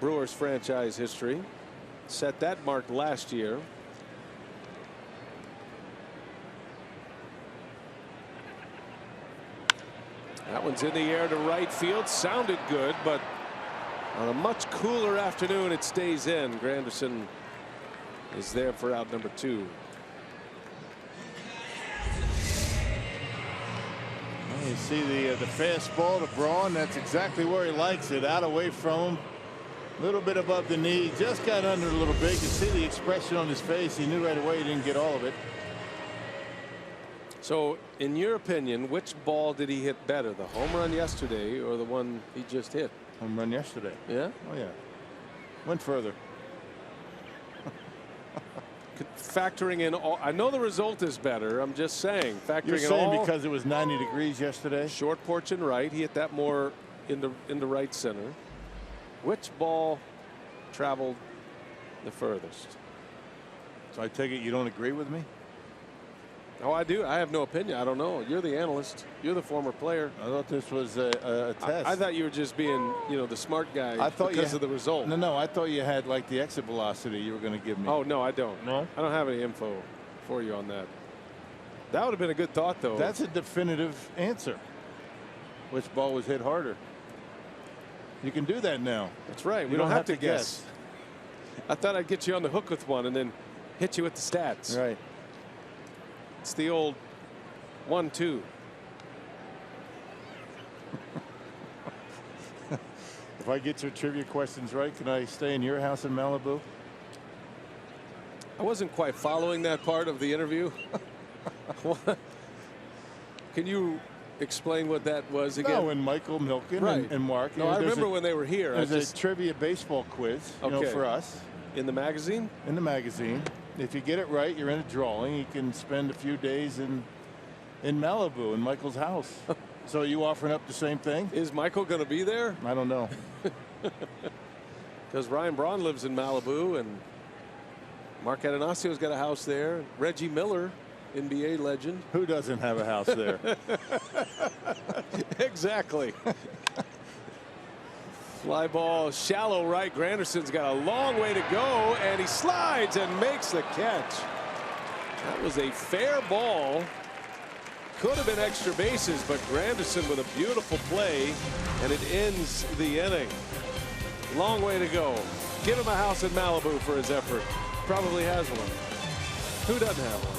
Brewers franchise history. Set that mark last year. That one's in the air to right field. Sounded good, but on a much cooler afternoon, it stays in. Granderson is there for out number 2. You see the fastball to Braun. That's exactly where he likes it. Out away from him. A little bit above the knee. Just got under a little bit. You see the expression on his face. He knew right away he didn't get all of it. So, in your opinion, which ball did he hit better? The home run yesterday or the one he just hit? Home run yesterday. Yeah? Oh, yeah. Went further. Factoring in all, I know the result is better. I'm just saying. Factoring You're saying in all, because it was 90 degrees yesterday? Short porch and right. He hit that more in the right center. Which ball traveled the furthest? So I take it you don't agree with me? Oh, I do. I have no opinion. I don't know. You're the analyst. You're the former player. I thought this was a test. I thought you were just being, the smart guy because of the result. No, I thought you had like the exit velocity you were going to give me. Oh, no, I don't. No? I don't have any info for you on that. That would have been a good thought, though. That's a definitive answer. Which ball was hit harder? You can do that now. That's right. We don't have to guess. I thought I'd get you on the hook with one and then hit you with the stats. Right. It's the old 1-2. If I get your trivia questions right, can I stay in your house in Malibu? I wasn't quite following that part of the interview. Can you explain what that was again? No, and Michael Milken and Mark. No, I remember when they were here. There's a trivia baseball quiz for us. In the magazine? In the magazine. If you get it right, you're in a drawing. You can spend a few days in Malibu in Michael's house. So are you offering up the same thing? Is Michael going to be there? I don't know. Because Ryan Braun lives in Malibu, and Mark Adonasio's got a house there. Reggie Miller, NBA legend. Who doesn't have a house there? Exactly. Fly ball, shallow right. Granderson's got a long way to go, and he slides and makes the catch. That was a fair ball. Could have been extra bases, but Granderson with a beautiful play, and it ends the inning. Long way to go. Give him a house in Malibu for his effort. Probably has one. Who doesn't have one?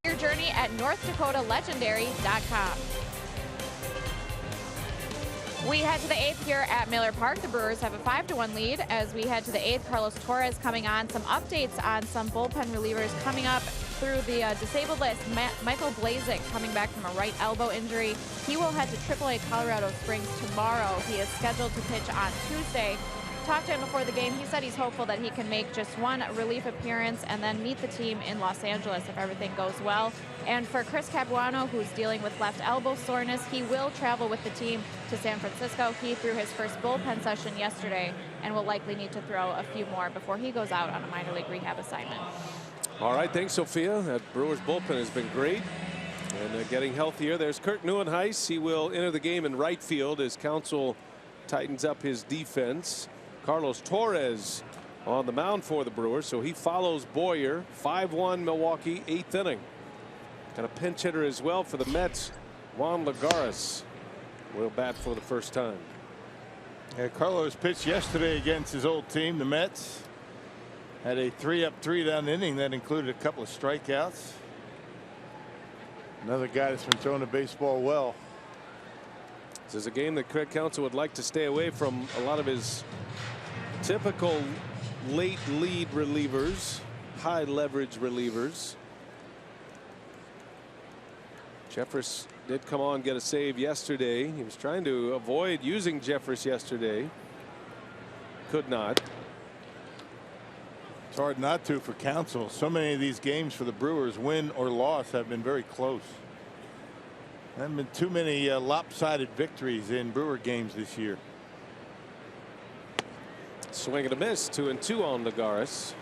Your journey at NorthDakotaLegendary.com. We head to the 8th here at Miller Park. The Brewers have a 5-1 lead. As we head to the 8th, Carlos Torres coming on. Some updates on some bullpen relievers coming up through the disabled list. Michael Blazek coming back from a right elbow injury. He will head to AAA Colorado Springs tomorrow. He is scheduled to pitch on Tuesday. Talked to him before the game. He said he's hopeful that he can make just one relief appearance and then meet the team in Los Angeles if everything goes well. And for Chris Capuano, who's dealing with left elbow soreness, he will travel with the team to San Francisco. He threw his first bullpen session yesterday and will likely need to throw a few more before he goes out on a minor league rehab assignment. All right, thanks, Sophia. That Brewers bullpen has been great and getting healthier. There's Kurt Neuenhuis. He will enter the game in right field as Counsell tightens up his defense. Carlos Torres on the mound for the Brewers, so he follows Boyer. 5-1 Milwaukee, 8th inning. Got a pinch hitter as well for the Mets. Juan Lagares will bat for the first time. Yeah, Carlos pitched yesterday against his old team, the Mets. Had a 3-up, 3-down inning that included a couple of strikeouts. Another guy that's been throwing the baseball well. This is a game that Craig Counsell would like to stay away from a lot of his typical late lead relievers, high leverage relievers. Jeffress did come on, get a save yesterday. He was trying to avoid using Jeffress yesterday. Could not. It's hard not to for Counsell. So many of these games for the Brewers, win or loss, have been very close. There haven't been too many lopsided victories in Brewer games this year. Swing and a miss. 2-2 on Lagares.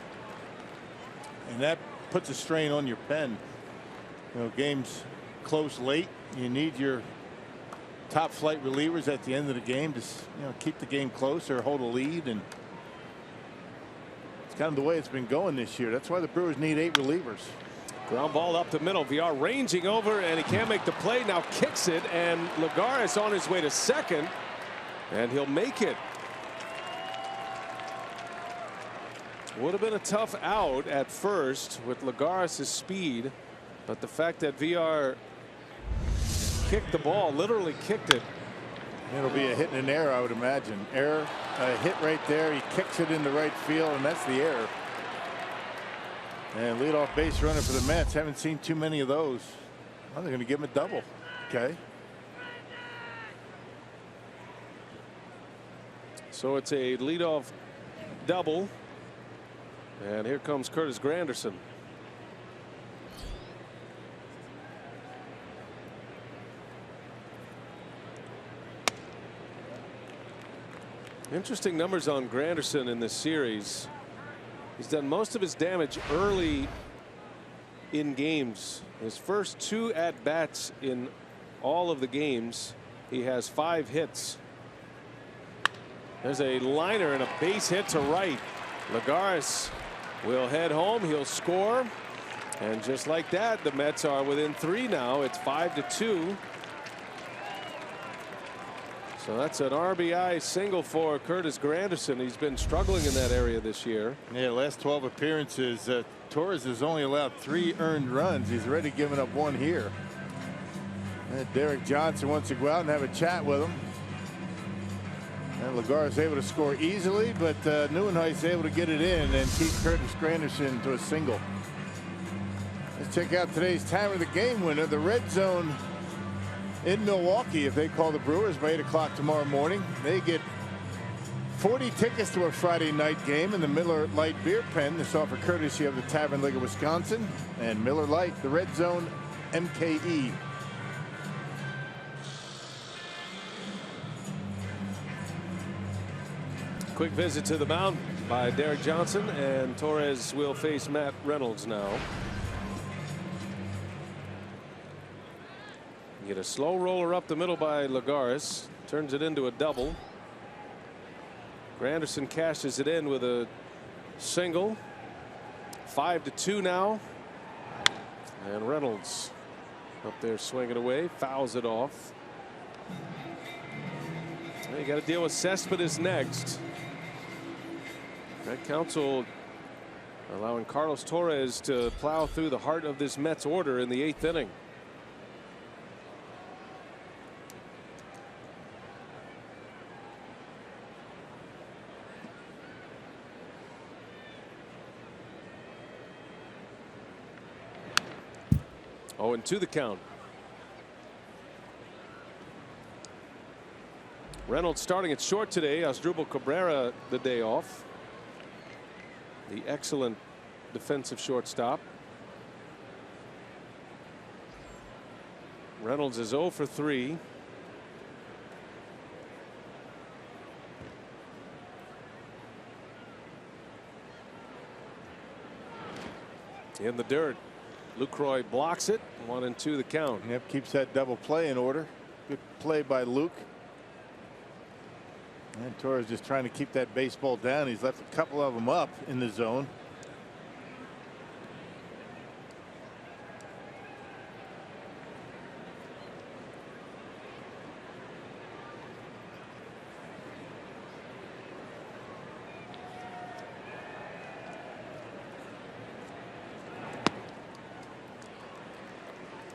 And that puts a strain on your pen. You know, games close late. You need your top flight relievers at the end of the game to keep the game close or hold a lead. And it's kind of the way it's been going this year. That's why the Brewers need 8 relievers. Ground ball up the middle. VR ranging over, and he can't make the play. Now kicks it, and Lagares on his way to second, and he'll make it. Would have been a tough out at first with Lagares' speed, but the fact that VR kicked the ball, literally kicked it. It'll be a hit and an error, I would imagine. Error, a hit right there. He kicks it into right field, and that's the error. And leadoff base runner for the Mets. Haven't seen too many of those. Well, they're going to give him a double. Okay. So it's a leadoff double. And here comes Curtis Granderson. Interesting numbers on Granderson in this series. He's done most of his damage early in games. His first 2 at-bats in all of the games, he has 5 hits. There's a liner and a base hit to right. Lagares will head home. He'll score. And just like that, the Mets are within 3 now. It's 5-2. So that's an RBI single for Curtis Granderson. He's been struggling in that area this year. Yeah, last 12 appearances, Torres has only allowed 3 earned runs. He's already given up 1 here. And Derek Johnson wants to go out and have a chat with him. And Lagares is able to score easily, but Neuenhuis is able to get it in and keep Curtis Granderson to a single. Let's check out today's time of the game winner, the Red Zone in Milwaukee. If they call the Brewers by 8 o'clock tomorrow morning, they get 40 tickets to a Friday night game in the Miller Lite Beer Pen. This offer courtesy of the Tavern League of Wisconsin and Miller Lite, the Red Zone MKE. Quick visit to the mound by Derek Johnson, and Torres will face Matt Reynolds now. Get a slow roller up the middle by Lagares, turns it into a double. Granderson cashes it in with a single. 5-2 now. And Reynolds up there swinging away, fouls it off. Well, you got to deal with Cespedes next. That Council allowing Carlos Torres to plow through the heart of this Mets order in the 8th inning. Oh, and 2 the count. Reynolds starting at short today. Asdrubal Cabrera the day off. The excellent defensive shortstop. Reynolds is 0 for 3. In the dirt. Lucroy blocks it. 1-2 the count. Yep, keeps that double play in order. Good play by Luke. And Torres just trying to keep that baseball down. He's left a couple of them up in the zone.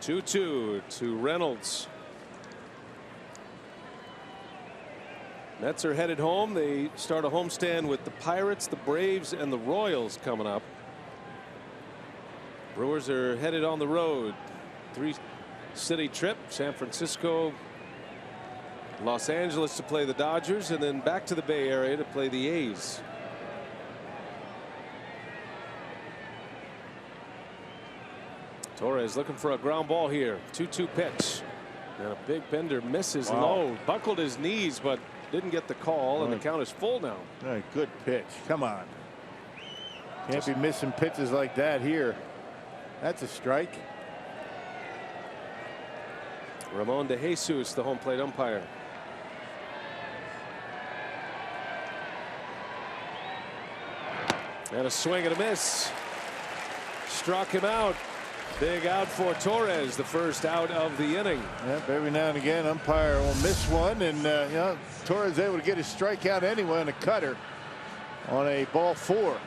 Two to Reynolds. Mets are headed home. They start a homestand with the Pirates, the Braves, and the Royals coming up. Brewers are headed on the road. 3-city trip. San Francisco, Los Angeles to play the Dodgers, and then back to the Bay Area to play the A's. Torres looking for a ground ball here. 2-2 pitch. And a big bender misses low. Buckled his knees, but didn't get the call, and the count is full now. All right, good pitch. Come on. Can't be missing pitches like that here. That's a strike. Ramon De Jesus, the home plate umpire. And a swing and a miss. Struck him out. Big out for Torres, the first out of the inning. Yep, every now and again, umpire will miss one, and Torres able to get his strikeout anyway on a cutter on a ball 4.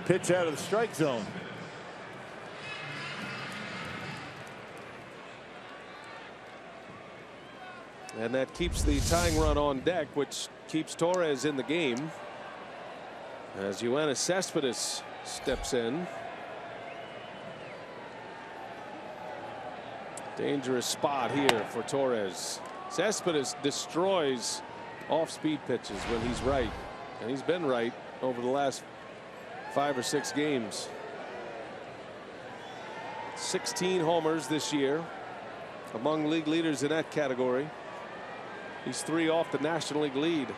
Pitch out of the strike zone. And that keeps the tying run on deck, which keeps Torres in the game as Yoenis Cespedes steps in. Dangerous spot here for Torres. Cespedes destroys off-speed pitches when he's right, and he's been right over the last 5 or 6 games. 16 homers this year, among league leaders in that category. He's 3 off the National League lead.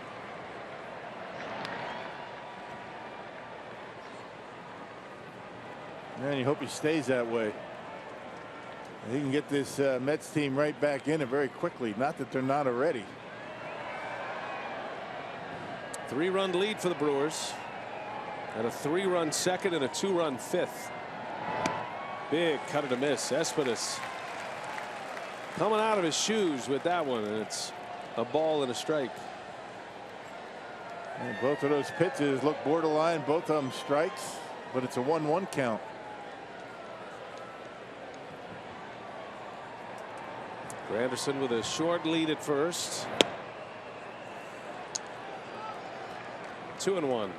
Man, you hope he stays that way. He can get this Mets team right back in it very quickly. Not that they're not already. 3-run lead for the Brewers, and a 3-run second and a 2-run fifth. Big cut and a miss. Cespedes coming out of his shoes with that one, and it's a ball and a strike. And both of those pitches look borderline. Both of them strikes, but it's a 1-1 count. Granderson with a short lead at first. 2-1.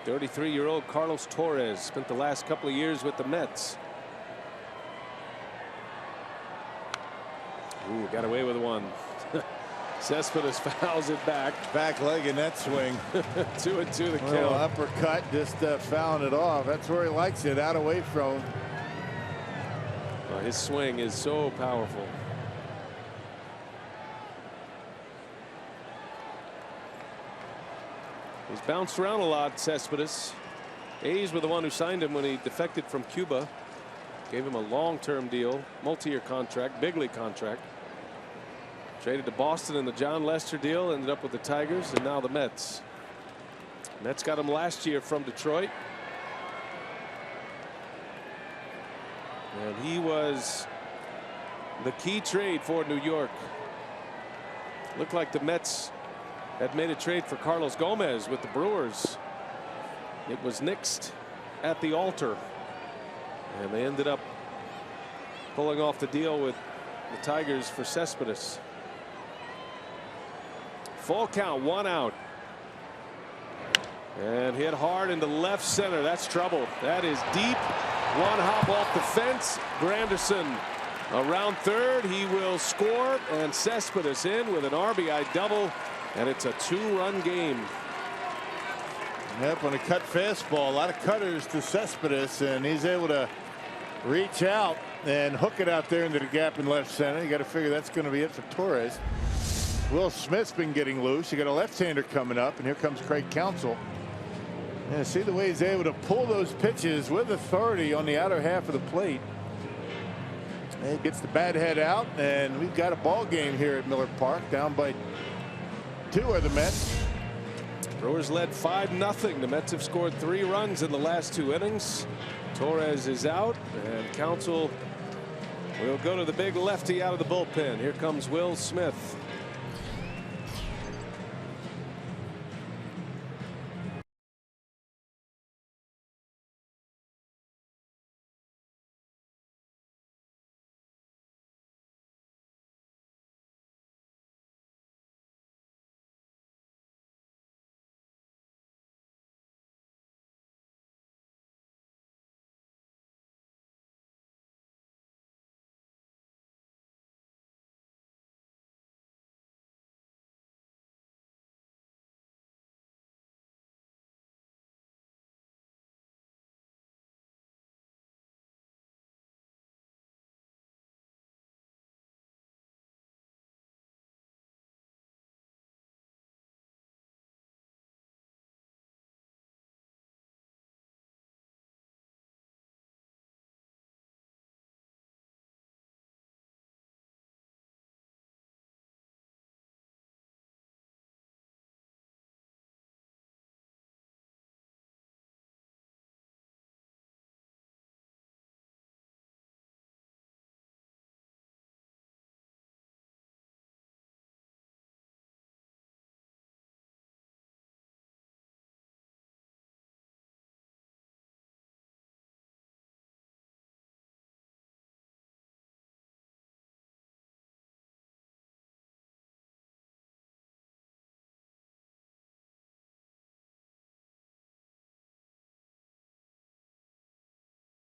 .33-year-old Carlos Torres spent the last couple of years with the Mets. Ooh, got away with one. Cespedes fouls it back. Back leg in that swing. 2-2 the count. Little uppercut, just fouling it off. That's where he likes it, out away from him. Well, his swing is so powerful. He's bounced around a lot, Cespedes. A's were the one who signed him when he defected from Cuba. Gave him a long-term deal, multi-year contract, big league contract. Traded to Boston in the John Lester deal, ended up with the Tigers, and now the Mets. Mets got him last year from Detroit. And he was the key trade for New York. Looked like the Mets had made a trade for Carlos Gomez with the Brewers. It was nixed at the altar, and they ended up pulling off the deal with the Tigers for Cespedes. Full count, 1 out. And hit hard into left center. That's trouble. That is deep. 1 hop off the fence. Granderson around third. He will score, and Cespedes in with an RBI double, and it's a 2-run game. Yep, on a cut fastball, a lot of cutters to Cespedes, and he's able to reach out and hook it out there into the gap in left center. You got to figure that's going to be it for Torres. Will Smith's been getting loose. You got a left-hander coming up, and here comes Craig Counsell. And see the way he's able to pull those pitches with authority on the outer half of the plate. And he gets the bat head out, and we've got a ball game here at Miller Park. Down by 2 are the Mets. Brewers led 5-0. The Mets have scored 3 runs in the last 2 innings. Torres is out, and Counsell will go to the big lefty out of the bullpen. Here comes Will Smith.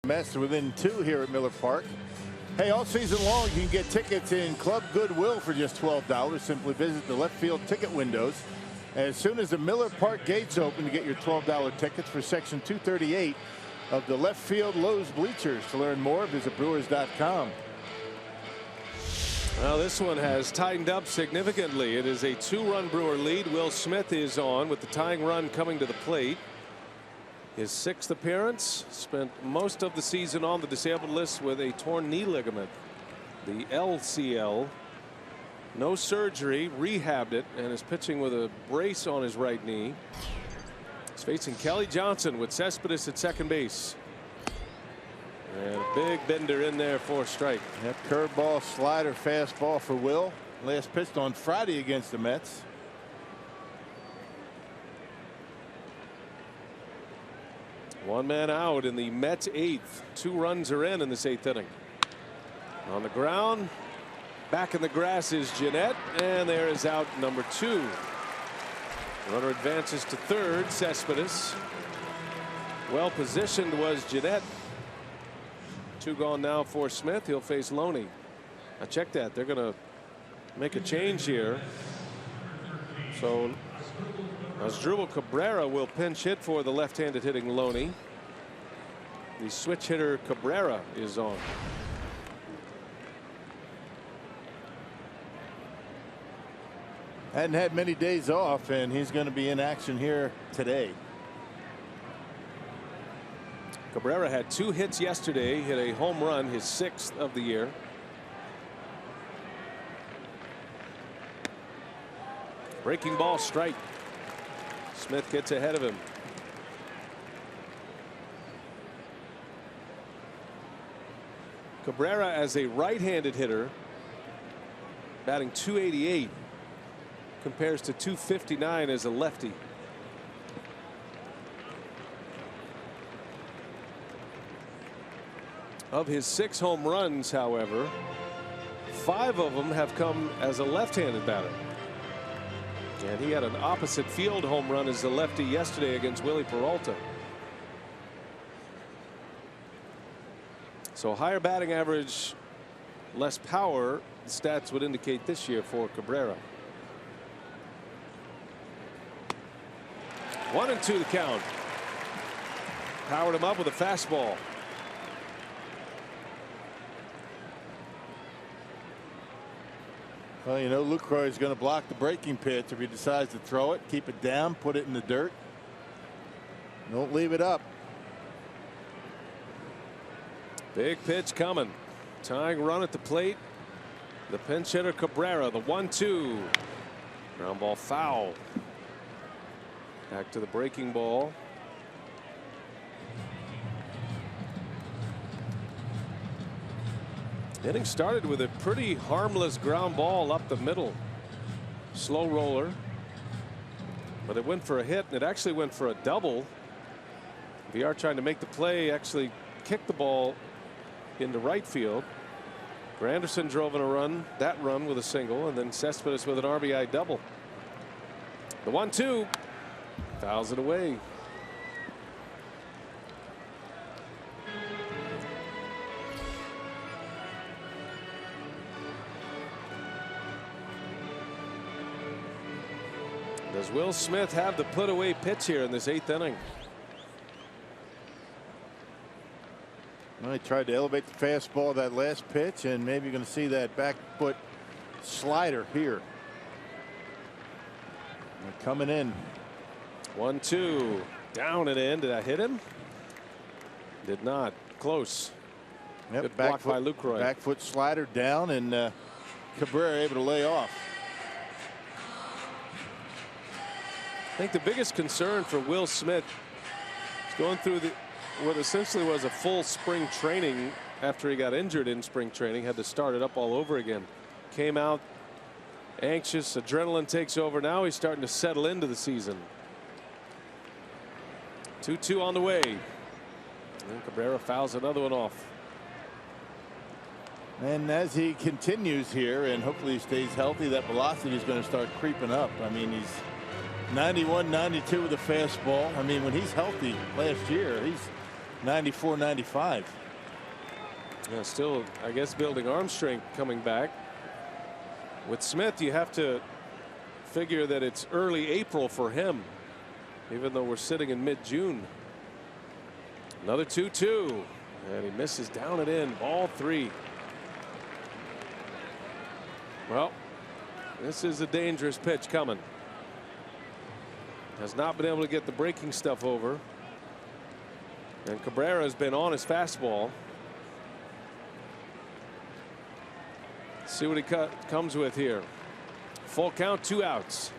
Mets within 2 here at Miller Park. Hey, all season long you can get tickets in Club Goodwill for just $12. Simply visit the left field ticket windows. As soon as the Miller Park gates open, to get your $12 tickets for section 238 of the left field Lowe's bleachers. To learn more, visit Brewers.com. Well, this one has tightened up significantly. It is a 2-run Brewer lead. Will Smith is on with the tying run coming to the plate. His 6th appearance. Spent most of the season on the disabled list with a torn knee ligament, the LCL. No surgery, rehabbed it, and is pitching with a brace on his right knee. He's facing Kelly Johnson with Cespedes at second base. And a big bender in there for a strike. Yep, curveball, slider, fastball for Will. Last pitched on Friday against the Mets. One man out in the Mets 8th. 2 runs are in this 8th inning. On the ground, back in the grass is Jeanette, and there is out number 2. Runner advances to third. Cespedes. Well positioned was Jeanette. 2 gone now for Smith. He'll face Loney. Now check that. They're going to make a change here. So Asdrubal Cabrera will pinch hit for the left-handed hitting Loney. The switch hitter Cabrera is on. Hadn't had many days off, and he's going to be in action here today. Cabrera had 2 hits yesterday, hit a home run, his 6th of the year. Breaking ball, strike. Smith gets ahead of him. Cabrera, as a right-handed hitter, batting .288, compares to .259 as a lefty. Of his 6 home runs, however, 5 of them have come as a left-handed batter. And he had an opposite field home run as a lefty yesterday against Willie Peralta. So higher batting average, less power, the stats would indicate this year for Cabrera. 1-2 the count. Powered him up with a fastball. Well, you know, Lucroy is going to block the breaking pitch if he decides to throw it. Keep it down, put it in the dirt. Don't leave it up. Big pitch coming. Tying run at the plate. The pinch hitter Cabrera, the 1-2. Ground ball foul. Back to the breaking ball. Inning started with a pretty harmless ground ball up the middle. Slow roller. But it went for a hit, and it actually went for a double. VR trying to make the play, actually kicked the ball into right field. Granderson drove in a run, that run with a single, and then Cespedes with an RBI double. The 1-2 fouls it away. Does Will Smith have the put away pitch here in this 8th inning? Well, he tried to elevate the fastball that last pitch, and maybe you're going to see that back foot slider here. They're coming in. 1-2 down and in. Did I hit him? Did not. Close. Yep, Good block by Lucroy. Back foot slider down, and Cabrera able to lay off. I think the biggest concern for Will Smith is going through what essentially was a full spring training after he got injured in spring training. Had to start it up all over again. Came out anxious. Adrenaline takes over. Now he's starting to settle into the season. 2-2 on the way. And Cabrera fouls another one off. And as he continues here, and hopefully he stays healthy, that velocity is going to start creeping up. I mean, he's 91, 92 with a fastball. I mean, when he's healthy last year, he's 94, 95. Yeah, still, I guess, building arm strength coming back. With Smith, you have to figure that it's early April for him, even though we're sitting in mid-June. Another 2-2, and he misses down and in. Ball 3. Well, this is a dangerous pitch coming. Has not been able to get the breaking stuff over. And Cabrera has been on his fastball. Let's see what he comes with here. Full count, 2 outs.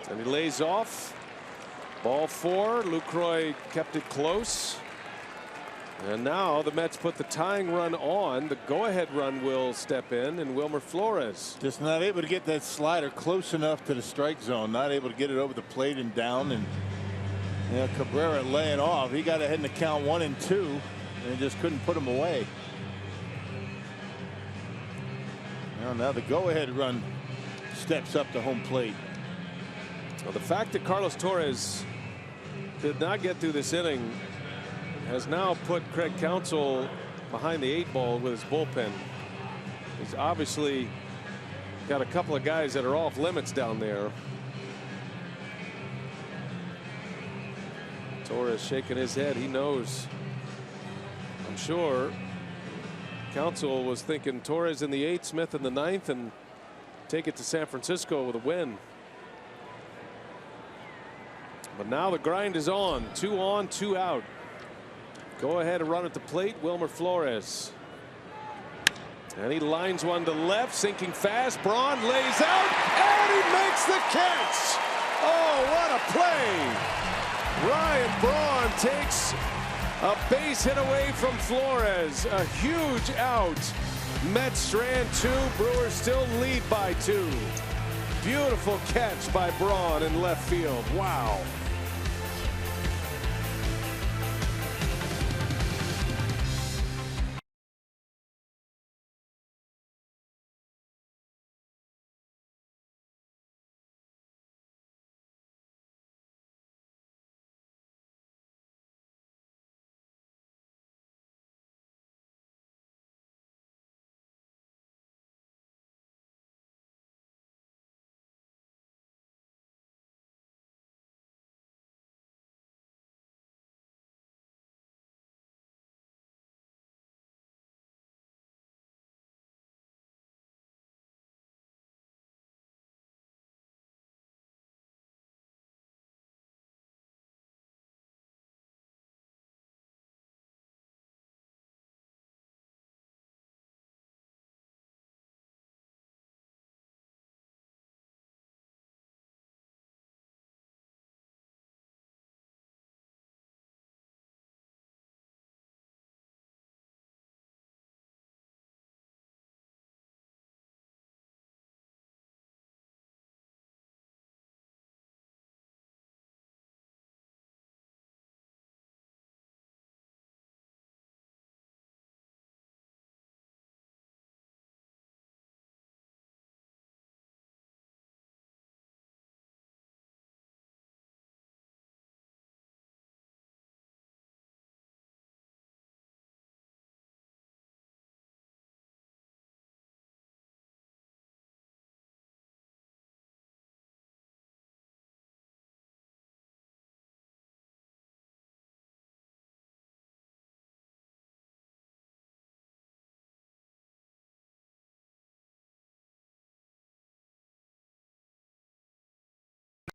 And he lays off. Ball 4. Lucroy kept it close. And now the Mets put the tying run on. The go-ahead run will step in, and Wilmer Flores. Just not able to get that slider close enough to the strike zone. Not able to get it over the plate and down. And Cabrera laying off. He got ahead in the count 1 and 2, and just couldn't put him away. Now the go-ahead run steps up to home plate. Well, the fact that Carlos Torres did not get through this inning has now put Craig Counsell behind the 8 ball with his bullpen. He's obviously got a couple of guys that are off limits down there. Torres shaking his head. He knows. I'm sure Counsell was thinking Torres in the 8th, Smith in the 9th, and take it to San Francisco with a win. But now the grind is on. 2 on, 2 out. Go ahead and run at the plate, Wilmer Flores. And he lines one to left, sinking fast. Braun lays out, and he makes the catch. Oh, what a play. Ryan Braun takes a base hit away from Flores. A huge out. Mets strand 2. Brewers still lead by 2. Beautiful catch by Braun in left field. Wow.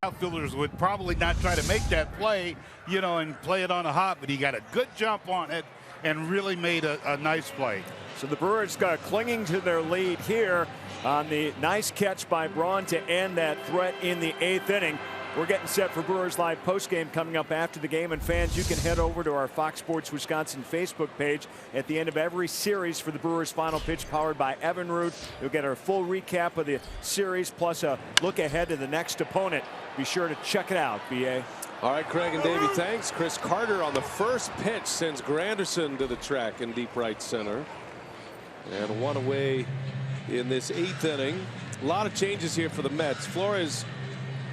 Outfielders would probably not try to make that play, you know, and play it on a hop, but he got a good jump on it and really made a nice play. So the Brewers got clinging to their lead here on the nice catch by Braun to end that threat in the 8th inning. We're getting set for Brewers Live postgame coming up after the game. And fans, you can head over to our Fox Sports Wisconsin Facebook page at the end of every series for the Brewers Final Pitch, powered by Evinrude. You'll get our full recap of the series, plus a look ahead to the next opponent. Be sure to check it out, BA. All right, Craig and Davey, thanks. Chris Carter on the first pitch sends Granderson to the track in deep right center. And 1 away in this 8th inning. A lot of changes here for the Mets. Flores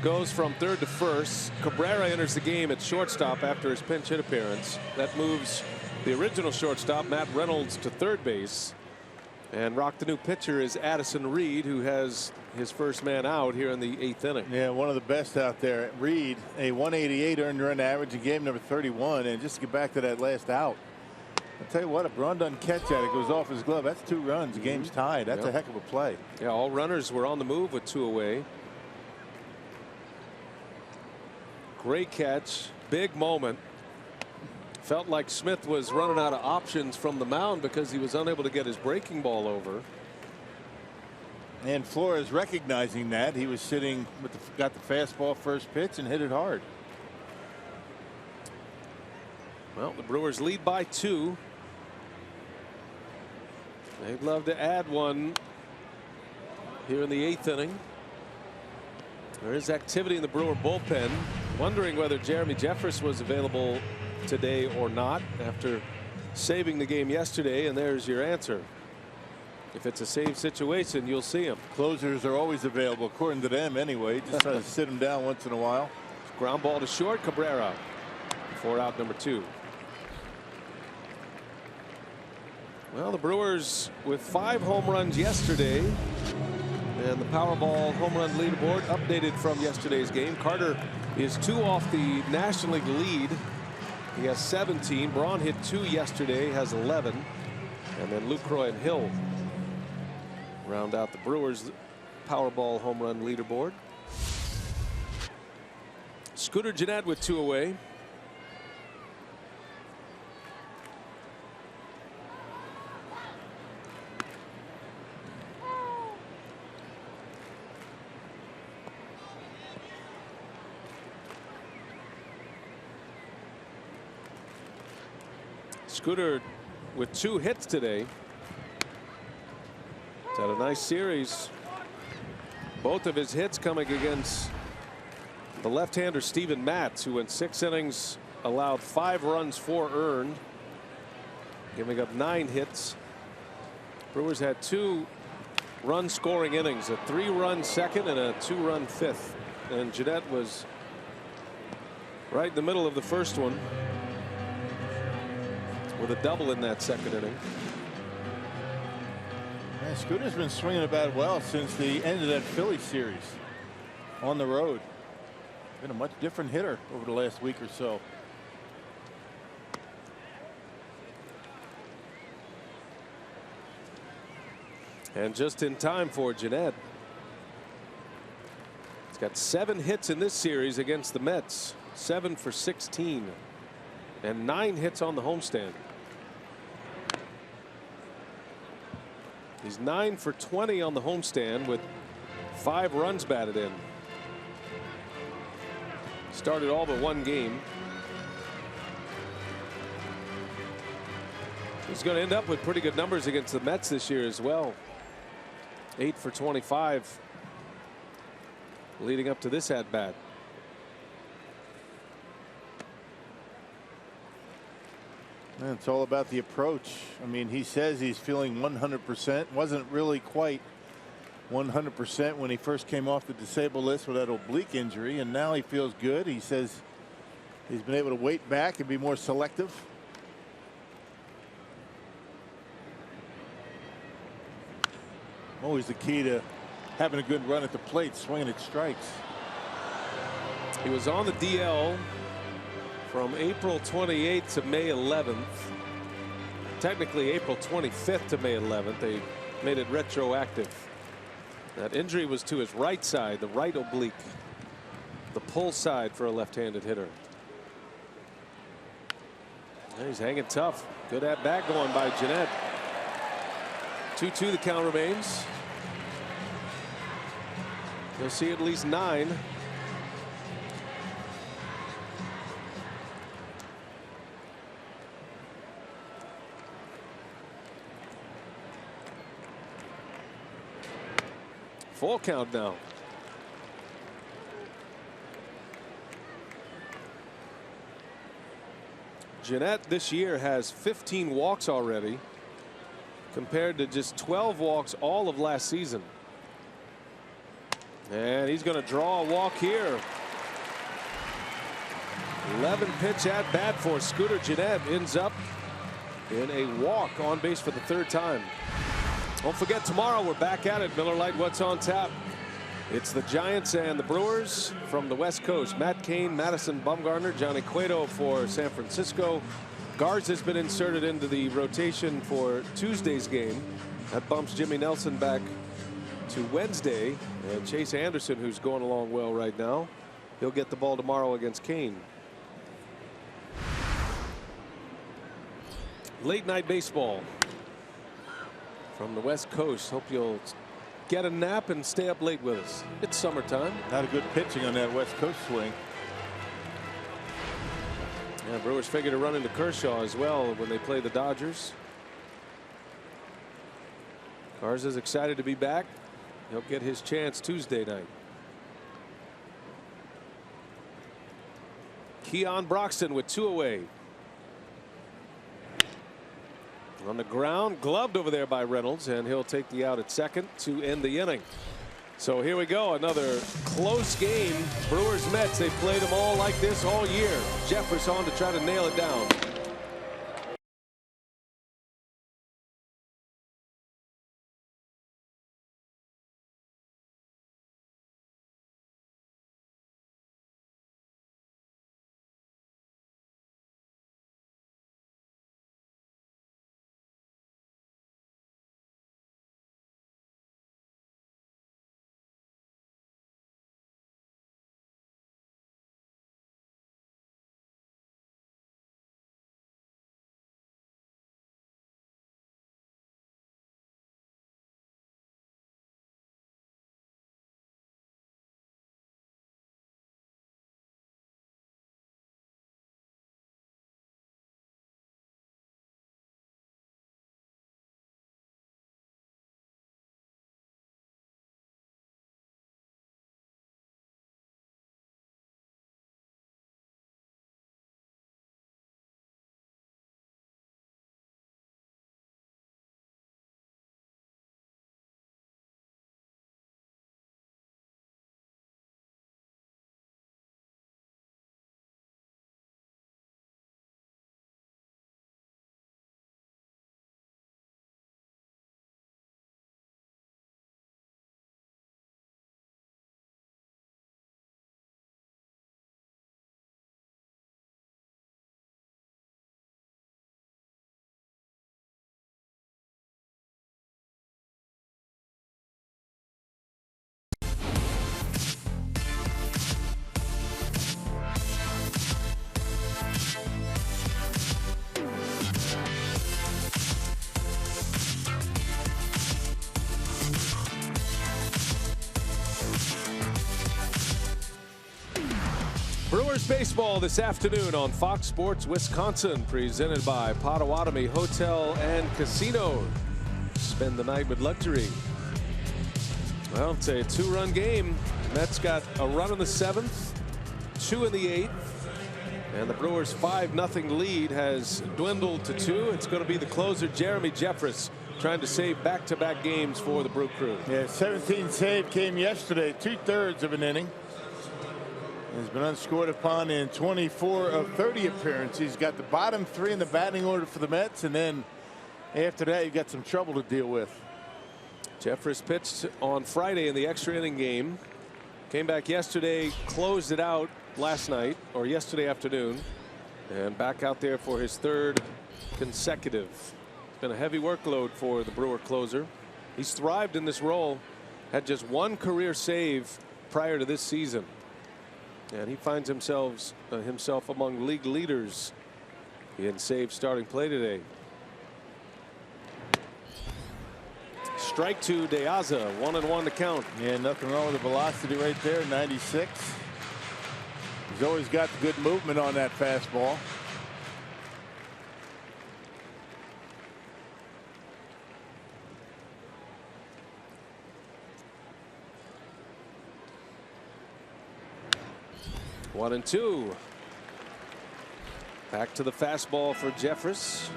goes from third to first. Cabrera enters the game at shortstop after his pinch hit appearance. That moves the original shortstop, Matt Reynolds, to third base. And Rock, the new pitcher, is Addison Reed, who has his first man out here in the 8th inning. Yeah, one of the best out there. Reed, a 188 earned run average in game number 31. And just to get back to that last out, I'll tell you what, if Braun doesn't catch that, it goes off his glove. That's 2 runs. The game's tied. That's a heck of a play. Yeah, all runners were on the move with 2 away. Great catch. Big moment. Felt like Smith was running out of options from the mound because he was unable to get his breaking ball over. And Flores recognizing that. He was sitting with got the fastball first pitch and hit it hard. Well, the Brewers lead by 2. They'd love to add one here in the 8th inning. There is activity in the Brewer bullpen. Wondering whether Jeremy Jeffress was available today or not after saving the game yesterday, and there's your answer. If it's a save situation, you'll see him. Closers are always available, according to them anyway. Just try to sit him down once in a while. Ground ball to short. Cabrera for out number 2. Well, the Brewers with 5 home runs yesterday, and the Powerball home run leaderboard updated from yesterday's game. Carter is 2 off the National League lead. He has 17. Braun hit 2 yesterday, has 11. And then Lucroy and Hill round out the Brewers Powerball home run leaderboard. Scooter Gennett with 2 away. Scooter with 2 hits today. He's had a nice series. Both of his hits coming against the left-hander Steven Matz, who in 6 innings allowed 5 runs, 4 earned, giving up 9 hits. Brewers had 2 run scoring innings, a 3-run second and a 2-run 5th. And Gennett was right in the middle of the first one with a double in that 2nd inning. Man, Scooter's been swinging the bat well since the end of that Phillies series on the road. Been a much different hitter over the last week or so. And just in time for Gennett. He's got 7 hits in this series against the Mets. 7 for 16. And 9 hits on the homestand. He's 9 for 20 on the homestand with 5 runs batted in. Started all but 1 game. He's going to end up with pretty good numbers against the Mets this year as well. 8 for 25 leading up to this at bat. And it's all about the approach. I mean, he says he's feeling 100%. Wasn't really quite 100% when he first came off the disabled list with that oblique injury, and now he feels good. He says he's been able to wait back and be more selective. Always the key to having a good run at the plate, swinging at strikes. He was on the DL from April 28th to May 11th. Technically April 25th to May 11th. They made it retroactive. That injury was to his right side, the right oblique, the pull side for a left-handed hitter. And he's hanging tough. Good at bat going by Gennett. 2-2 the count remains. You'll see at least 9. Full count now. Gennett this year has 15 walks already, compared to just 12 walks all of last season. And he's going to draw a walk here. 11 pitch at bat for Scooter Gennett. Ends up in a walk on base for the 3rd time. Don't forget, tomorrow we're back at it. Miller Lite, what's on tap? It's the Giants and the Brewers from the West Coast. Matt Cain, Madison Bumgarner, Johnny Cueto for San Francisco. Garza's been inserted into the rotation for Tuesday's game. That bumps Jimmy Nelson back to Wednesday. And Chase Anderson, who's going along well right now, he'll get the ball tomorrow against Cain. Late night baseball from the West Coast. Hope you'll get a nap and stay up late with us. It's summertime. Not a good pitching on that West Coast swing. Yeah, Brewers figure to run into Kershaw as well when they play the Dodgers. Garza's excited to be back. He'll get his chance Tuesday night. Keon Broxton with 2 away. On the ground, gloved over there by Reynolds, and he'll take the out at second to end the inning. So here we go, another close game. Brewers Mets, they played them all like this all year. Jeffress on to try to nail it down. Brewers baseball this afternoon on Fox Sports Wisconsin, presented by Potawatomi Hotel and Casino. Spend the night with luxury. Well, it's a 2-run game. Mets got a run in the 7th, 2 in the 8th, and the Brewers' 5-0 lead has dwindled to 2. It's going to be the closer, Jeremy Jeffress, trying to save back-to-back games for the Brew Crew. Yeah, 17 save came yesterday, 2/3 of an inning. He's been unscored upon in 24 of 30 appearances. He's got the bottom 3 in the batting order for the Mets, and then after that, you've got some trouble to deal with. Jeffress pitched on Friday in the extra inning game. Came back yesterday, closed it out last night, or yesterday afternoon, and back out there for his 3rd consecutive. It's been a heavy workload for the Brewer closer. He's thrived in this role, had just 1 career save prior to this season. And he finds himself among league leaders in save starting play today. Strike to De Aza, 1-1 to count. Yeah, nothing wrong with the velocity right there, 96. He's always got the good movement on that fastball. One and 2. Back to the fastball for Jeffress.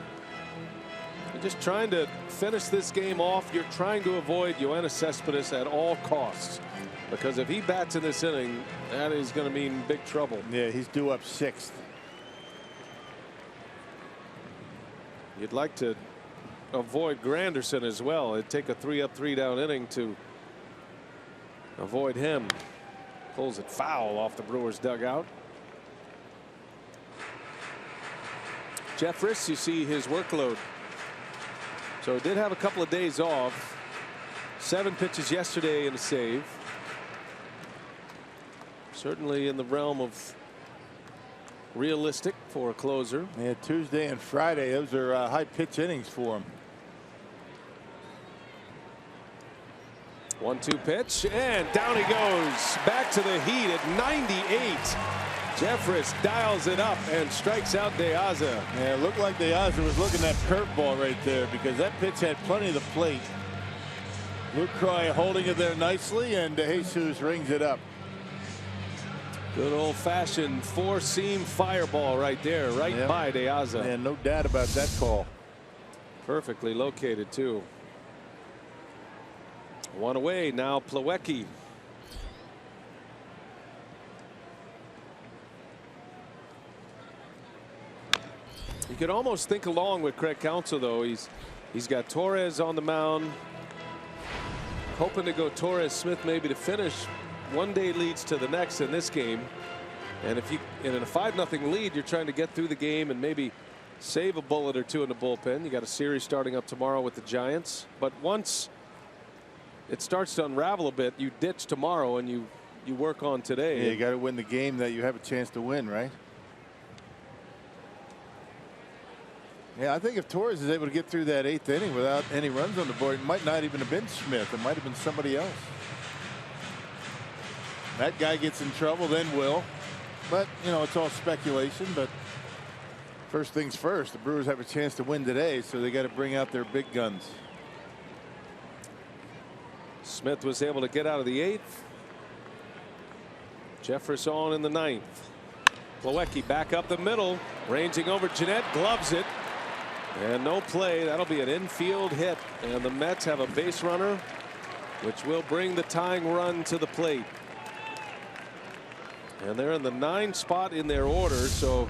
You're just trying to finish this game off. You're trying to avoid Yoenis Cespedes at all costs. Because if he bats in this inning, that is going to mean big trouble. Yeah, he's due up 6th. You'd like to avoid Granderson as well. It'd take a 3-up, 3-down inning to avoid him. Pulls it foul off the Brewers dugout. Jeffress, you see his workload. So did have a couple of days off. 7 pitches yesterday and a save. Certainly in the realm of realistic for a closer. Yeah, Tuesday and Friday, those are high pitch innings for him. 1-2 pitch, and down he goes. Back to the heat at 98. Jeffress dials it up and strikes out De Aza. Yeah, it looked like De Aza was looking at curveball right there because that pitch had plenty of the plate. Lucroy holding it there nicely, and De Jesus rings it up. Good old-fashioned 4-seam fireball right there, right by De Aza. And no doubt about that call. Perfectly located, too. 1 away now, Plawecki. You could almost think along with Craig Counsell, though. He's got Torres on the mound, hoping to go Torres Smith maybe to finish. One day leads to the next in this game, and if you in a 5-0 lead, you're trying to get through the game and maybe save a bullet or two in the bullpen. You got a series starting up tomorrow with the Giants, but once it starts to unravel a bit, you ditch tomorrow and you work on today. Yeah, you got to win the game that you have a chance to win, right? Yeah, I think if Torres is able to get through that 8th inning without any runs on the board, it might not even have been Smith. It might have been somebody else. That guy gets in trouble, then Will. But, you know, it's all speculation. But first things first, the Brewers have a chance to win today, so they got to bring out their big guns. Smith was able to get out of the 8th. Jeffress on in the 9th. Plawecki back up the middle, ranging over Jeanette, gloves it. And no play. That'll be an infield hit. And the Mets have a base runner, which will bring the tying run to the plate. And they're in the 9th spot in their order, so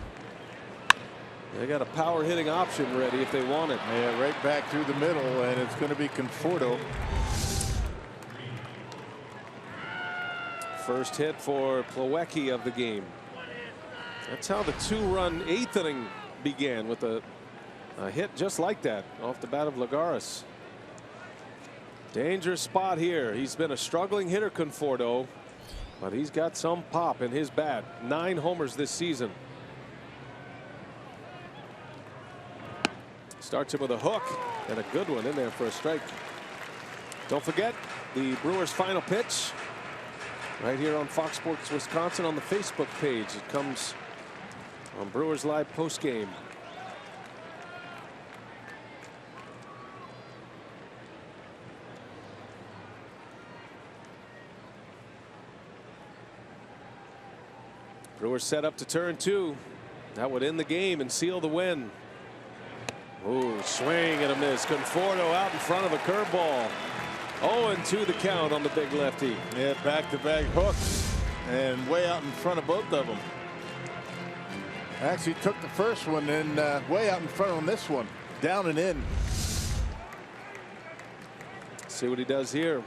they got a power hitting option ready if they want it. Yeah, right back through the middle, and it's going to be Conforto. First hit for Plawecki of the game. That's how the 2-run 8th inning began, with a hit just like that off the bat of Lagares. Dangerous spot here. He's been a struggling hitter, Conforto, but he's got some pop in his bat. 9 homers this season. Starts him with a hook, and a good one in there for a strike. Don't forget the Brewers' final pitch right here on Fox Sports Wisconsin on the Facebook page. It comes on Brewers Live postgame. Brewers set up to turn 2. That would end the game and seal the win. Ooh, swing and a miss. Conforto out in front of a curveball. 0-2 the count on the big lefty. Yeah, back-to-back hooks and way out in front of both of them. Actually took the first one and way out in front on this one. Down and in. See what he does here.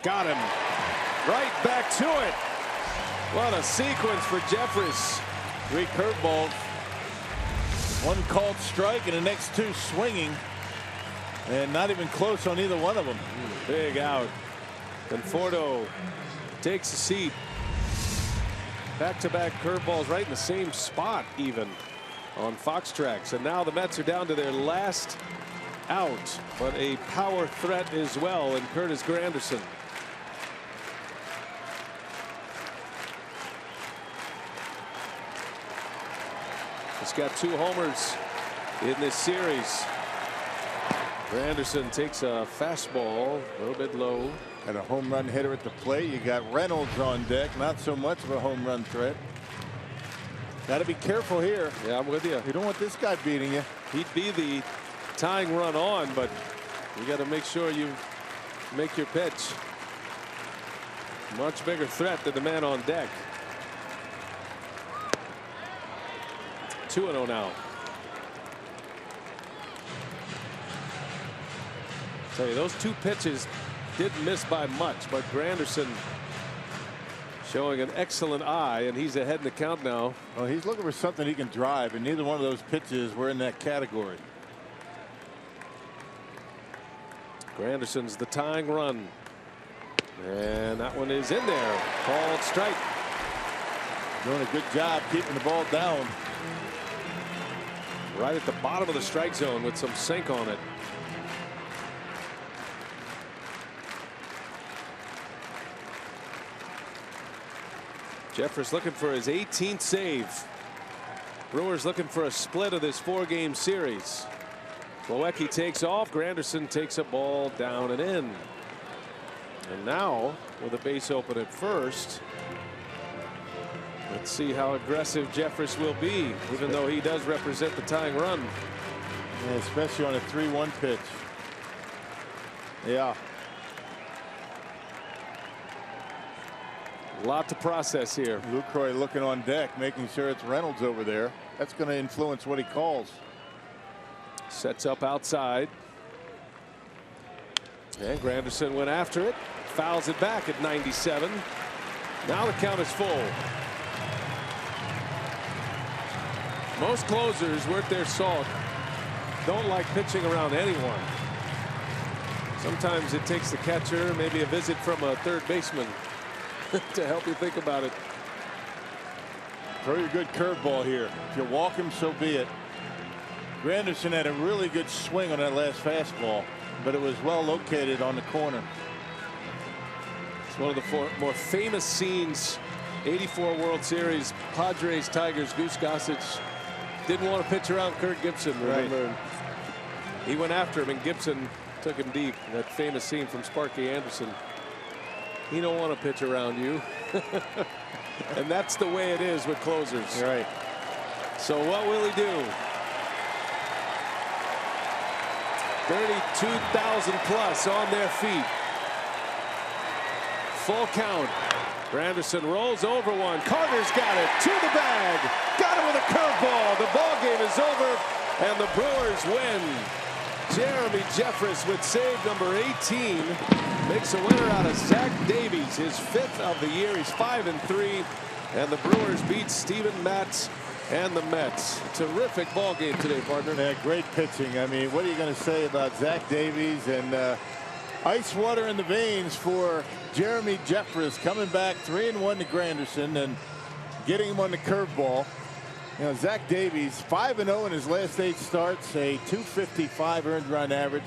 Got him. Right back to it. What a sequence for Jeffress. 3 curveballs. 1 called strike and the next 2 swinging. And not even close on either one of them. Big out. Conforto takes a seat. Back-to-back curveballs right in the same spot even on Fox Tracks. And now the Mets are down to their last out, but a power threat as well in Curtis Granderson. He's got 2 homers in this series. Granderson takes a fastball, a little bit low. Got a home run hitter at the plate. You got Reynolds on deck. Not so much of a home run threat. Got to be careful here. Yeah, I'm with you. You don't want this guy beating you. He'd be the tying run on, but you got to make sure you make your pitch. Much bigger threat than the man on deck. 2-0 now. Tell you, those two pitches didn't miss by much, but Granderson showing an excellent eye, and he's ahead in the count now. Well, he's looking for something he can drive, and neither one of those pitches were in that category. Granderson's the tying run, and that one is in there. Called strike. Doing a good job keeping the ball down. Right at the bottom of the strike zone with some sink on it. Jeffress looking for his 18th save. Brewers looking for a split of this 4-game series. Milwaukee takes off. Granderson takes a ball down and in. And now with a base open at first. Let's see how aggressive Jeffress will be, even though he does represent the tying run. Yeah, especially on a 3-1 pitch. Yeah. A lot to process here. Lucroy looking on deck, making sure it's Reynolds over there. That's going to influence what he calls. Sets up outside. And Granderson went after it. Fouls it back at 97. Now the count is full. Most closers worth their salt don't like pitching around anyone. Sometimes it takes the catcher, maybe a visit from a third baseman to help you think about it. Throw your good curveball here. If you walk him, so be it. Granderson had a really good swing on that last fastball, but it was well located on the corner. It's one of the more famous scenes. 84 World Series, Padres, Tigers, Goose Gossage didn't want to pitch around Kirk Gibson. Remember, right. He went after him, and Gibson took him deep. That famous scene from Sparky Anderson. He don't want to pitch around you. And that's the way it is with closers. Right. So what will he do? 32,000 plus on their feet. Full count. Granderson rolls over one. Carter's got it to the bag. Got it with a curveball. The ball game is over, and the Brewers win. Jeremy Jeffress with save number 18 makes a winner out of Zach Davies, his 5th of the year. He's 5-3, and the Brewers beat Steven Matz and the Mets. Terrific ball game today, partner. Yeah, great pitching. I mean, what are you going to say about Zach Davies and ice water in the veins for Jeremy Jeffress, coming back 3-1 to Granderson and getting him on the curveball. You know, Zach Davies 5-0 in his last 8 starts, a .255 earned run average.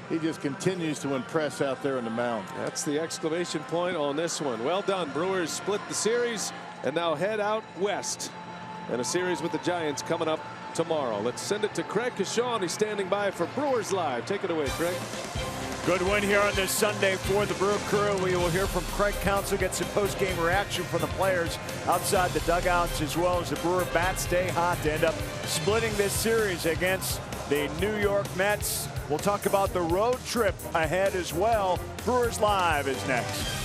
He just continues to impress out there on the mound. That's the exclamation point on this one. Well done. Brewers split the series and now head out west. And a series with the Giants coming up tomorrow. Let's send it to Craig Kashawn. He's standing by for Brewers Live. Take it away, Craig. Good win here on this Sunday for the Brewer crew. We will hear from Craig Counsell, get some post-game reaction from the players outside the dugouts, as well as the Brewer bats stay hot to end up splitting this series against the New York Mets. We'll talk about the road trip ahead as well. Brewers Live is next.